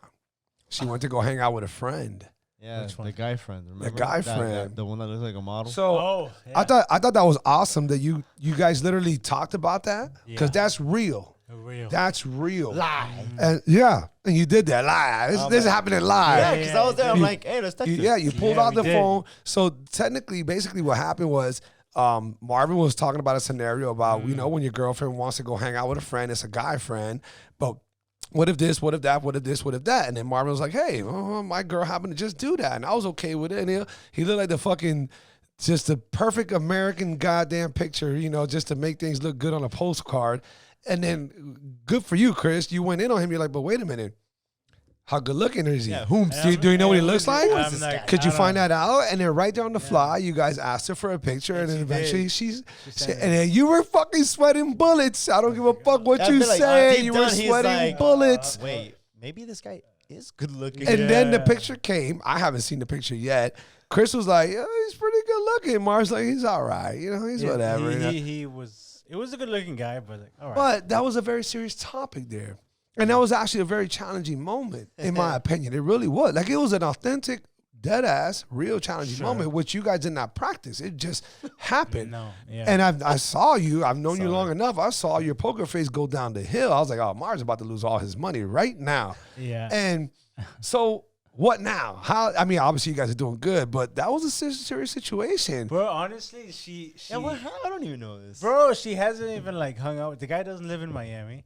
Speaker 1: She went to go hang out with a friend.
Speaker 2: Yeah, the guy friend. Remember?
Speaker 1: The guy friend.
Speaker 2: The one that looks like a model.
Speaker 1: So I thought that was awesome that you guys literally talked about that because that's real.
Speaker 3: Real.
Speaker 1: That's real.
Speaker 2: Live.
Speaker 1: And and you did that live. This is happening live.
Speaker 2: Yeah, because I was there. I'm like, hey, let's text it.
Speaker 1: You pulled out the phone. So technically, basically what happened was Marvin was talking about a scenario about, when your girlfriend wants to go hang out with a friend, it's a guy friend, but what if this, what if that, what if this, what if that? And then Marvin was like, hey, my girl happened to just do that. And I was okay with it. And he looked like just the perfect American goddamn picture, just to make things look good on a postcard. And then good for you, Chris. You went in on him. You're like, but wait a minute. How good looking is he?
Speaker 2: Yeah,
Speaker 1: Do you know what he looks like? Could you find
Speaker 3: that?
Speaker 1: that out? And then right there on the fly, you guys asked her for a picture, and then eventually she and then you were fucking sweating bullets. I don't give a fuck what you say. You were sweating bullets.
Speaker 2: Wait, maybe this guy is good looking.
Speaker 1: And then the picture came. I haven't seen the picture yet. Chris was like, he's pretty good looking. Mark's like, he's all right. He's whatever.
Speaker 3: It was a good looking guy, but like, all right.
Speaker 1: But that was a very serious topic there. And that was actually a very challenging moment, in my opinion. It really was. Like, it was an authentic, dead-ass, real challenging moment, which you guys did not practice. It just happened. And I saw you. I've known you long enough. I saw your poker face go down the hill. I was like, oh, Mars about to lose all his money right now.
Speaker 3: Yeah.
Speaker 1: And so what now? Obviously you guys are doing good, but that was a serious situation.
Speaker 3: Bro, honestly, she
Speaker 2: I don't even know this.
Speaker 3: Bro, she hasn't even like hung out. The guy doesn't live in Miami.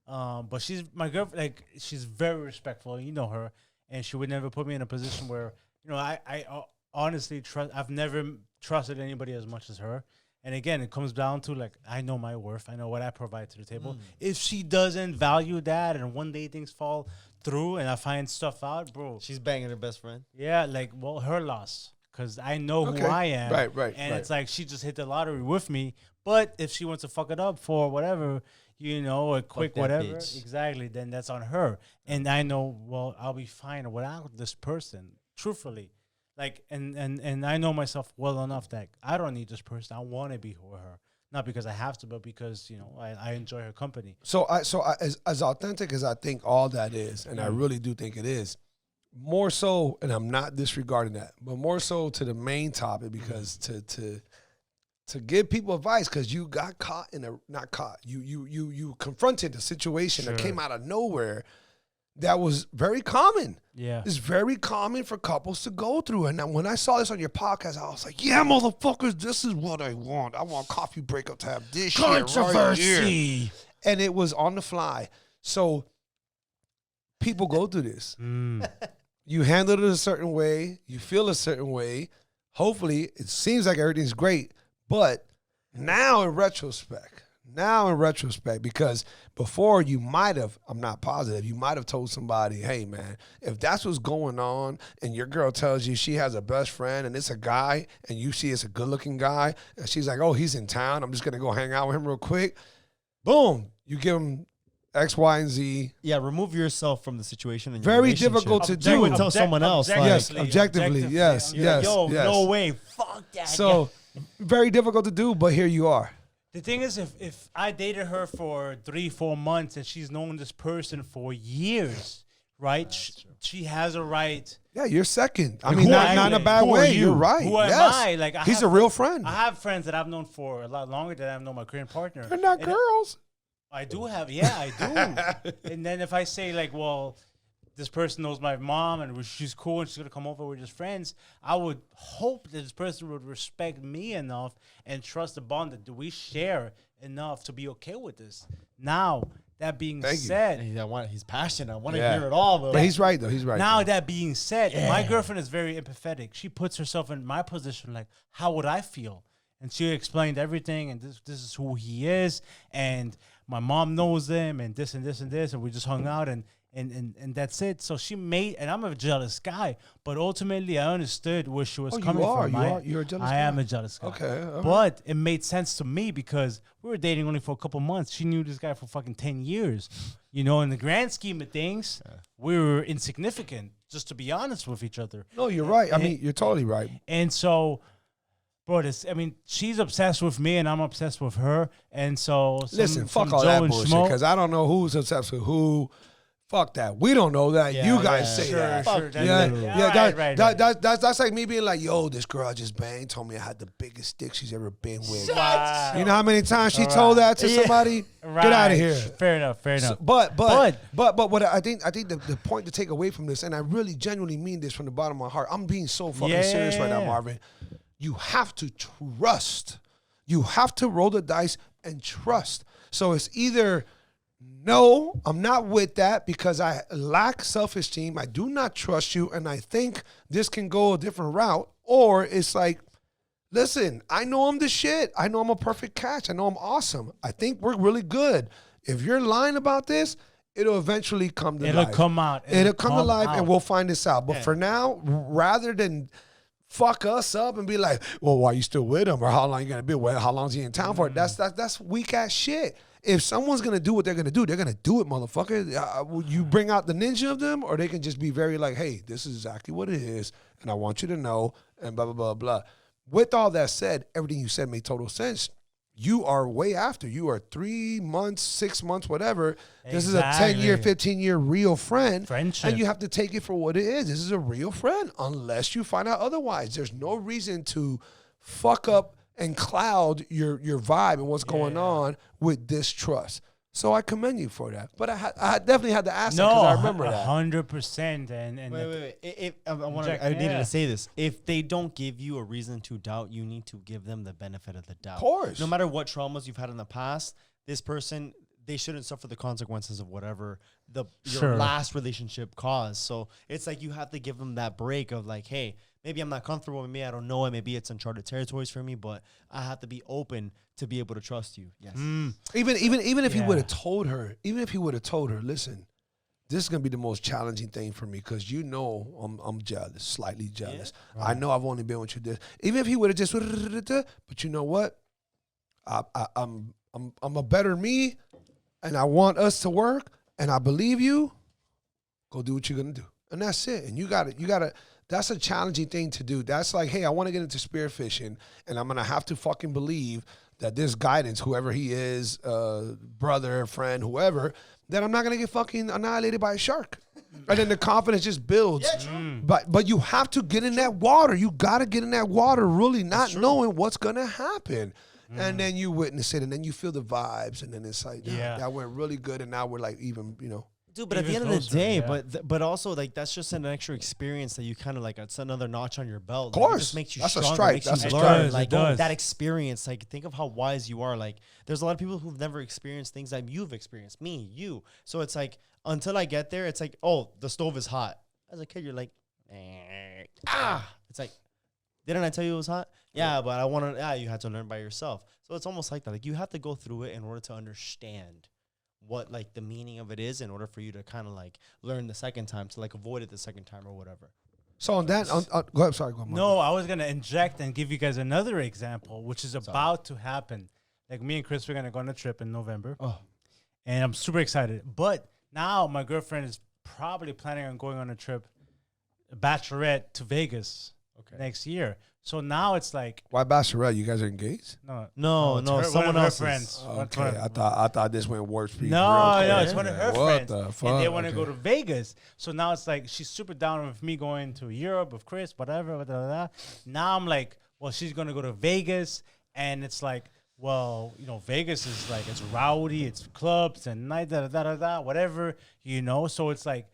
Speaker 3: But she's my girlfriend. Like, she's very respectful. You know her, and she would never put me in a position where I honestly trust. I've never trusted anybody as much as her. And again, it comes down to like, I know my worth. I know what I provide to the table. If she doesn't value that, and one day things fall through, and I find stuff out, bro,
Speaker 2: she's banging her best friend.
Speaker 3: Yeah, like, well, her loss, because I know who I am.
Speaker 1: Right.
Speaker 3: And it's like she just hit the lottery with me. But if she wants to fuck it up for whatever, a quick whatever,
Speaker 2: bitch.
Speaker 3: exactly, then that's on her. And I know, well, I'll be fine without this person, truthfully. Like, and I know myself well enough that I don't need this person. I want to be with her. Not because I have to, but because, I enjoy her company.
Speaker 1: So as authentic as I think all that is, and I really do think it is, more so, and I'm not disregarding that, but more so to the main topic, because to give people advice, because you got caught you confronted a situation that came out of nowhere that was very common.
Speaker 3: Yeah.
Speaker 1: It's very common for couples to go through. And when I saw this on your podcast, I was like, yeah, motherfuckers, this is what I want. I want Coffee Breakup to have this controversy. Shit right here. And it was on the fly. So people go through this. You handle it a certain way. You feel a certain way. Hopefully, it seems like everything's great. But now in retrospect, because before you might have, I'm not positive, you might have told somebody, hey, man, if that's what's going on and your girl tells you she has a best friend and it's a guy and you see it's a good-looking guy and she's like, oh, he's in town, I'm just going to go hang out with him real quick. Boom. You give him X, Y, and Z.
Speaker 2: Yeah, remove yourself from the situation. And
Speaker 1: very difficult to do.
Speaker 2: And tell someone else.
Speaker 1: Yes, objectively. Yes.
Speaker 3: Yo, no way. Fuck that.
Speaker 1: So very difficult to do, but here you are.
Speaker 3: The thing is, if I dated her for 3-4 months and she's known this person for years, right? She has a right.
Speaker 1: Yeah, you're second. I mean, not in a bad way. You're right.
Speaker 3: Who am I? Like,
Speaker 1: he's a real friend.
Speaker 3: I have friends that I've known for a lot longer than I've known my current partner.
Speaker 1: They're not girls.
Speaker 3: I do have, I do. And then if I say like, well, this person knows my mom and she's cool and she's going to come over, we're just friends, I would hope that this person would respect me enough and trust the bond that we share enough to be okay with this. Now, that being said,
Speaker 2: he's passionate. I want to hear it all.
Speaker 1: But he's right, though. He's right.
Speaker 3: Now, that being said, my girlfriend is very empathetic. She puts herself in my position, like, how would I feel? And she explained everything, and this is who he is, and my mom knows him, and this and this and this, and we just hung out, and that's it. So she made, and I'm a jealous guy, but ultimately I understood where she was coming from.
Speaker 1: You're a jealous guy?
Speaker 3: I am a jealous guy.
Speaker 1: Okay.
Speaker 3: But it made sense to me because we were dating only for a couple months. She knew this guy for fucking 10 years. In the grand scheme of things, we were insignificant, just to be honest with each other.
Speaker 1: No, you're right. I mean, you're totally right.
Speaker 3: And so, bro, she's obsessed with me and I'm obsessed with her. And so,
Speaker 1: listen, fuck all that bullshit, because I don't know who's obsessed with who. Fuck that. We don't know that. You guys say that.
Speaker 3: Sure.
Speaker 1: That's like me being like, yo, this girl I just banged told me I had the biggest dick she's ever been with.
Speaker 3: Wow.
Speaker 1: You know how many times she told that to somebody? Get out of here.
Speaker 3: Fair enough.
Speaker 1: So, but what I think the point to take away from this, and I really genuinely mean this from the bottom of my heart. I'm being so fucking serious right now, Marvin. You have to trust. You have to roll the dice and trust. So it's either no, I'm not with that because I lack self-esteem. I do not trust you, and I think this can go a different route. Or it's like, listen, I know I'm the shit. I know I'm a perfect catch. I know I'm awesome. I think we're really good. If you're lying about this, it'll eventually come to life.
Speaker 3: It'll come out.
Speaker 1: It'll come to life, and we'll find this out. But for now, rather than fuck us up and be like, well, why are you still with him? Or how long you going to be? Well, how long is he in town for? That's weak-ass shit. If someone's going to do what they're going to do, they're going to do it, motherfucker. You bring out the ninja of them, or they can just be very like, hey, this is exactly what it is, and I want you to know, and blah, blah, blah, blah. With all that said, everything you said made total sense. You are way after. You are 3 months, 6 months, whatever. Exactly. This is a 10-year, 15-year real friend.
Speaker 3: Friendship.
Speaker 1: And you have to take it for what it is. This is a real friend unless you find out otherwise. There's no reason to fuck up and cloud your vibe and what's going on with distrust. So I commend you for that. But I definitely had to ask that because I remember that.
Speaker 3: 100%. And
Speaker 2: wait. I needed to say this. If they don't give you a reason to doubt, you need to give them the benefit of the doubt.
Speaker 1: Of course.
Speaker 2: No matter what traumas you've had in the past, this person, they shouldn't suffer the consequences of whatever your last relationship caused. So it's like you have to give them that break of like, hey, maybe I'm not comfortable with me. I don't know it. Maybe it's uncharted territories for me, but I have to be open to be able to trust you. Yes.
Speaker 1: Even if he would have told her, listen, this is gonna be the most challenging thing for me because I'm jealous, slightly jealous. Yeah. Right. I know I've only been with you this. Even if he would have just, but you know what? I'm a better me, and I want us to work, and I believe you. Go do what you're gonna do, and that's it. And you gotta. That's a challenging thing to do. That's like, hey, I want to get into spearfishing, and I'm going to have to fucking believe that this guidance, whoever he is, brother, friend, whoever, that I'm not going to get fucking annihilated by a shark. And then the confidence just builds. Yeah, true. But you have to get in that water. You got to get in that water really not knowing what's going to happen. And then you witness it, and then you feel the vibes, and then it's like, that went really good, and now we're like even,
Speaker 2: Dude, but at the end of the day, but also like that's just an extra experience that you kind of like. It's another notch on your belt.
Speaker 1: Of course,
Speaker 2: it just makes you
Speaker 1: that's
Speaker 2: stronger.
Speaker 1: A stripe.
Speaker 2: Makes
Speaker 1: that's
Speaker 2: you
Speaker 1: a
Speaker 2: learn.
Speaker 1: stripe.
Speaker 2: Like that experience. Like think of how wise you are. Like there's a lot of people who've never experienced things that you've experienced. Me, you. So it's like until I get there, it's like, oh, the stove is hot. As a kid, you're like, It's like, didn't I tell you it was hot? Yeah, but I want to. You had to learn by yourself. So it's almost like that. Like you have to go through it in order to understand what like the meaning of it is in order for you to kind of like learn the second time to like avoid it the second time or whatever.
Speaker 1: So on that, go ahead. Sorry, go on.
Speaker 3: No, I was gonna inject and give you guys another example, which is about to happen. Like me and Chris, we're gonna go on a trip in November, and I'm super excited. But now my girlfriend is probably planning on going on a trip, a bachelorette to Vegas next year. So now it's like,
Speaker 1: why bachelorette? You guys are engaged?
Speaker 2: No, someone else's
Speaker 3: friends.
Speaker 1: Okay, I thought this went warp speed.
Speaker 3: No, it's one of her friends,
Speaker 1: the fuck?
Speaker 3: and they want to go to Vegas. So now it's like she's super down with me going to Europe with Chris, whatever. Blah, blah, blah. Now I'm like, well, she's gonna go to Vegas, and it's like, well, Vegas is like it's rowdy, it's clubs and night, whatever, So it's like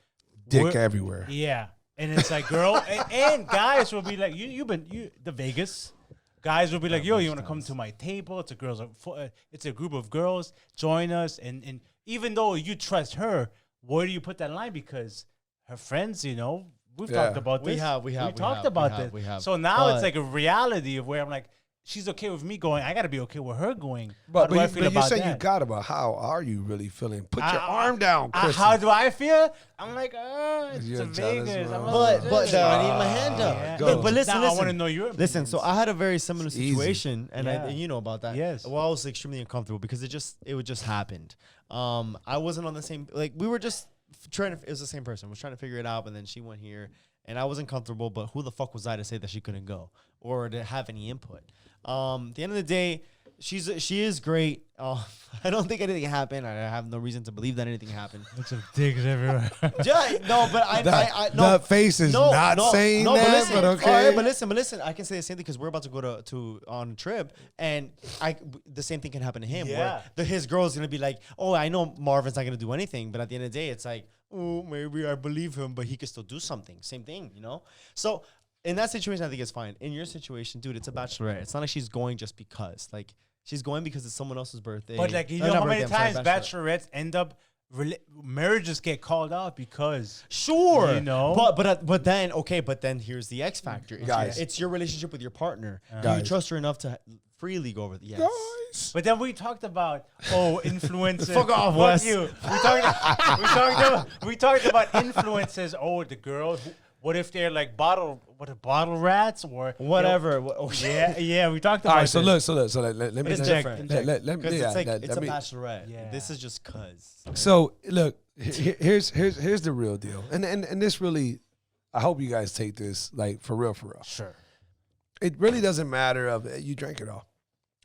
Speaker 1: dick everywhere.
Speaker 3: Yeah. And it's like, girl, and guys will be like, the Vegas guys will be like, yo, you want to come to my table? It's a group of girls. Join us. And even though you trust her, where do you put that line? Because her friends, we've talked about this. We talked about this. So now it's like a reality of where I'm like, she's okay with me going. I got to be okay with her going.
Speaker 1: But you say you got to, but how are you really feeling? Put your arm down, Chris.
Speaker 3: How do I feel? I'm like, it's Vegas.
Speaker 2: But I need my hand up.
Speaker 3: Yeah. But listen. I want to know your opinion.
Speaker 2: Listen, so I had a very similar situation, and you know about that.
Speaker 3: Yes.
Speaker 2: Well, I was extremely uncomfortable because it just happened. I wasn't on the same, like we were just trying to, it was the same person. I was trying to figure it out, and then she went here, and I wasn't comfortable, but who the fuck was I to say that she couldn't go or to have any input? At the end of the day, she is great. I don't think anything happened. I have no reason to believe that anything happened.
Speaker 3: Looks of dicks everywhere.
Speaker 2: Yeah, no, but I no.
Speaker 1: That face is not saying
Speaker 2: no,
Speaker 1: that,
Speaker 2: but
Speaker 1: okay.
Speaker 2: All right, but listen. I can say the same thing because we're about to go to on a trip, and the same thing can happen to him.
Speaker 3: Yeah.
Speaker 2: Where his girl's gonna be like, oh, I know Marvin's not gonna do anything, but at the end of the day, it's like, oh, maybe I believe him, but he can still do something. Same thing, you know. So in that situation, I think it's fine. In your situation, dude, it's a bachelorette. It's not like she's going just because, like. She's going because it's someone else's birthday.
Speaker 3: But like, you know how many times bachelorettes end up marriages get called out because
Speaker 2: sure,
Speaker 3: you know.
Speaker 2: But then here's the X factor,
Speaker 1: Guys.
Speaker 2: It's your relationship with your partner. Do you
Speaker 1: Guys.
Speaker 2: trust her enough to freely go over the yes?
Speaker 1: Guys.
Speaker 3: But then we talked about influences.
Speaker 2: Fuck off,
Speaker 3: Fuck
Speaker 2: Wes.
Speaker 3: you. We talked about influences. Oh, the girl. What if they're like bottle rats or
Speaker 2: Whatever.
Speaker 3: Yeah. We talked about.
Speaker 1: All right, so look, let me
Speaker 2: It's different.
Speaker 1: let me
Speaker 2: Because it's like it's a
Speaker 1: me-
Speaker 2: bachelorette.
Speaker 3: Yeah.
Speaker 2: This is just cuz.
Speaker 1: So look, here's the real deal, and this really, I hope you guys take this like for real.
Speaker 3: Sure.
Speaker 1: It really doesn't matter if you drank it all.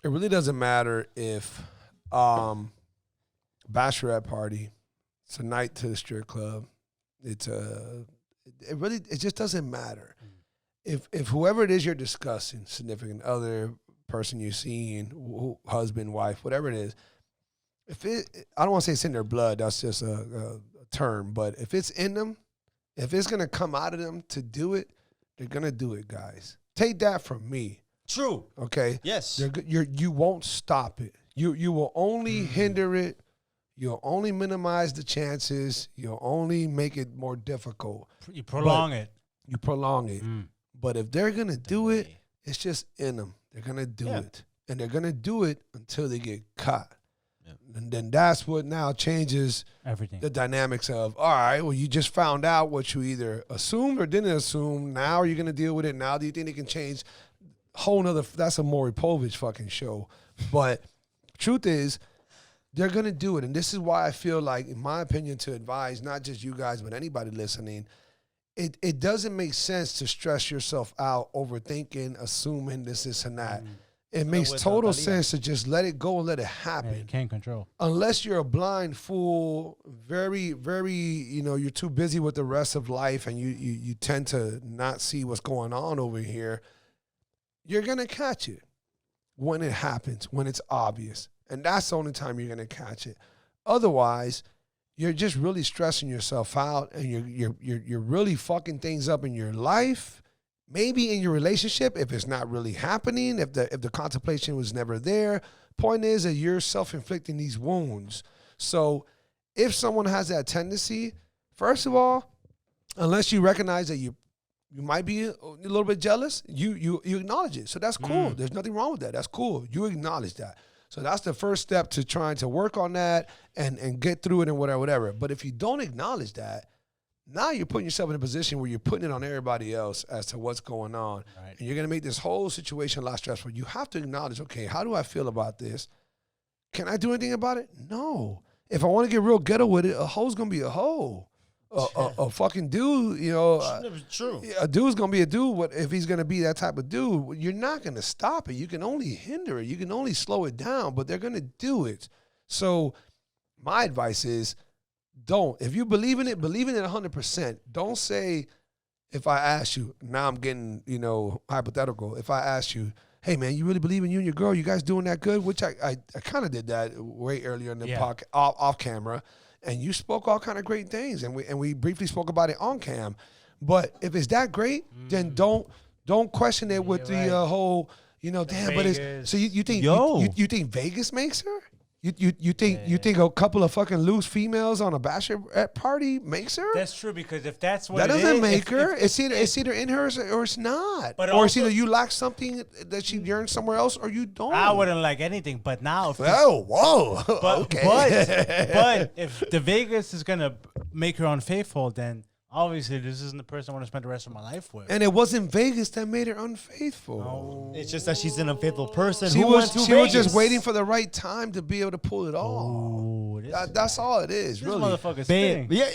Speaker 1: It really doesn't matter if bachelorette party, it's a night to the strip club, it just doesn't matter. If whoever it is you're discussing, significant other, person you're seeing, husband, wife, whatever it is, I don't want to say it's in their blood, that's just a term, but if it's in them, if it's going to come out of them to do it, they're going to do it, guys. Take that from me.
Speaker 2: True.
Speaker 1: Okay?
Speaker 2: Yes.
Speaker 1: You won't stop it. You will only hinder it. You'll only minimize the chances. You'll only make it more difficult.
Speaker 3: You prolong it.
Speaker 1: You prolong it. But if they're going to do it, it's just in them. They're going to do it. And they're going to do it until they get caught. Yeah. And then that's what now changes
Speaker 3: everything.
Speaker 1: The dynamics of, all right, well, you just found out what you either assumed or didn't assume. Now you're going to deal with it. Now do you think it can change? Whole nother, that's a Maury Povich fucking show. But truth is, they're going to do it. And this is why I feel like, in my opinion, to advise not just you guys, but anybody listening, it doesn't make sense to stress yourself out, overthinking, assuming this, and that. It makes total sense to just let it go and let it happen.
Speaker 3: Yeah, you can't control.
Speaker 1: Unless you're a blind fool, very, very, you're too busy with the rest of life and you tend to not see what's going on over here, you're going to catch it when it happens, when it's obvious. And that's the only time you're going to catch it. Otherwise, you're just really stressing yourself out and you're really fucking things up in your life. Maybe in your relationship, if it's not really happening, if the contemplation was never there. Point is that you're self-inflicting these wounds. So if someone has that tendency, first of all, unless you recognize that you might be a little bit jealous, you acknowledge it. So that's cool. There's nothing wrong with that. That's cool. You acknowledge that. So that's the first step to trying to work on that and get through it and whatever. But if you don't acknowledge that, now you're putting yourself in a position where you're putting it on everybody else as to what's going on. Right. And you're going to make this whole situation a lot stressful. You have to acknowledge, okay, how do I feel about this? Can I do anything about it? No. If I want to get real ghetto with it, a hoe's going to be a hoe. A fucking dude,
Speaker 2: True.
Speaker 1: A dude's going to be a dude. If he's going to be that type of dude, you're not going to stop it. You can only hinder it. You can only slow it down, but they're going to do it. So my advice is, don't. If you believe in it 100%. Don't say, if I ask you, now I'm getting, hypothetical. If I ask you, hey, man, you really believe in you and your girl? You guys doing that good? Which I kind of did that way earlier in the podcast, off camera. And you spoke all kind of great things. And we briefly spoke about it on cam. But if it's that great, then don't question it with the whole, damn, Vegas. But it's, so you think, you think Vegas makes her? You think a couple of fucking loose females on a bachelorette party makes her?
Speaker 3: That's true, because if that's what
Speaker 1: that
Speaker 3: it
Speaker 1: doesn't
Speaker 3: is,
Speaker 1: make her. It's either in her or it's not. But or it's either you lack something that she yearns somewhere else or you don't.
Speaker 3: I wouldn't like anything, but now.
Speaker 1: Whoa,
Speaker 3: but,
Speaker 1: okay.
Speaker 3: But if the Vegas is gonna make her unfaithful, then obviously this isn't the person I want to spend the rest of my life with.
Speaker 1: And it wasn't Vegas that made her unfaithful.
Speaker 3: No.
Speaker 2: It's just that she's an unfaithful person.
Speaker 1: She
Speaker 2: who
Speaker 1: was
Speaker 2: went to
Speaker 1: she was
Speaker 2: Vegas.
Speaker 1: just waiting for the right time to be able to pull it off.
Speaker 3: Oh,
Speaker 1: That's all it is,
Speaker 3: this
Speaker 1: really.
Speaker 3: motherfucker's
Speaker 2: Babe,
Speaker 3: spitting.
Speaker 2: yeah,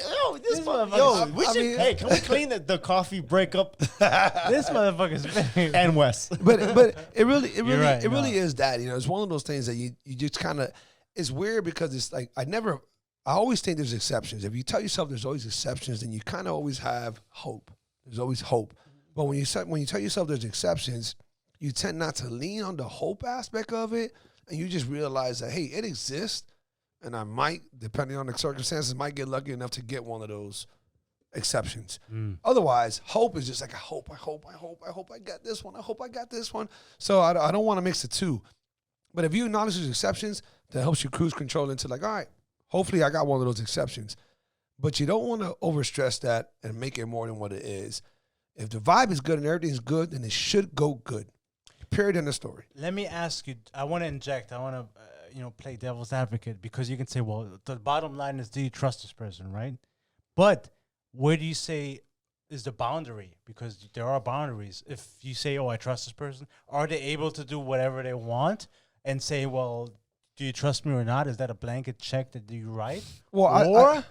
Speaker 2: this
Speaker 3: motherfucker-
Speaker 2: yo, we
Speaker 1: I
Speaker 2: should.
Speaker 1: mean-
Speaker 2: Hey, can we clean the coffee breakup
Speaker 3: This motherfucker's spitting.
Speaker 2: and Wes?
Speaker 1: But it really
Speaker 3: right,
Speaker 1: is that, you know, it's one of those things that you just kind of, it's weird because it's like I always think there's exceptions. If you tell yourself there's always exceptions, then you kind of always have hope. There's always hope. But when you tell yourself there's exceptions, you tend not to lean on the hope aspect of it, and you just realize that, hey, it exists, and I might, depending on the circumstances, might get lucky enough to get one of those exceptions. Otherwise, hope is just like, I hope I got this one. I hope I got this one. So I don't want to mix the two. But if you acknowledge those exceptions, that helps you cruise control into like, all right, hopefully I got one of those exceptions. But you don't want to overstress that and make it more than what it is. If the vibe is good and everything's good, then it should go good. Period in the story.
Speaker 3: Let me ask you. I want to inject. I want to, play devil's advocate, because you can say, well, the bottom line is, do you trust this person, right? But where do you say is the boundary? Because there are boundaries. If you say, oh, I trust this person, are they able to do whatever they want and say, well, do you trust me or not? Is that a blanket check that you write?
Speaker 1: Well,
Speaker 3: or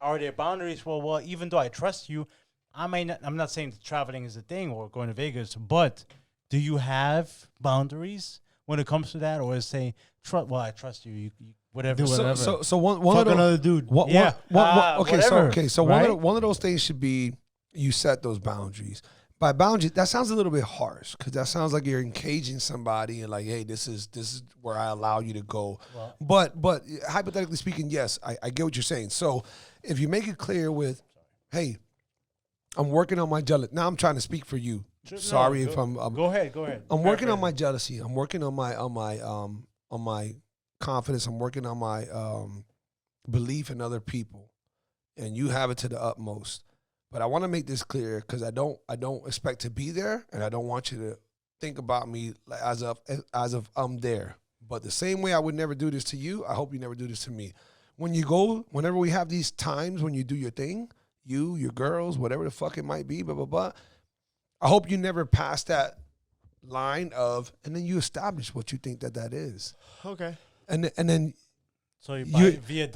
Speaker 3: are there boundaries? Well, even though I trust you, I'm not saying that traveling is a thing or going to Vegas, but do you have boundaries when it comes to that? Or is say, I trust you, you whatever, whatever.
Speaker 1: So one
Speaker 2: Fuck
Speaker 1: of those,
Speaker 2: another dude.
Speaker 1: So
Speaker 3: right?
Speaker 1: one of those things should be, you set those boundaries. By boundaries, that sounds a little bit harsh, because that sounds like you're engaging somebody and like, hey, this is where I allow you to go. Well, but hypothetically speaking, yes, I get what you're saying. So if you make it clear with, hey, I'm working on my jealousy. Now I'm trying to speak for you. Sorry if I'm.
Speaker 3: Go ahead.
Speaker 1: I'm working on my jealousy. I'm working on my confidence. I'm working on my belief in other people, and you have it to the utmost. But I want to make this clear, because I don't expect to be there, and I don't want you to think about me as of I'm there. But the same way I would never do this to you, I hope you never do this to me. Whenever we have these times when you do your thing, your girls, whatever the fuck it might be, blah, blah, blah, I hope you never pass that line of, and then you establish what you think that is.
Speaker 2: Okay.
Speaker 1: And then
Speaker 3: So via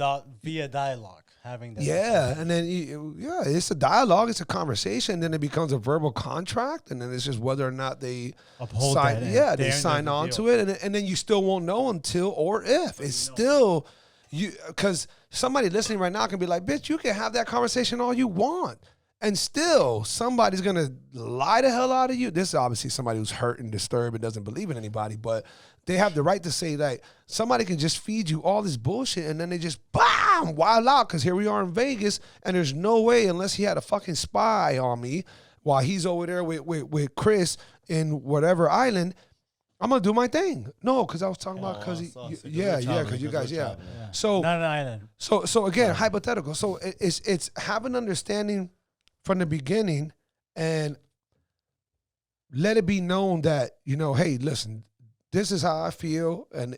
Speaker 3: dialogue, having that.
Speaker 1: yeah, and then it's a dialogue, it's a conversation, then it becomes a verbal contract, and then it's just whether or not they
Speaker 3: Uphold
Speaker 1: sign.
Speaker 3: that.
Speaker 1: Yeah, they sign on to it, and then you still won't know until or if it's still you, because somebody listening right now can be like, bitch, you can have that conversation all you want, and still somebody's gonna lie the hell out of you. This is obviously somebody who's hurt and disturbed and doesn't believe in anybody, but they have the right to say that somebody can just feed you all this bullshit, and then they just bam, wild out, because here we are in Vegas, and there's no way, unless he had a fucking spy on me while he's over there with Chris in whatever island, I'm gonna do my thing. No, because I was talking about because because you guys, yeah. So
Speaker 3: not an island.
Speaker 1: So again, hypothetical. So it's have an understanding from the beginning, and let it be known that, hey, listen, this is how I feel, and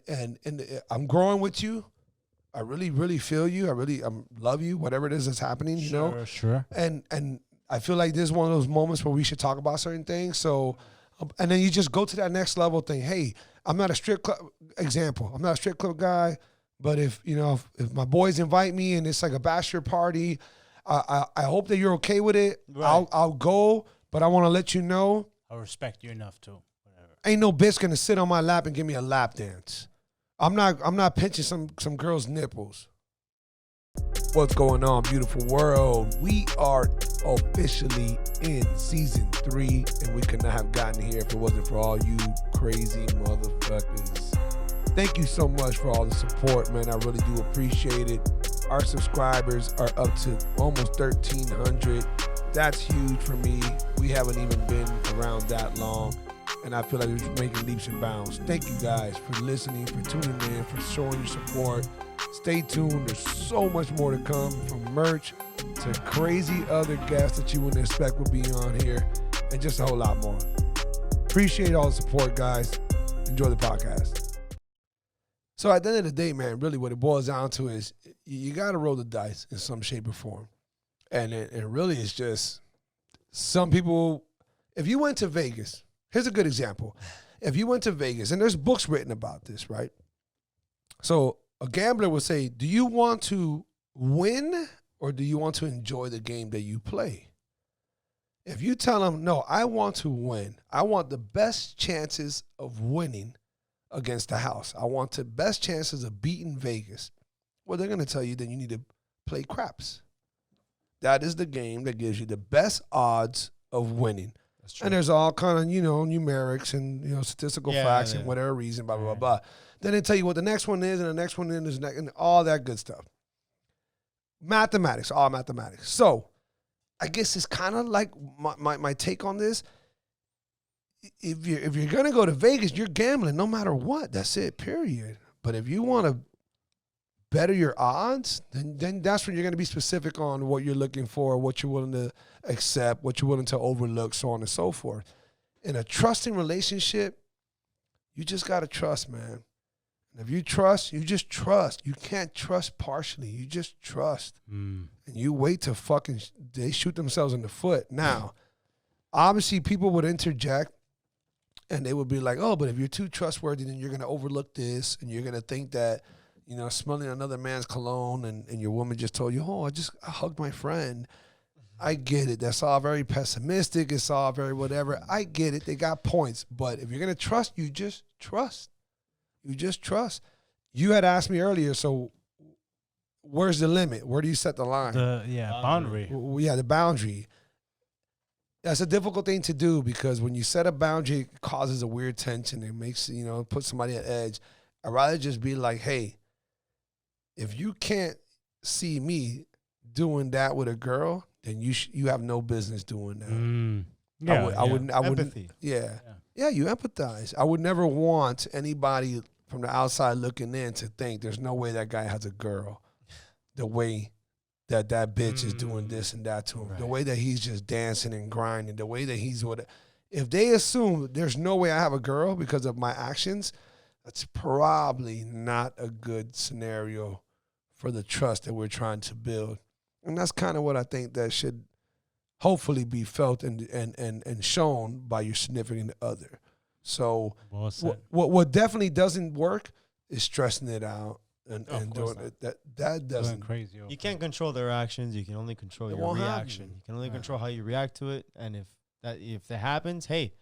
Speaker 1: I'm growing with you. I really, really feel you. I love you. Whatever it is that's happening,
Speaker 3: Sure.
Speaker 1: And I feel like this is one of those moments where we should talk about certain things. So, and then you just go to that next level thing. Hey, I'm not a strip club example. I'm not a strip club guy, but if my boys invite me and it's like a bachelor party, I hope that you're okay with it.
Speaker 3: Right.
Speaker 1: I'll go, but I want to let you know
Speaker 3: I respect you enough too.
Speaker 1: ain't no bitch gonna sit on my lap and give me a lap dance. I'm not pinching some girl's nipples. What's going on, beautiful world? We are officially in season 3, and we could not have gotten here if it wasn't for all you crazy motherfuckers. Thank you so much for all the support, man. I really do appreciate it. Our subscribers are up to almost 1,300. That's huge for me. We haven't even been around that long, and I feel like we're making leaps and bounds. Thank you guys for listening, for tuning in, for showing your support. Stay tuned. There's so much more to come, from merch to crazy other guests that you wouldn't expect would be on here, and just a whole lot more. Appreciate all the support, guys. Enjoy the podcast. So at the end of the day, man, really what it boils down to is you got to roll the dice in some shape or form. And it really is just some people, if you went to Vegas, here's a good example. If you went to Vegas, and there's books written about this, right? So a gambler would say, do you want to win or do you want to enjoy the game that you play? If you tell them, no, I want to win. I want the best chances of winning against the house. I want the best chances of beating Vegas. Well, they're going to tell you that you need to play craps. That is the game that gives you the best odds of winning.
Speaker 2: That's true.
Speaker 1: And there's all kind of, numerics and, statistical facts and whatever reason, blah, blah, blah, blah. Then they tell you what the next one is and the next one is and all that good stuff. Mathematics, all mathematics. So I guess it's kind of like my take on this. If you're going to go to Vegas, you're gambling no matter what. That's it, period. But if you want to better your odds, then that's when you're going to be specific on what you're looking for, what you're willing to accept, what you're willing to overlook, so on and so forth. In a trusting relationship, you just got to trust, man. And if you trust, you just trust. You can't trust partially. You just trust. And you wait till they shoot themselves in the foot. Now, obviously, people would interject and they would be like, oh, but if you're too trustworthy, then you're going to overlook this and you're going to think that, smelling another man's cologne and your woman just told you, oh, I hugged my friend. I get it. That's all very pessimistic. It's all very whatever. I get it. They got points. But if you're going to trust, you just trust. You just trust. You had asked me earlier, so where's the limit? Where do you set the line?
Speaker 3: Boundary.
Speaker 1: Yeah, the boundary. That's a difficult thing to do because when you set a boundary, it causes a weird tension. It makes, puts somebody at edge. I'd rather just be like, hey, if you can't see me doing that with a girl, then you have no business doing that. I wouldn't.
Speaker 2: Empathy.
Speaker 1: Yeah, you empathize. I would never want anybody from the outside looking in to think there's no way that guy has a girl the way that bitch is doing this and that to him, the way that he's just dancing and grinding, the way that he's if they assume there's no way I have a girl because of my actions, that's probably not a good scenario for the trust that we're trying to build. And that's kind of what I think that should hopefully be felt and shown by your significant other. So what definitely doesn't work is stressing it out and doing it. That doesn't.
Speaker 3: Crazy.
Speaker 2: You can't control their actions. You can only control your reaction. You can only control how you react to it. And if that happens, hey,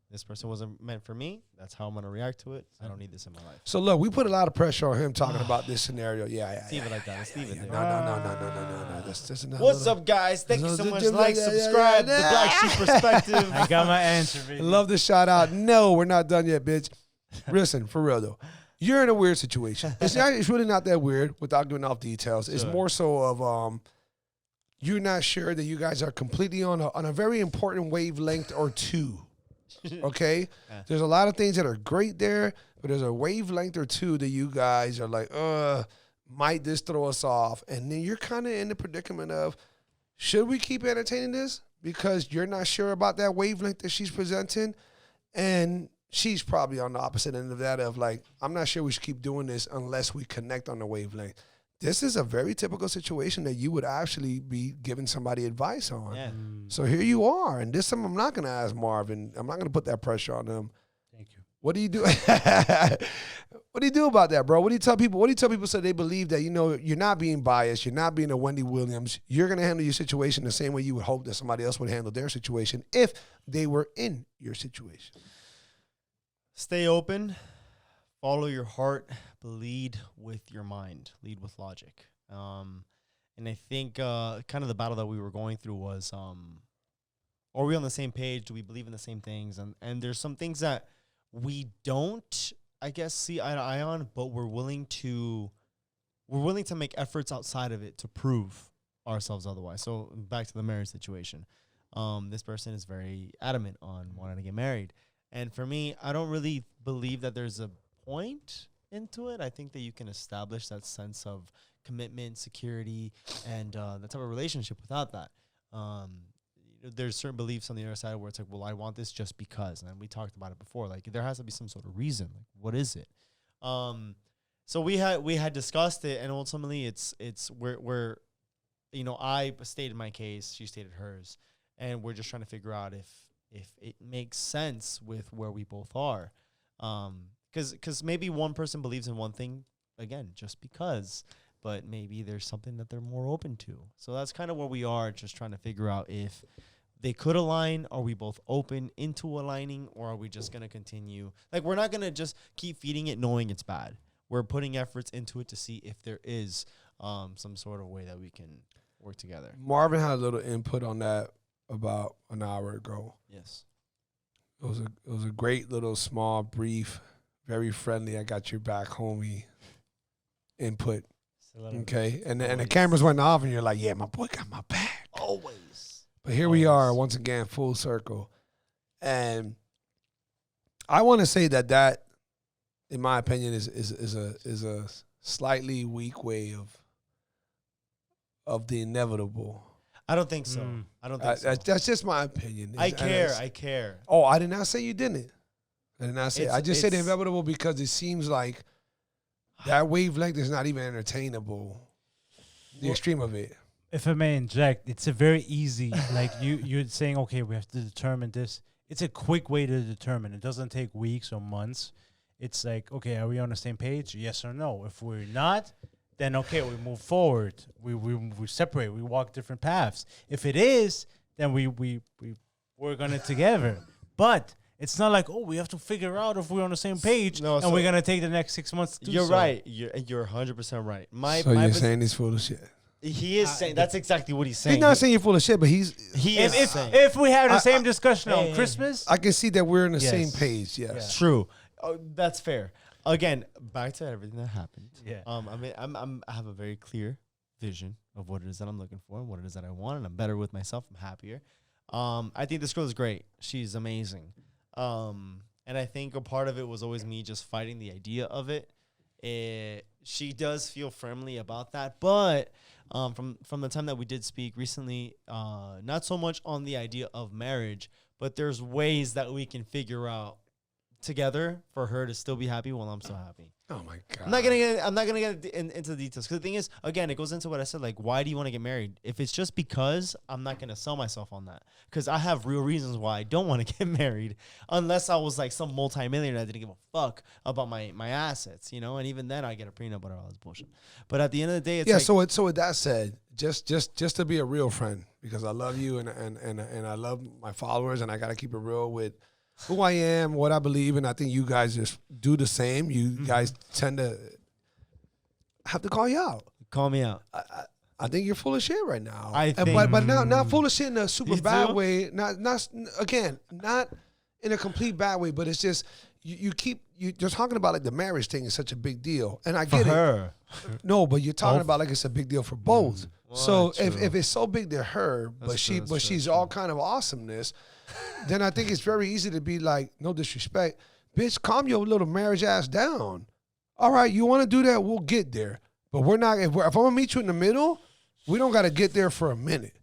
Speaker 2: this person wasn't meant for me. That's how I'm going to react to it. I don't need this in my life.
Speaker 1: So, look, we put a lot of pressure on him talking about this scenario. Let's
Speaker 2: leave it like that. Let's leave it there.
Speaker 1: No. That's another
Speaker 2: What's up, guys? Thank you so much. Like, subscribe. The Black Sheep Perspective.
Speaker 3: I got my answer, baby.
Speaker 1: Love the shout out. No, we're not done yet, bitch. Listen, for real, though. You're in a weird situation. It's really not that weird without giving off details. It's more so of you're not sure that you guys are completely on a very important wavelength or two. Okay? There's a lot of things that are great there, but there's a wavelength or two that you guys are like, might this throw us off? And then you're kind of in the predicament of, should we keep entertaining this? Because you're not sure about that wavelength that she's presenting. And she's probably on the opposite end of that of like, I'm not sure we should keep doing this unless we connect on the wavelength. This is a very typical situation that you would actually be giving somebody advice on. Yeah. So here you are. And this time I'm not going to ask Marvin. I'm not going to put that pressure on him.
Speaker 3: Thank you.
Speaker 1: What do you do? What do you do about that, bro? What do you tell people? What do you tell people so they believe that, you're not being biased, you're not being a Wendy Williams, you're going to handle your situation the same way you would hope that somebody else would handle their situation if they were in your situation?
Speaker 2: Stay open. Follow your heart, but lead with your mind, lead with logic. And I think kind of the battle that we were going through was, are we on the same page? Do we believe in the same things? And there's some things that we don't, I guess, see eye to eye on, but we're willing to make efforts outside of it to prove ourselves otherwise. So back to the marriage situation. This person is very adamant on wanting to get married. And for me, I don't really believe that there's a point into it. I think that you can establish that sense of commitment, security, and that type of relationship without that. There's certain beliefs on the other side where it's like, well, I want this just because. And we talked about it before. Like, there has to be some sort of reason. Like, what is it? So we had discussed it, and ultimately it's we're I stated my case, she stated hers, and we're just trying to figure out if it makes sense with where we both are. Because maybe one person believes in one thing, again, just because, but maybe there's something that they're more open to. So that's kind of where we are, just trying to figure out if they could align. Are we both open into aligning, or are we just going to continue? Like, we're not going to just keep feeding it knowing it's bad. We're putting efforts into it to see if there is some sort of way that we can work together.
Speaker 1: Marvin had a little input on that about an hour ago.
Speaker 2: Yes.
Speaker 1: It was a great little small, brief, very friendly, I got your back, homie input. Okay? And the cameras went off and you're like, yeah, my boy got my back.
Speaker 2: Always.
Speaker 1: But here we are, once again, full circle. And I want to say that, in my opinion, is a slightly weak way of the inevitable.
Speaker 2: I don't think so. I don't think so.
Speaker 1: That's just my opinion.
Speaker 2: I care.
Speaker 1: Oh, I did not say you didn't. I did not say. I just said inevitable because it seems like that wavelength is not even entertainable. The extreme of it.
Speaker 3: If I may inject, it's a very easy, like you're saying, okay, we have to determine this. It's a quick way to determine. It doesn't take weeks or months. It's like, okay, are we on the same page? Yes or no. If we're not, then okay, we move forward. We separate. We walk different paths. If it is, then we work on it together. But it's not like, oh, we have to figure out if we're on the same page, and we're gonna take the next 6 months to do so.
Speaker 2: You're right. You're 100% right.
Speaker 1: So you're saying he's full of shit.
Speaker 2: He is saying that's exactly what he's saying.
Speaker 1: He's not saying you're full of shit, but he is
Speaker 3: saying. If we had the same discussion on Christmas,
Speaker 1: I can see that we're on the same page. Yes,
Speaker 2: yeah. True. Oh, that's fair. Again, back to everything that happened.
Speaker 3: Yeah.
Speaker 2: I have a very clear vision of what it is that I'm looking for and what it is that I want, and I'm better with myself. I'm happier. I think this girl is great. She's amazing. And I think a part of it was always me just fighting the idea of it. She does feel firmly about that, but from the time that we did speak recently, not so much on the idea of marriage, but there's ways that we can figure out together for her to still be happy while I'm so happy.
Speaker 1: Oh my God.
Speaker 2: I'm not gonna get into the details, because the thing is, again, it goes into what I said, like, why do you want to get married? If it's just because, I'm not gonna sell myself on that, because I have real reasons why I don't want to get married, unless I was like some multimillionaire that didn't give a fuck about my assets, and even then I get a prenup, but all this bullshit. But at the end of the day, it's
Speaker 1: so with that said, just to be a real friend, because I love you and I love my followers, and I gotta keep it real with who I am, what I believe, and I think you guys just do the same. You guys tend to have to call you out.
Speaker 2: Call me out.
Speaker 1: I think you're full of shit right now.
Speaker 2: But
Speaker 1: not full of shit in a super bad way. Not in a complete bad way. But it's just you're talking about like the marriage thing is such a big deal, and I get
Speaker 2: her.
Speaker 1: No, but you're talking about like it's a big deal for both. So if it's so big to her, she's all kind of awesomeness, then I think it's very easy to be like, no disrespect, bitch, calm your little marriage ass down. All right, you want to do that, we'll get there. But we're not. If I'm gonna meet you in the middle, we don't got to get there for a minute.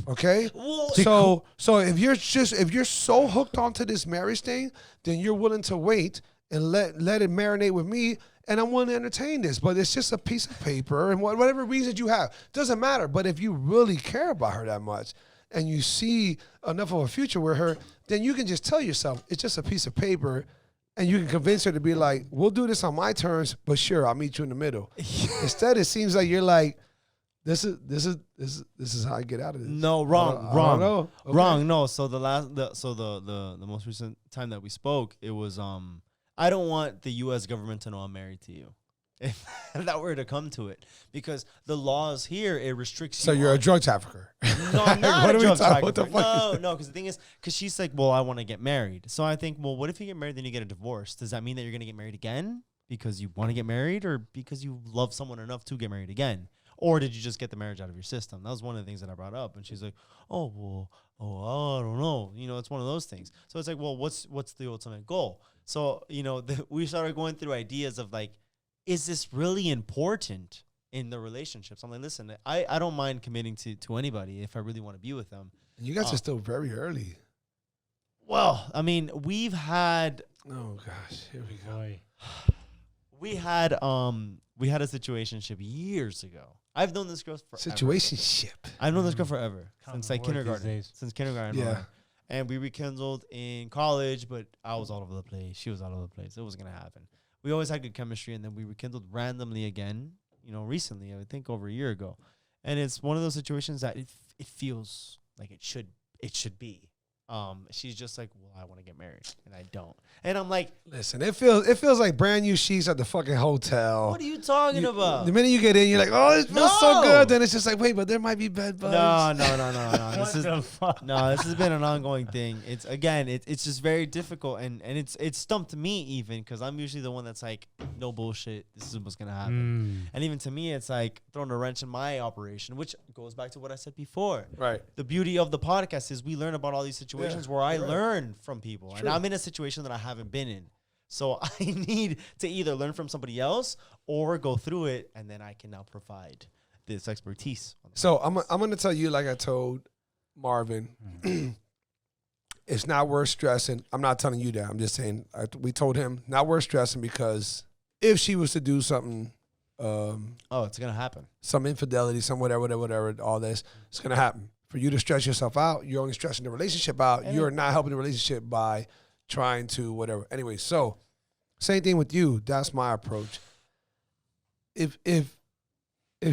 Speaker 1: Okay. So if you're so hooked onto this marriage thing, then you're willing to wait and let it marinate with me, and I'm willing to entertain this. But it's just a piece of paper, and whatever reasons you have doesn't matter. But if you really care about her that much, and you see enough of a future with her, then you can just tell yourself it's just a piece of paper, and you can convince her to be like, we'll do this on my terms, but sure, I'll meet you in the middle. Instead, it seems like you're like, this is how I get out of this.
Speaker 2: No, wrong. Okay. Wrong. No. So the most recent time that we spoke, it was I don't want the U.S. government to know I'm married to you. If that were to come to it, because the laws here, it restricts you.
Speaker 1: So you're a drug trafficker.
Speaker 2: No, I'm not a drug trafficker. No, because the thing is, because she's like, well, I want to get married. So I think, well, what if you get married, then you get a divorce? Does that mean that you're going to get married again because you want to get married, or because you love someone enough to get married again? Or did you just get the marriage out of your system? That was one of the things that I brought up. And she's like, I don't know. It's one of those things. So it's like, well, what's the ultimate goal? So, we started going through ideas of like, is this really important in the relationships? I'm like, listen, I don't mind committing to anybody if I really want to be with them.
Speaker 1: And you guys are still very early.
Speaker 2: Well, I mean, we've had...
Speaker 1: Oh, gosh. Here we go.
Speaker 2: We had a situationship years ago. I've known this girl forever.
Speaker 1: Situationship.
Speaker 2: I've known this girl forever.
Speaker 3: Common
Speaker 2: Since like
Speaker 3: word these
Speaker 2: kindergarten.
Speaker 3: days.
Speaker 2: Since kindergarten.
Speaker 1: Yeah.
Speaker 2: And we rekindled in college, but I was all over the place. She was all over the place. It wasn't gonna happen. We always had good chemistry, and then we rekindled randomly again, recently, I think over a year ago. And it's one of those situations that it feels like it should be. She's just like, well, I want to get married, and I don't. And I'm like,
Speaker 1: listen, it feels like brand new sheets at the fucking hotel.
Speaker 2: what are you talking about?
Speaker 1: The minute you get in, you're like, oh, it feels so good. Then it's just like, wait, but there might be bed bugs.
Speaker 2: No.
Speaker 3: What the fuck?
Speaker 2: No, this has been an ongoing thing. It's just very difficult, and it stumped me even because I'm usually the one that's like, no bullshit, this is what's gonna happen. And even to me, it's like throwing a wrench in my operation, which goes back to what I said before.
Speaker 1: Right.
Speaker 2: The beauty of the podcast is we learn about all these situations where I learn from people, and I'm in a situation that I haven't been in. So I need to either learn from somebody else or go through it, and then I can now provide this expertise.
Speaker 1: So I'm going to tell you, like I told Marvin, it's not worth stressing. I'm not telling you that. I'm just saying we told him not worth stressing because if she was to do something,
Speaker 2: it's gonna happen.
Speaker 1: some infidelity, some whatever, all this, it's going to happen. For you to stress yourself out, you're only stressing the relationship out. And you're not helping the relationship by trying to whatever. Anyway, so same thing with you. That's my approach. If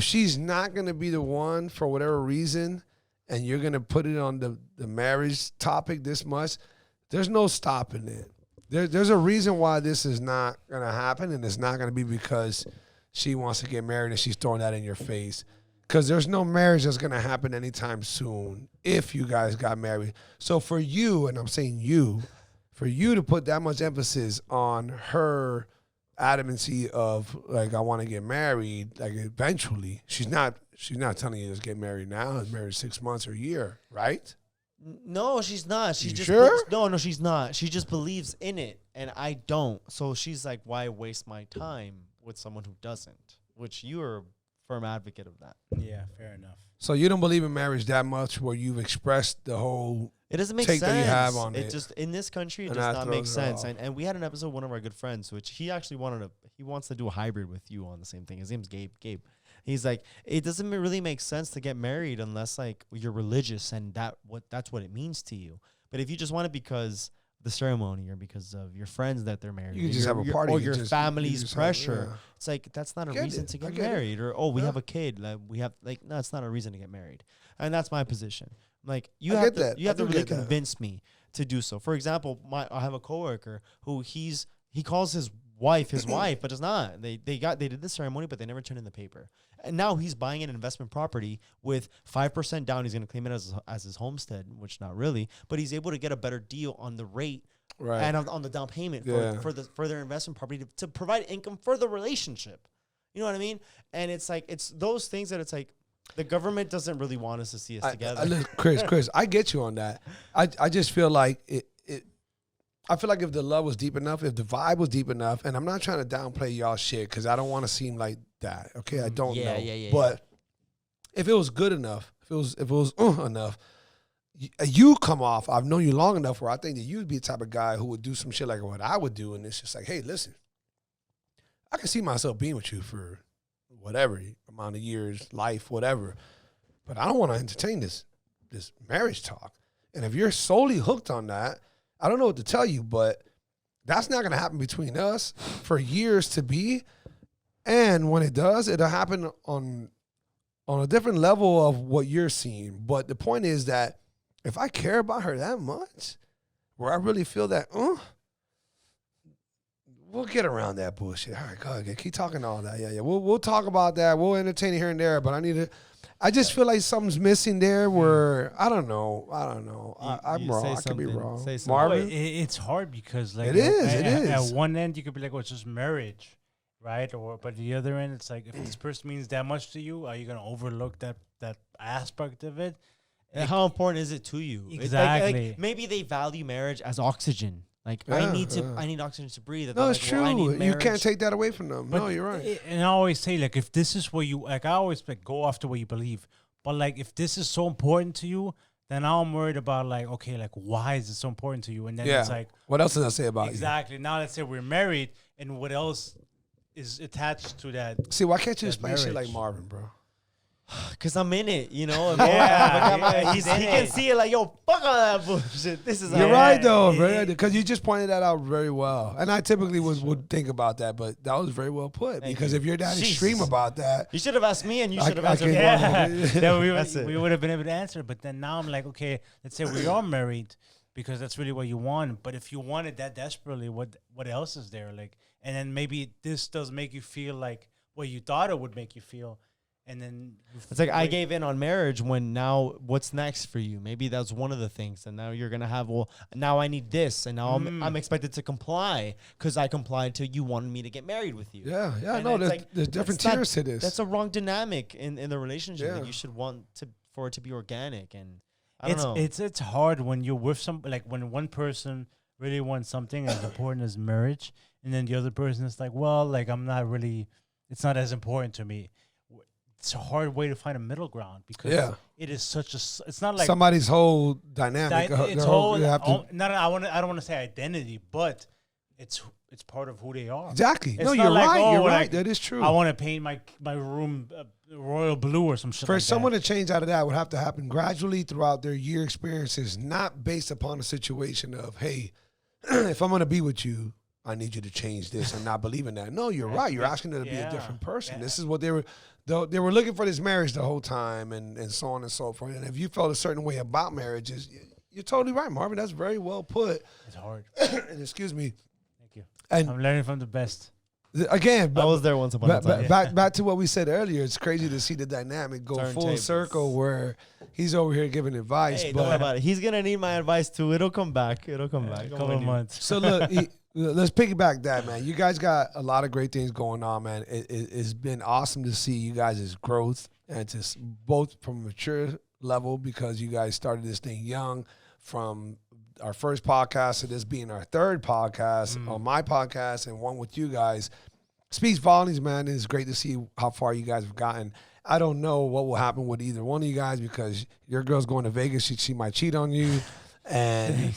Speaker 1: she's not going to be the one for whatever reason, and you're going to put it on the marriage topic this much, there's no stopping it. There's a reason why this is not going to happen, and it's not going to be because she wants to get married and she's throwing that in your face. Because there's no marriage that's going to happen anytime soon if you guys got married. So for you, and I'm saying you, for you to put that much emphasis on her adamancy of, like, I want to get married, like, eventually, she's not telling you to get married now, married 6 months or a year, right?
Speaker 2: No, she's not. She just
Speaker 1: sure?
Speaker 2: No, she's not. She just believes in it, and I don't. So she's like, why waste my time with someone who doesn't? Which you are firm advocate of that.
Speaker 3: Yeah, fair enough.
Speaker 1: So you don't believe in marriage that much where you've expressed the whole
Speaker 2: It doesn't make
Speaker 1: take
Speaker 2: sense.
Speaker 1: that you have on
Speaker 2: it
Speaker 1: it.
Speaker 2: just in this country it
Speaker 1: And
Speaker 2: does
Speaker 1: that
Speaker 2: not make
Speaker 1: throws it
Speaker 2: sense.
Speaker 1: off.
Speaker 2: And we had an episode, one of our good friends, which he actually wants to do a hybrid with you on the same thing. His name's Gabe. He's like, it doesn't really make sense to get married unless like you're religious and that's what it means to you. But if you just want it because the ceremony or because of your friends that they're married,
Speaker 1: You can just have a party.
Speaker 2: or
Speaker 1: You
Speaker 2: your
Speaker 1: just-
Speaker 2: family's
Speaker 1: you just
Speaker 2: pressure.
Speaker 1: have-
Speaker 2: It's like that's not a
Speaker 1: Get
Speaker 2: reason
Speaker 1: it.
Speaker 2: to
Speaker 1: I
Speaker 2: get
Speaker 1: get it.
Speaker 2: married, or we
Speaker 1: Yeah.
Speaker 2: have a kid. Like we have no, it's not a reason to get married, and that's my position. Like you
Speaker 1: I
Speaker 2: have
Speaker 1: get
Speaker 2: to,
Speaker 1: that.
Speaker 2: you
Speaker 1: I
Speaker 2: have to
Speaker 1: do
Speaker 2: really
Speaker 1: get that.
Speaker 2: convince me to do so. For example, I have a coworker who he calls his wife, but it's not. They did the ceremony, but they never turned in the paper. And now he's buying an investment property with 5% down. He's going to claim it as his homestead, which not really, but he's able to get a better deal on the rate
Speaker 1: right.
Speaker 2: and on the down payment for their investment property to provide income for the relationship. You know what I mean? And it's like it's those things that it's like the government doesn't really want us to see us together.
Speaker 1: Chris, I get you on that. I just feel like I feel like if the love was deep enough, if the vibe was deep enough, and I'm not trying to downplay y'all shit because I don't want to seem like that. Okay, I don't know.
Speaker 2: Yeah.
Speaker 1: But if it was good enough, if it was enough, you come off. I've known you long enough where I think that you'd be the type of guy who would do some shit like what I would do, and it's just like, hey, listen, I can see myself being with you for whatever amount of years, life, whatever, but I don't want to entertain this marriage talk. And if you're solely hooked on that, I don't know what to tell you, but that's not going to happen between us for years to be. And when it does, it'll happen on a different level of what you're seeing. But the point is that if I care about her that much, where I really feel that, we'll get around that bullshit. All right, go ahead. Keep talking all that. Yeah. We'll talk about that. We'll entertain it here and there, but I just feel like something's missing there where, I don't know. I'm wrong. I could be wrong.
Speaker 2: Say something.
Speaker 1: Marvin?
Speaker 3: It's hard because like
Speaker 1: It is.
Speaker 3: At one end you could be like, well, it's just marriage, right? But the other end, it's like if this person means that much to you, are you gonna overlook that aspect of it?
Speaker 2: And how important is it to you?
Speaker 3: Exactly.
Speaker 2: Like maybe they value marriage as oxygen. Like I need oxygen to breathe.
Speaker 1: No,
Speaker 2: They're
Speaker 1: it's
Speaker 2: like,
Speaker 1: true.
Speaker 2: well, I need
Speaker 1: You
Speaker 2: marriage.
Speaker 1: can't take that away from them.
Speaker 3: But
Speaker 1: No, you're right.
Speaker 3: And I always say, like, if this is what you like, I always like go after what you believe. But like, if this is so important to you, then now I'm worried about like, okay, like, why is it so important to you? And then it's like,
Speaker 1: what else does that say about
Speaker 3: exactly. Now let's say we're married, and what else is attached to that.
Speaker 1: See, why can't you
Speaker 3: That
Speaker 1: explain shit like
Speaker 3: marriage.
Speaker 1: Marvin, bro?
Speaker 2: Because I'm in it, you know.
Speaker 3: Yeah,
Speaker 2: He
Speaker 3: he's in
Speaker 2: can
Speaker 3: it.
Speaker 2: see it like, yo, fuck all that bullshit. This is
Speaker 1: You're
Speaker 2: how-
Speaker 1: right though,
Speaker 3: yeah,
Speaker 1: bro, because you just pointed that out very well. And I typically would think about that, but that was very well put.
Speaker 2: Thank
Speaker 1: Because
Speaker 2: you.
Speaker 1: if you're that
Speaker 2: Jesus.
Speaker 1: extreme about that,
Speaker 2: You should have asked me, and you
Speaker 1: I-
Speaker 2: should have
Speaker 1: I
Speaker 2: answered
Speaker 1: can-
Speaker 2: Marvin.
Speaker 3: Yeah, then
Speaker 2: That's it.
Speaker 3: we would have been able to answer. But then now I'm like, okay, let's say we are married because that's really what you want. But if you want it that desperately, what else is there? Like, and then maybe this does make you feel like what you thought it would make you feel, and then
Speaker 2: It's like I gave in on marriage when now what's next for you? Maybe that's one of the things. And now you're going to have, well, now I need this. And now I'm expected to comply because I complied to you wanted me to get married with you.
Speaker 1: yeah,
Speaker 2: And
Speaker 1: no,
Speaker 2: it's
Speaker 1: there's different
Speaker 2: that's not-
Speaker 1: tiers to this.
Speaker 2: That's a wrong dynamic in the relationship.
Speaker 1: Yeah.
Speaker 2: Like you should want for it to be organic. And I don't know.
Speaker 3: It's hard when you're with some, like when one person really wants something as important as marriage, and then the other person is like, well, like I'm not really, it's not as important to me. It's a hard way to find a middle ground because it is such a. It's not like
Speaker 1: Somebody's whole dynamic.
Speaker 3: it's
Speaker 1: their
Speaker 3: whole.
Speaker 1: you have to-
Speaker 3: Not I don't want to say identity, but it's part of who they are.
Speaker 1: exactly.
Speaker 3: It's
Speaker 1: No,
Speaker 3: not
Speaker 1: you're
Speaker 3: like,
Speaker 1: right.
Speaker 3: oh,
Speaker 1: You're
Speaker 3: when
Speaker 1: right. That is true.
Speaker 3: I want to paint my room royal blue or some shit.
Speaker 1: For
Speaker 3: like
Speaker 1: someone
Speaker 3: that.
Speaker 1: to change out of that would have to happen gradually throughout their year experiences, not based upon a situation of, hey, if I'm going to be with you, I need you to change this and not believe in that. No, you're right. You're asking them to be a different person. This is what they were looking for, this marriage the whole time, and so on and so forth. And if you felt a certain way about marriages, you're totally right, Marvin. That's very well put.
Speaker 3: It's hard.
Speaker 1: And excuse me.
Speaker 3: Thank you.
Speaker 1: And
Speaker 3: I'm learning from the best.
Speaker 1: again,
Speaker 2: I was there once upon a time.
Speaker 1: back to what we said earlier. It's crazy to see the dynamic go full
Speaker 2: Turntables.
Speaker 1: circle where he's over here giving advice.
Speaker 2: Hey,
Speaker 1: but
Speaker 2: don't worry about it. He's going to need my advice too. It'll come back.
Speaker 3: A couple
Speaker 2: Don't
Speaker 3: of
Speaker 2: worry.
Speaker 3: months.
Speaker 1: So look, let's piggyback that, man. You guys got a lot of great things going on, man. It's been awesome to see you guys' growth and to both from a mature level because you guys started this thing young, from our first podcast to this being our third podcast on my podcast and one with you guys. Speaks volumes, man. It's great to see how far you guys have gotten. I don't know what will happen with either one of you guys because your girl's going to Vegas. She might cheat on you. And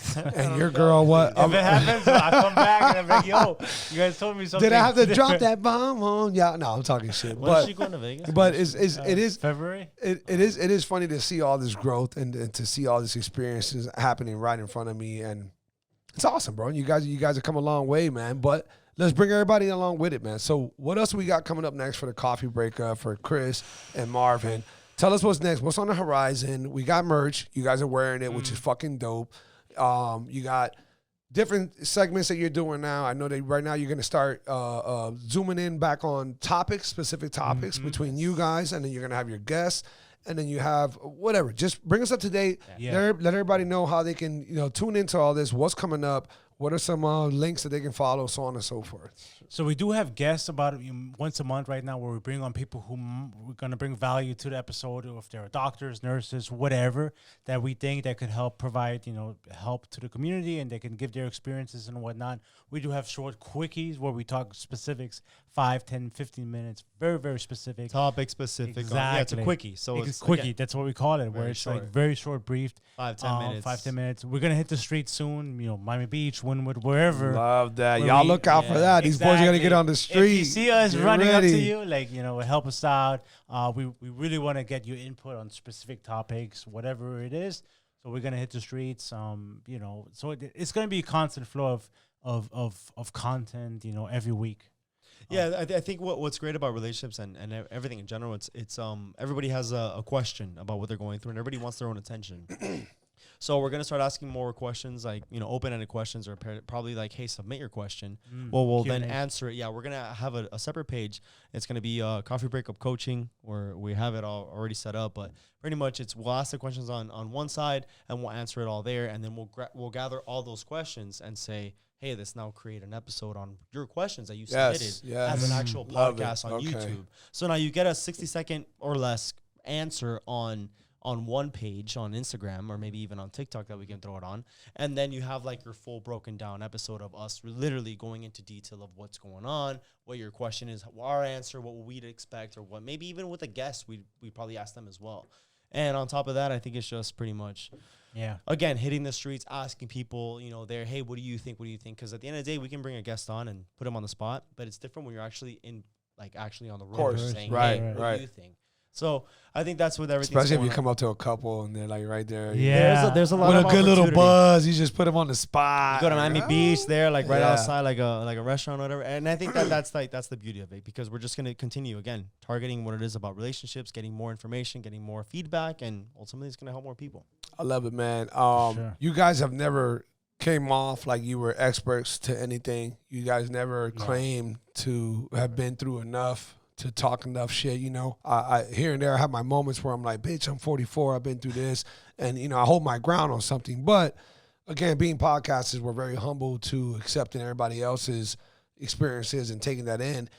Speaker 1: your girl, what?
Speaker 3: If it happens, I come back and I'm like, yo, you guys told me something.
Speaker 1: Did I have to drop
Speaker 3: different.
Speaker 1: that bomb on? Yeah, no, I'm talking shit.
Speaker 2: When is she
Speaker 1: But
Speaker 2: going to Vegas?
Speaker 1: but it is
Speaker 3: February?
Speaker 1: it is funny to see all this growth and to see all these experiences happening right in front of me, and it's awesome, bro. You guys have come a long way, man. But let's bring everybody along with it, man. So what else we got coming up next for the coffee breakup for Chris and Marvin? Tell us what's next. What's on the horizon? We got merch. You guys are wearing it, which is fucking dope. You got different segments that you're doing now. I know that right now you're going to start zooming in back on specific topics between you guys, and then you're going to have your guests, and then you have whatever. Just bring us up to date.
Speaker 3: Yeah.
Speaker 1: Let everybody know how they can tune into all this. What's coming up? What are some links that they can follow, so on and so forth?
Speaker 3: So we do have guests about once a month right now where we bring on people who we're going to bring value to the episode, or if they're doctors, nurses, whatever, that we think that could help provide, help to the community, and they can give their experiences and whatnot. We do have short quickies where we talk specifics, 5, 10, 15 minutes, very, very specific.
Speaker 2: Topic specific.
Speaker 3: Exactly.
Speaker 2: Yeah, it's a quickie. So
Speaker 3: It's
Speaker 2: it's
Speaker 3: quickie.
Speaker 2: again,
Speaker 3: That's what we call it, where
Speaker 2: very
Speaker 3: it's
Speaker 2: short.
Speaker 3: like very short, briefed.
Speaker 2: 5-10 minutes.
Speaker 3: 5-10 minutes. We're going to hit the streets soon, Miami Beach, Wynwood, wherever.
Speaker 1: Love that.
Speaker 3: Where
Speaker 1: Y'all
Speaker 3: we-
Speaker 1: look out for
Speaker 2: yeah,
Speaker 1: that. These boys are going to
Speaker 3: Exactly.
Speaker 1: get on the street.
Speaker 3: If you see us
Speaker 1: Get
Speaker 3: running up to
Speaker 1: ready.
Speaker 3: you, help us out. We really want to get your input on specific topics, whatever it is. So we're gonna hit the streets. So it's gonna be a constant flow of content, every week.
Speaker 2: Yeah, I think what's great about relationships and everything in general, it's everybody has a question about what they're going through, and everybody wants their own attention. So we're gonna start asking more questions, like open-ended questions, or probably like, hey, submit your question. Well, we'll then
Speaker 3: Q&A.
Speaker 2: answer it. Yeah, we're gonna have a separate page. It's gonna be Coffee Breakup Coaching, where we have it all already set up. But pretty much, we'll ask the questions on one side, and we'll answer it all there, and then we'll gather all those questions and say, hey, let's now create an episode on your questions that you submitted as an actual
Speaker 1: Love it.
Speaker 2: podcast on
Speaker 1: Okay.
Speaker 2: YouTube. So now you get a 60-second or less answer on one page on Instagram, or maybe even on TikTok that we can throw it on. And then you have like your full broken down episode of us literally going into detail of what's going on, what your question is, our answer, what we'd expect, or what maybe even with a guest, we'd probably ask them as well. And on top of that, I think it's just pretty much, again, hitting the streets, asking people, you know, there, hey, what do you think? What do you think? Because at the end of the day, we can bring a guest on and put him on the spot, but it's different when you're actually actually on the road.
Speaker 1: Of course,
Speaker 2: saying,
Speaker 1: right,
Speaker 2: hey, what do you think? So I think that's with everything.
Speaker 1: Especially if you come up to a couple and they're like right there.
Speaker 3: Yeah.
Speaker 2: There's a lot
Speaker 1: with
Speaker 2: of
Speaker 1: a good little
Speaker 2: opportunity.
Speaker 1: buzz. You just put them on the spot.
Speaker 2: You go to Miami Beach there, like right
Speaker 1: Yeah.
Speaker 2: outside, like a restaurant or whatever. And I think that's the beauty of it, because we're just gonna continue again targeting what it is about relationships, getting more information, getting more feedback, and ultimately it's gonna help more people.
Speaker 1: I love it, man.
Speaker 3: Sure.
Speaker 1: You guys have never came off like you were experts to anything. You guys never claimed to have been through enough to talk enough shit, you know. I here and there I have my moments where I'm like, bitch, I'm 44, I've been through this, and you know, I hold my ground on something. But again, being podcasters, we're very humble to accepting everybody else's experiences and taking that in.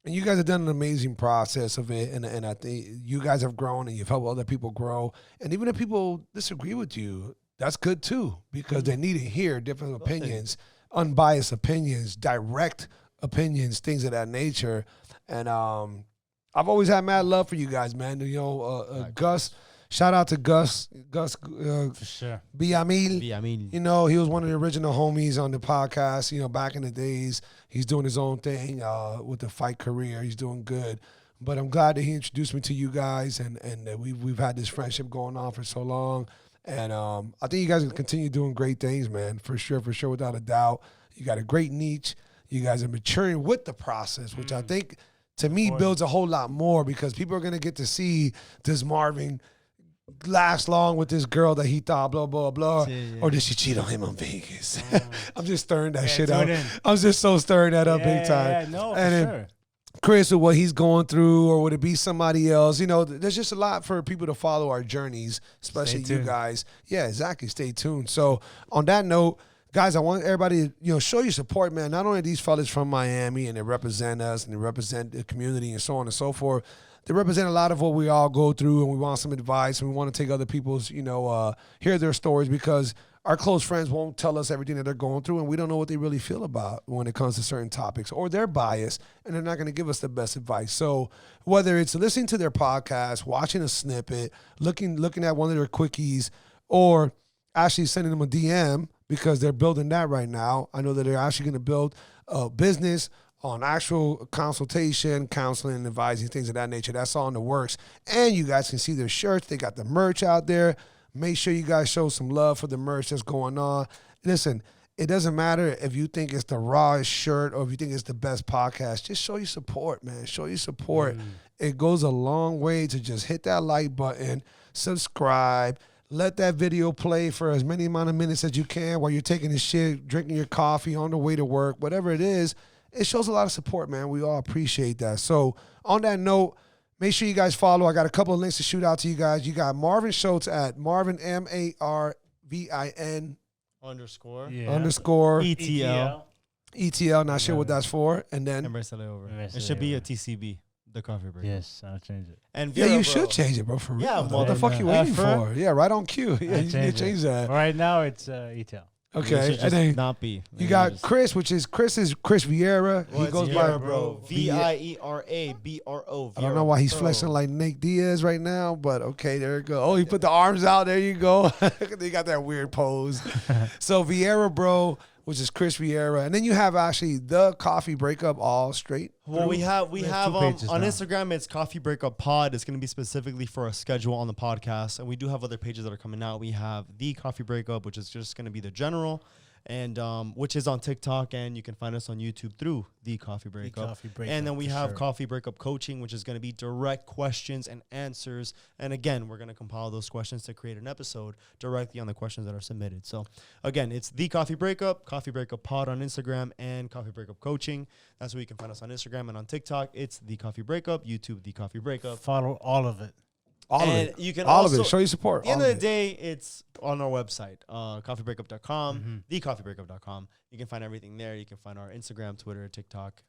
Speaker 1: And you guys have done an amazing process of it, and I think you guys have grown and you've helped other people grow. And even if people disagree with you, that's good too, because they need to hear different opinions, unbiased opinions, direct opinions, things of that nature. And I've always had mad love for you guys, man. You know, Gus, shout out to Gus
Speaker 3: For sure.
Speaker 1: Villamil. You know, he was one of the original homies on the podcast, you know, back in the days. He's doing his own thing with the fight career. He's doing good. But I'm glad that he introduced me to you guys, and that we've had this friendship going on for so long. And I think you guys can continue doing great things, man, for sure, without a doubt. You got a great niche. You guys are maturing with the process, which I think, to me, builds a whole lot more, because people are going to get to see, does Marvin last long with this girl that he thought blah, blah, blah, or did she cheat on him on Vegas? I'm just stirring that shit up. I'm just so stirring that up big time.
Speaker 3: Yeah, no,
Speaker 1: and
Speaker 3: for sure.
Speaker 1: Chris, with what he's going through, or would it be somebody else? You know, there's just a lot for people to follow our journeys, especially you guys. Yeah, exactly. Stay tuned. So on that note, guys, I want everybody to, you know, show your support, man. Not only these fellas from Miami, and they represent us, and they represent the community, and so on and so forth. They represent a lot of what we all go through, and we want some advice, and we want to take other people's, you know, hear their stories, because our close friends won't tell us everything that they're going through, and we don't know what they really feel about when it comes to certain topics, or they're biased, and they're not going to give us the best advice. So whether it's listening to their podcast, watching a snippet, looking at one of their quickies, or actually sending them a DM, because they're building that right now. I know that they're actually going to build a business on actual consultation, counseling, advising, things of that nature. That's all in the works. And you guys can see their shirts. They got the merch out there. Make sure you guys show some love for the merch that's going on. Listen, it doesn't matter if you think it's the rawest shirt or if you think it's the best podcast. Just show your support, man. Show your support. It goes a long way to just hit that like button, subscribe, let that video play for as many amount of minutes as you can while you're taking a shit, drinking your coffee, on the way to work, whatever it is. It shows a lot of support, man. We all appreciate that. So on that note, make sure you guys follow. I got a couple of links to shoot out to you guys. You got Marvin Scholz at Marvin, MARVIN _ ETL. Not sure what that's for. And then
Speaker 2: it should be a TCB. The coffee break.
Speaker 3: Yes, I'll change it.
Speaker 2: And Viera,
Speaker 1: yeah, you should change it, bro. For real.
Speaker 2: Yeah,
Speaker 1: What the fuck you waiting for? Yeah, right on cue. Yeah, you need to change that.
Speaker 3: Right now, it's ETL.
Speaker 1: Okay, and then
Speaker 2: not be.
Speaker 1: You got Chris, which is Chris Viera.
Speaker 2: Well,
Speaker 1: he goes
Speaker 2: Viera,
Speaker 1: by
Speaker 2: bro. VIERA.
Speaker 1: I don't know why he's flexing like Nate Diaz right now, but okay, there you go. Oh, he put the arms out. There you go. They got that weird pose. So Viera, bro, which is Chris Viera, and then you have actually the Coffee Breakup all straight.
Speaker 2: Well, we have on
Speaker 3: now.
Speaker 2: Instagram, it's Coffee Breakup Pod. It's going to be specifically for a schedule on the podcast, and we do have other pages that are coming out. We have the Coffee Breakup, which is just going to be the general, and which is on TikTok, and you can find us on YouTube through the Coffee Breakup. And then we have Coffee Breakup Coaching, which is going to be direct questions and answers. And again, we're going to compile those questions to create an episode directly on the questions that are submitted. So again, it's the Coffee Breakup Pod on Instagram, and Coffee Breakup Coaching. That's where you can find us on Instagram, and on TikTok, it's the Coffee Breakup. YouTube, the Coffee Breakup.
Speaker 3: Follow all of it.
Speaker 1: All of it.
Speaker 2: You can
Speaker 1: all of it. Show your support.
Speaker 2: At the end of the day, it's on our website, coffeebreakup.com, thecoffeebreakup.com. You can find everything there. You can find our Instagram, Twitter, TikTok,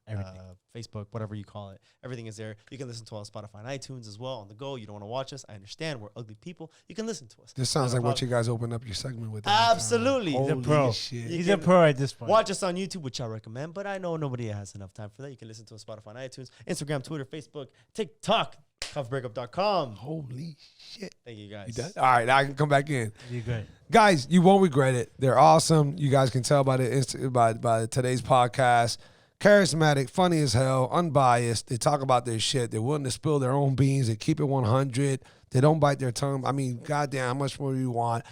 Speaker 2: Facebook, whatever you call it. Everything is there. You can listen to us on Spotify and iTunes as well on the go. You don't want to watch us. I understand. We're ugly people. You can listen to us.
Speaker 1: This sounds like what you guys open up your segment with.
Speaker 2: Absolutely.
Speaker 3: He's a pro.
Speaker 1: Shit.
Speaker 3: He's a pro at this point.
Speaker 2: Watch us on YouTube, which I recommend, but I know nobody has enough time for that. You can listen to us on Spotify and iTunes, Instagram, Twitter, Facebook, TikTok. CoffeeBreakup.com.
Speaker 1: Holy shit.
Speaker 2: Thank you, guys.
Speaker 1: You done? All right, now I can come back in.
Speaker 3: You're good.
Speaker 1: Guys, you won't regret it. They're awesome. You guys can tell by by today's podcast. Charismatic, funny as hell, unbiased. They talk about their shit. They're willing to spill their own beans. They keep it 100. They don't bite their tongue. I mean, goddamn, how much more do you want?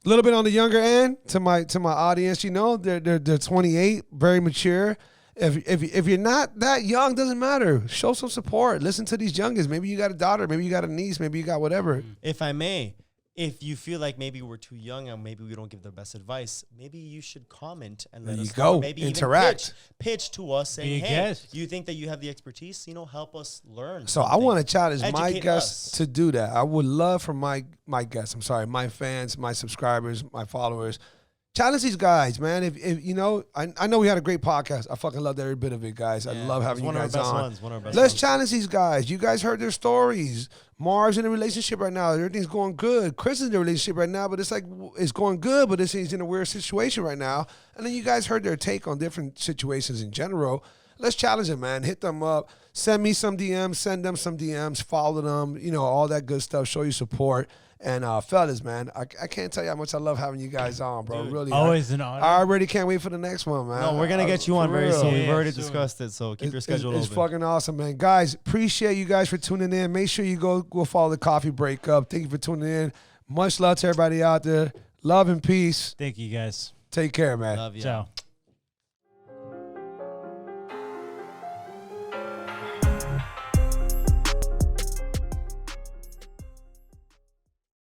Speaker 1: A little bit on the younger end to my audience. You know, they're 28, very mature. If you're not that young, doesn't matter. Show some support. Listen to these youngins. Maybe you got a daughter. Maybe you got a niece. Maybe you got whatever.
Speaker 2: If I may, if you feel like maybe we're too young and maybe we don't give the best advice, maybe you should comment and let us know. Maybe
Speaker 1: interact.
Speaker 2: Even pitch to us saying, hey,
Speaker 3: guest.
Speaker 2: you think that you have the expertise? You know, help us learn.
Speaker 1: So
Speaker 2: something.
Speaker 1: I want to challenge my
Speaker 2: Educate
Speaker 1: guests
Speaker 2: us.
Speaker 1: to do that. I would love for my guests, my fans, my subscribers, my followers, challenge these guys, man. If you know, I know we had a great podcast. I fucking loved every bit of it, guys. I love having you guys on. Let's challenge these guys. You guys heard their stories. Marv's in a relationship right now. Everything's going good. Chris is in a relationship right now, but it's like it's going good, but he's in a weird situation right now. And then you guys heard their take on different situations in general. Let's challenge them, man. Hit them up. Send me some DMs. Send them some DMs. Follow them. You know, all that good stuff. Show you support. And fellas, man, I can't tell you how much I love having you guys on, bro.
Speaker 2: Dude,
Speaker 1: really,
Speaker 3: always an honor.
Speaker 1: I already can't wait for the next one, man.
Speaker 2: No, we're gonna get you on very
Speaker 1: real.
Speaker 2: soon. We've
Speaker 3: Yeah,
Speaker 2: already
Speaker 3: soon.
Speaker 2: discussed it, so keep your schedule
Speaker 1: It's
Speaker 2: open.
Speaker 1: fucking awesome, man. Guys, appreciate you guys for tuning in. Make sure you go follow the Coffee Breakup. Thank you for tuning in. Much love to everybody out there. Love and peace.
Speaker 3: Thank you, guys.
Speaker 1: Take care, man.
Speaker 2: Love you.
Speaker 3: Ciao.